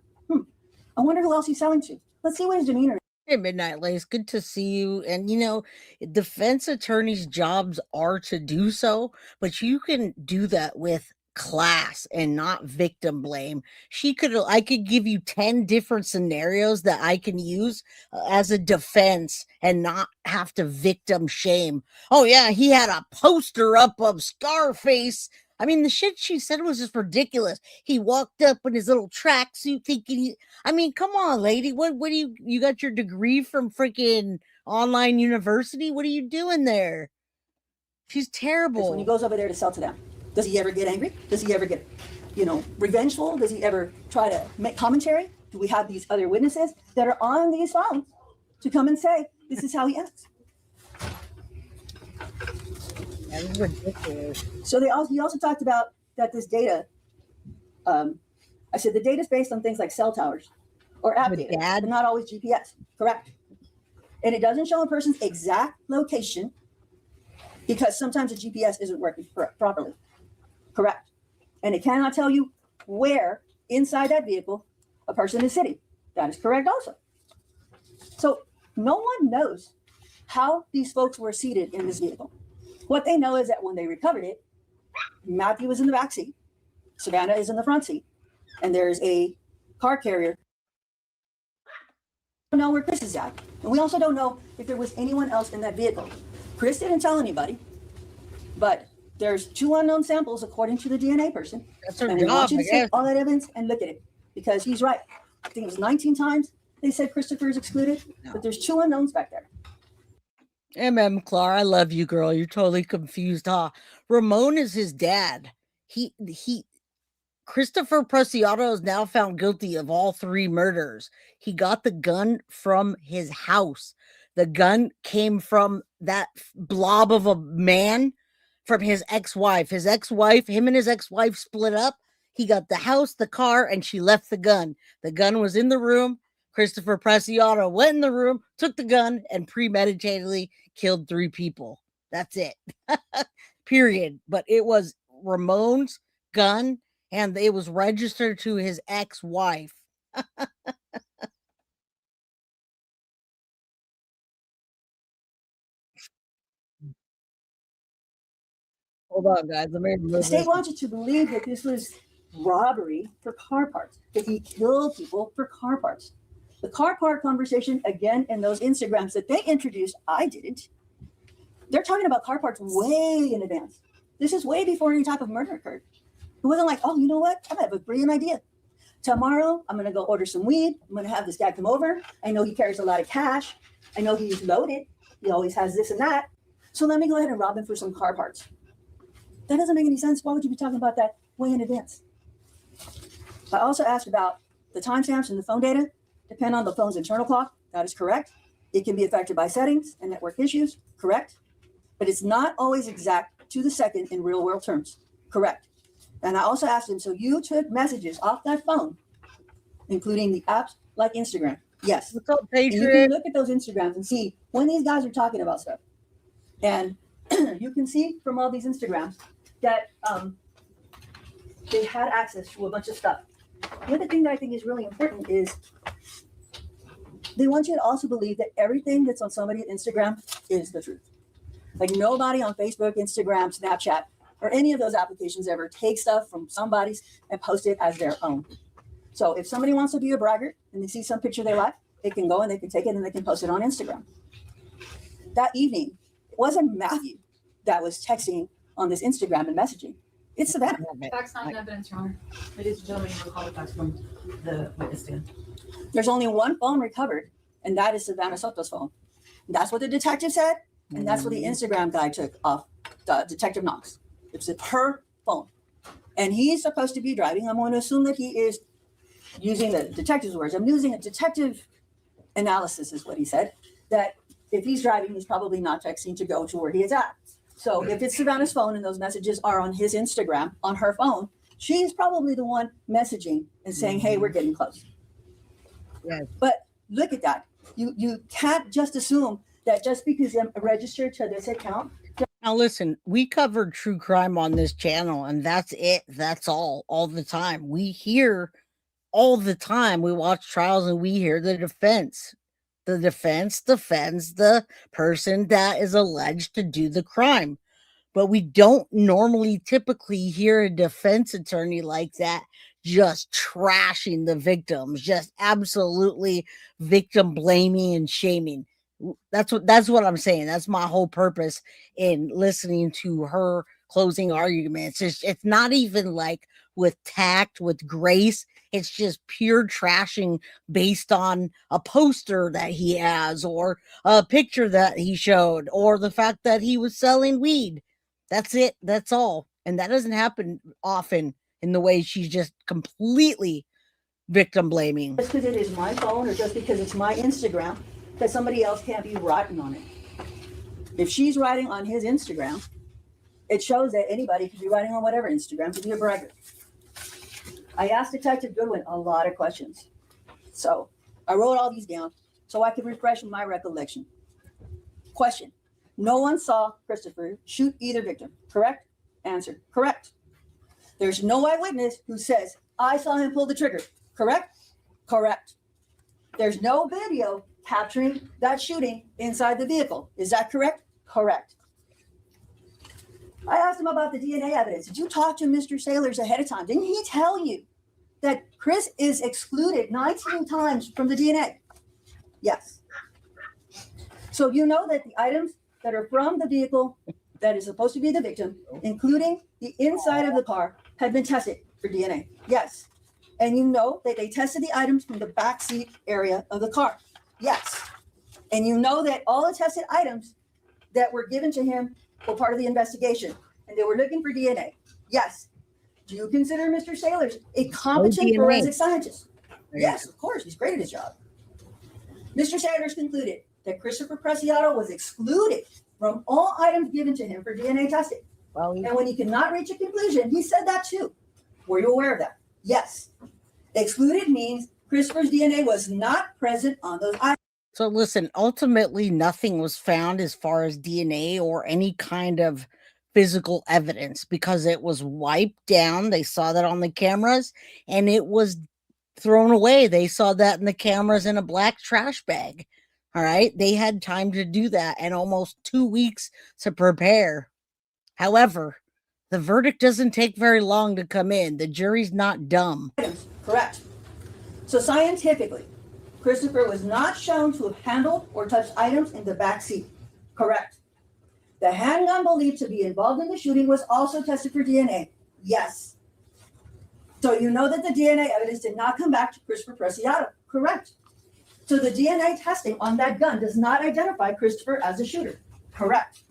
I wonder who else he's selling to. Let's see what his demeanor is. Hey, Midnight Lace, good to see you. And you know, defense attorneys' jobs are to do so, but you can do that with class and not victim blame. I could give you 10 different scenarios that I can use as a defense and not have to victim shame. Oh yeah, he had a poster up of Scarface. I mean, the shit she said was just ridiculous. He walked up in his little tracksuit thinking I mean, come on, lady. What do you got your degree from freaking online university? What are you doing there? She's terrible. When he goes over there to sell to them, does he ever get angry? Does he ever get, revengeful? Does he ever try to make commentary? Do we have these other witnesses that are on these phones to come and say, this is how he acts? That is ridiculous. So he also talked about that this data, I said the data is based on things like cell towers or app data, but not always GPS. Correct. And it doesn't show a person's exact location because sometimes the GPS isn't working properly. Correct. And it cannot tell you where inside that vehicle a person is sitting. That is correct also. So no one knows how these folks were seated in this vehicle. What they know is that when they recovered it, Matthew was in the back seat, Savanah is in the front seat, and there's a car carrier. We don't know where Chris is at. And we also don't know if there was anyone else in that vehicle. Chris didn't tell anybody, but there's 2 unknown samples according to the DNA person. That's her and we job, want you to I take guess. all that evidence and look at it because he's right. I think it was 19 times they said Christopher is excluded, but there's 2 unknowns back there. Clara, I love you, girl. You're totally confused, huh? Ramon is his dad. Christopher Preciado is now found guilty of all 3 murders. He got the gun from his house. The gun came from that blob of a man from his ex-wife. Him and his ex-wife split up. He got the house, the car, and she left the gun. The gun was in the room. Christopher Preciado went in the room, took the gun, and premeditatedly killed 3 people. That's it. Period. But it was Ramon's gun, and it was registered to his ex-wife. Hold on, guys. Let me The state wants you to believe that this was robbery for car parts, that he killed people for car parts. The car part conversation, again, in those Instagrams that they introduced, I didn't. They're talking about car parts way in advance. This is way before any type of murder occurred. It wasn't like, oh, you know what? I have a brilliant idea. Tomorrow, I'm going to go order some weed. I'm going to have this guy come over. I know he carries a lot of cash. I know he's loaded. He always has this and that. So let me go ahead and rob him for some car parts. That doesn't make any sense. Why would you be talking about that way in advance? I also asked about the timestamps and the phone data depend on the phone's internal clock. That is correct. It can be affected by settings and network issues. Correct. But it's not always exact to the second in real world terms. Correct. And I also asked him, so you took messages off that phone, including the apps like Instagram? Yes. What's up, And Patriot? you can look at those Instagrams and see when these guys are talking about stuff. And you can see from all these Instagrams that they had access to a bunch of stuff. The other thing that I think is really important is they want you to also believe that everything that's on somebody's Instagram is the truth. Like nobody on Facebook, Instagram, Snapchat, or any of those applications ever take stuff from somebody's and post it as their own. So if somebody wants to be a braggart and they see some picture they like, they can go and they can take it and they can post it on Instagram. That evening, it wasn't Matthew that was texting on this Instagram and messaging. It's Savanah. Facts not in evidence, Your Honor. Ladies and gentlemen, you will call the facts from the witness stand. There's only one phone recovered, and that is Savanah Soto's phone. And that's what the detective said, and that's what the Instagram guy took off Detective Knox. It's her phone. And he's supposed to be driving. I'm going to assume that he is using the detective's words. I'm using a detective analysis is what he said, that if he's driving, he's probably not texting to go to where he is at. So if it's Savanah's phone and those messages are on his Instagram, on her phone, she's probably the one messaging and saying, hey, we're getting close. Yes. But look at that. You can't just assume that just because I'm registered to this account. Now listen, we covered true crime on this channel, and that's it. That's all the time. We hear all the time. We watch trials and we hear the defense. The defense defends the person that is alleged to do the crime. But we don't normally typically hear a defense attorney like that just trashing the victims, just absolutely victim blaming and shaming. That's what I'm saying. That's my whole purpose in listening to her closing arguments. It's not even like with tact, with grace. It's just pure trashing based on a poster that he has or a picture that he showed or the fact that he was selling weed. That's it. That's all. And that doesn't happen often in the way she's just completely victim blaming. Just because it is my phone or just because it's my Instagram, that somebody else can't be writing on it. If she's writing on his Instagram, it shows that anybody could be writing on whatever Instagram to be a braggart. I asked Detective Goodwin a lot of questions. So I wrote all these down so I could refresh my recollection. Question. No one saw Christopher shoot either victim, correct? Answer. Correct. There's no eyewitness who says, I saw him pull the trigger, correct? Correct. There's no video capturing that shooting inside the vehicle. Is that correct? Correct. I asked him about the DNA evidence. Did you talk to Mr. Sailors ahead of time? Didn't he tell you that Chris is excluded 19 times from the DNA? Yes. So you know that the items that are from the vehicle that is supposed to be the victim, including the inside of the car, had been tested for DNA. Yes. And you know that they tested the items from the back seat area of the car. Yes. And you know that all the tested items that were given to him were part of the investigation, and they were looking for DNA. Yes. Do you consider Mr. Sailors a competent forensic scientist? Yes, of course. He's great at his job. Mr. Sailors concluded that Christopher Preciado was excluded from all items given to him for DNA testing. Well, and when he could not reach a conclusion, he said that too. Were you aware of that? Yes. Excluded means Christopher's DNA was not present on those items. So listen, ultimately nothing was found as far as DNA or any kind of physical evidence because it was wiped down. They saw that on the cameras and it was thrown away. They saw that in the cameras in a black trash bag. All right. They had time to do that and almost 2 weeks to prepare. However, the verdict doesn't take very long to come in. The jury's not dumb. Correct. So scientifically, Christopher was not shown to have handled or touched items in the back seat. Correct. The handgun believed to be involved in the shooting was also tested for DNA. Yes. So you know that the DNA evidence did not come back to Christopher Preciado. Correct. So the DNA testing on that gun does not identify Christopher as a shooter. Correct.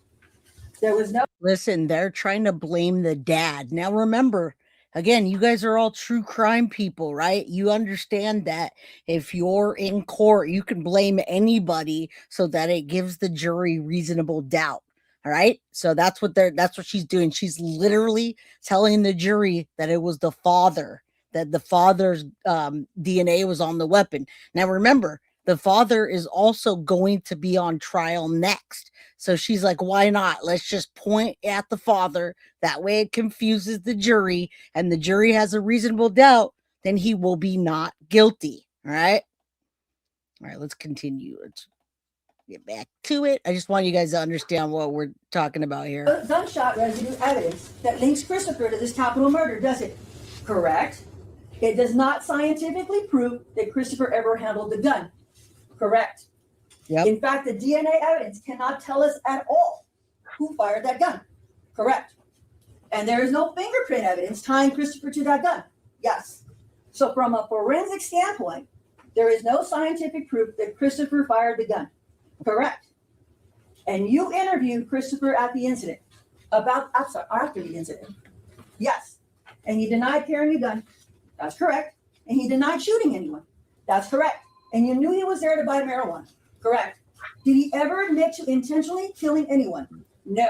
There was no... Listen, they're trying to blame the dad. Now remember, Again, you guys are all true crime people, right? You understand that if you're in court, you can blame anybody so that it gives the jury reasonable doubt. All right. So that's what she's doing. She's literally telling the jury that it was the father, that the father's DNA was on the weapon. Now, remember, the father is also going to be on trial next. So she's like, why not? Let's just point at the father. That way it confuses the jury, and the jury has a reasonable doubt, then he will be not guilty. All right. All right, let's continue. Let's get back to it. I just want you guys to understand what we're talking about here. Gunshot residue evidence that links Christopher to this capital murder, does it? Correct. It does not scientifically prove that Christopher ever handled the gun. Correct. Yep. In fact, the DNA evidence cannot tell us at all who fired that gun. Correct. And there is no fingerprint evidence tying Christopher to that gun. Yes. So from a forensic standpoint, there is no scientific proof that Christopher fired the gun. Correct. And you interviewed Christopher at the incident. After the incident. Yes. And he denied carrying a gun. That's correct. And he denied shooting anyone. That's correct. And you knew he was there to buy marijuana. Correct. Did he ever admit to intentionally killing anyone? No.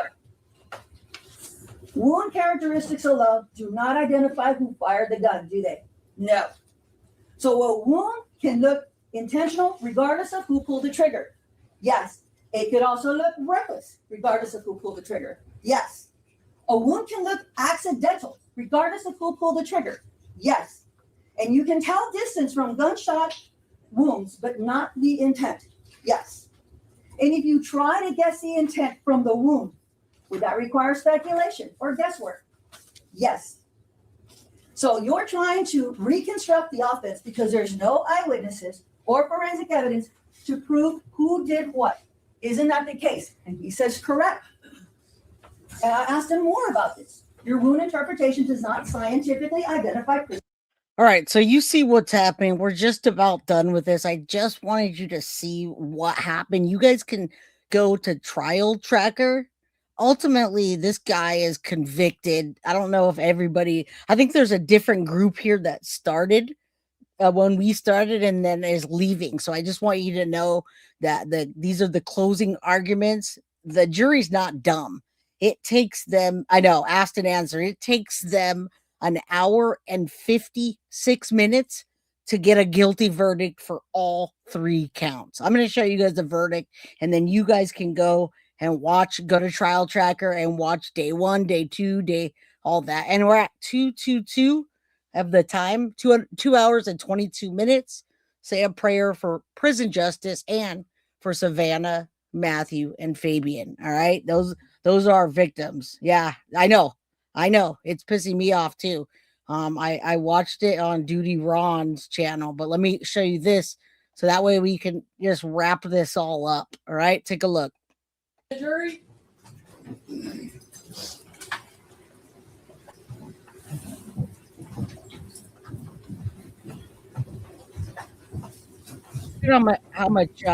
Wound characteristics alone do not identify who fired the gun, do they? No. So a wound can look intentional regardless of who pulled the trigger. Yes. It could also look reckless regardless of who pulled the trigger. Yes. A wound can look accidental regardless of who pulled the trigger. Yes. And you can tell distance from gunshot wounds, but not the intent. Yes. And if you try to guess the intent from the wound, would that require speculation or guesswork? Yes. So you're trying to reconstruct the offense because there's no eyewitnesses or forensic evidence to prove who did what. Isn't that the case? And he says correct. And I asked him more about this. Your wound interpretation does not scientifically identify. All right, so you see what's happening. We're just about done with this. I just wanted you to see what happened. You guys can go to Trial Tracker. Ultimately, this guy is convicted. I don't know if everybody, I think there's a different group here that started when we started and then is leaving. So I just want you to know that these are the closing arguments. The jury's not dumb. It takes them, I know, asked and answered. It takes them an hour and 56 minutes to get a guilty verdict for all 3 counts. I'm going to show you guys the verdict, and then you guys can go and go to Trial Tracker and watch day 1, day 2, all that. And we're at 2:22 of the time, 2 hours and 22 minutes. Say a prayer for prison justice and for Savanah, Matthew, and Fabian. All right. Those are our victims. Yeah, I know. It's pissing me off too. I watched it on Duty Ron's channel, but let me show you this so that way we can just wrap this all up. All right, take a look. The jury. Look at how much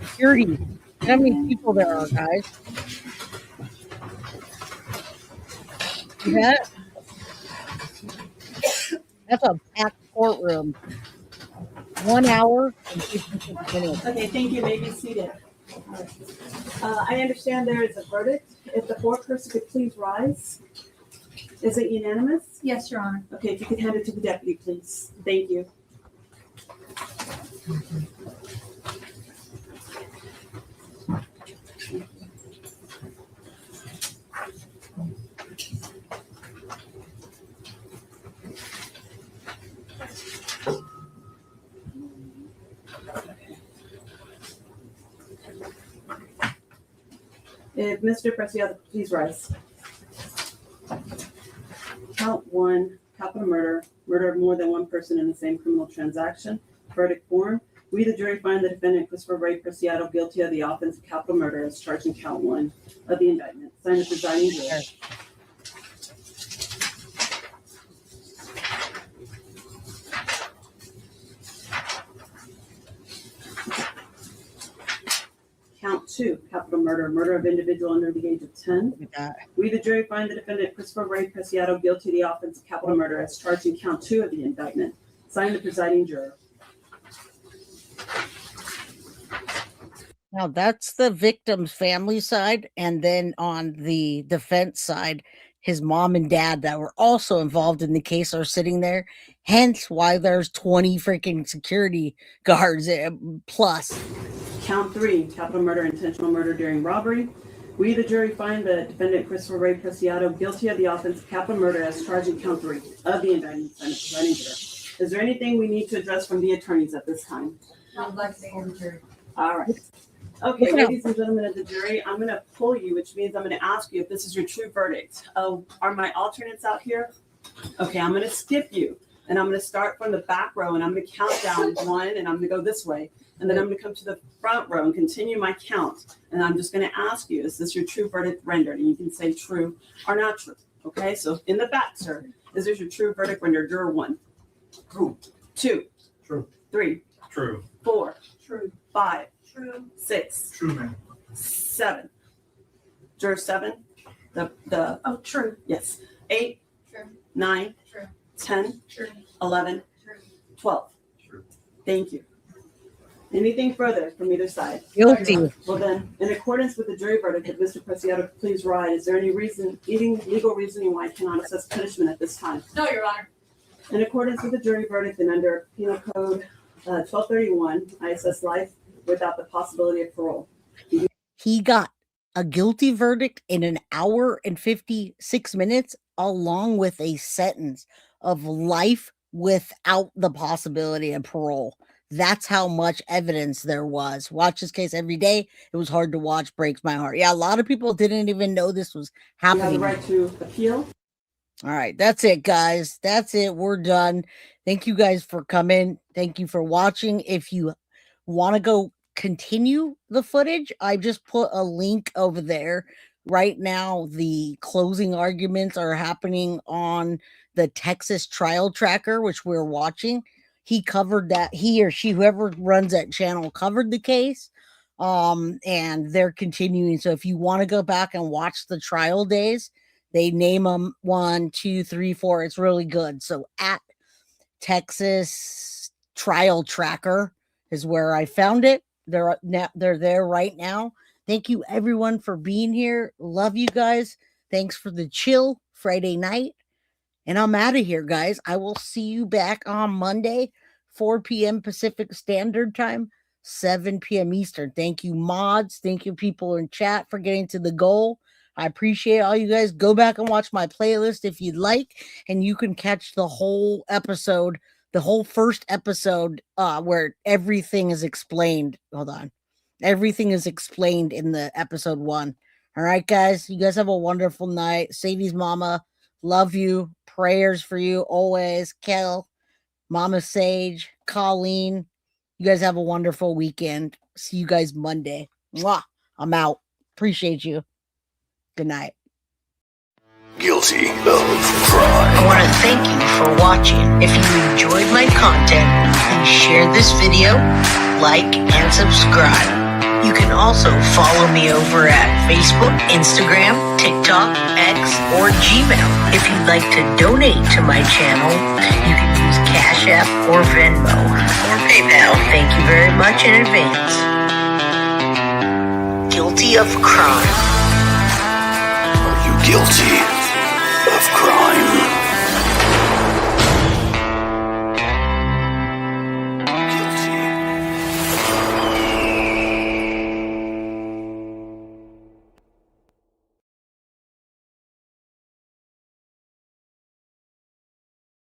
security. Look how many people there are, guys. See that? That's a packed courtroom. 1 hour and 56 minutes. Okay, thank you. May be seated. I understand there is a verdict. If the foreperson could please rise. Is it unanimous? Yes, Your Honor. Okay, if you could hand it to the deputy, please. Thank you. If Mr. Preciado, please rise. Count 1, capital murder, murder of more than one person in the same criminal transaction. Verdict form. We, the jury, find the defendant Christopher Ray Preciado guilty of the offense of capital murder as charged in count 1 of the indictment. Signed the presiding judge. Count 2, capital murder, murder of individual under the age of 10. We, the jury, find the defendant Christopher Ray Preciado guilty of the offense of capital murder as charged in count 2 of the indictment. Signed, the presiding juror. Now that's the victim's family side, and then on the defense side, his mom and dad that were also involved in the case are sitting there. Hence why there's 20 freaking security guards plus. Count 3, capital murder, intentional murder during robbery. We, the jury, find the defendant Christopher Ray Preciado guilty of the offense of capital murder as charged in count 3 of the indictment. Presiding juror. Is there anything we need to address from the attorneys at this time? I'd like to hear the jury. All right. Okay, ladies and gentlemen of the jury, I'm going to pull you, which means I'm going to ask you if this is your true verdict. Are my alternates out here? Okay, I'm going to skip you, and I'm going to start from the back row, and I'm going to count down 1, and I'm going to go this way, and then I'm going to come to the front row and continue my count, and I'm just going to ask you, is this your true verdict rendered? And you can say true or not true. Okay, so in the back, sir, is this your true verdict rendered? Juror 1. True. 2. True. 3. True. 4. True. 5. True. 6. True, ma'am. 7. Juror 7. The true. Yes. 8. True. 9. True. 10. True. 11. True. 12. True. Thank you. Anything further from either side? Guilty. Well then, in accordance with the jury verdict, if Mr. Preciado please rise, is there any legal reasoning why I cannot assess punishment at this time? No, Your Honor. In accordance with the jury verdict and under Penal Code 1231, I assess life without the possibility of parole. He got a guilty verdict in an hour and 56 minutes, along with a sentence of life without the possibility of parole. That's how much evidence there was. Watch this case every day. It was hard to watch. Breaks my heart. Yeah, a lot of people didn't even know this was happening. You have the right to appeal. All right, that's it, guys. That's it. We're done. Thank you guys for coming. Thank you for watching. If you want to go continue the footage, I just put a link over there. Right now, the closing arguments are happening on the Texas trial tracker, which we're watching. He covered that. He or she, whoever runs that channel, covered the case. And they're continuing. So if you want to go back and watch the trial days, they name them 1, 2, 3, 4. It's really good. So at Texas Trial Tracker is where I found it. They're there right now. Thank you everyone for being here. Love you guys. Thanks for the chill Friday night. And I'm out of here, guys. I will see you back on Monday, 4 p.m. Pacific Standard Time, 7 p.m. Eastern. Thank you, mods. Thank you, people in chat, for getting to the goal. I appreciate all you guys. Go back and watch my playlist if you'd like, and you can catch the whole episode, the whole first episode, where everything is explained. Hold on. Everything is explained in the episode 1. All right, guys. You guys have a wonderful night. Sadie's mama, love you. Prayers for you always. Kel, Mama Sage, Colleen. You guys have a wonderful weekend. See you guys Monday. Mwah. I'm out. Appreciate you. Good night. Guilty of crime. I want to thank you for watching. If you enjoyed my content, please share this video, like, and subscribe. You can also follow me over at Facebook, Instagram, TikTok, X, or Gmail. If you'd like to donate to my channel, you can use Cash App or Venmo or PayPal. Thank you very much in advance. Guilty of crime. Are you guilty of crime?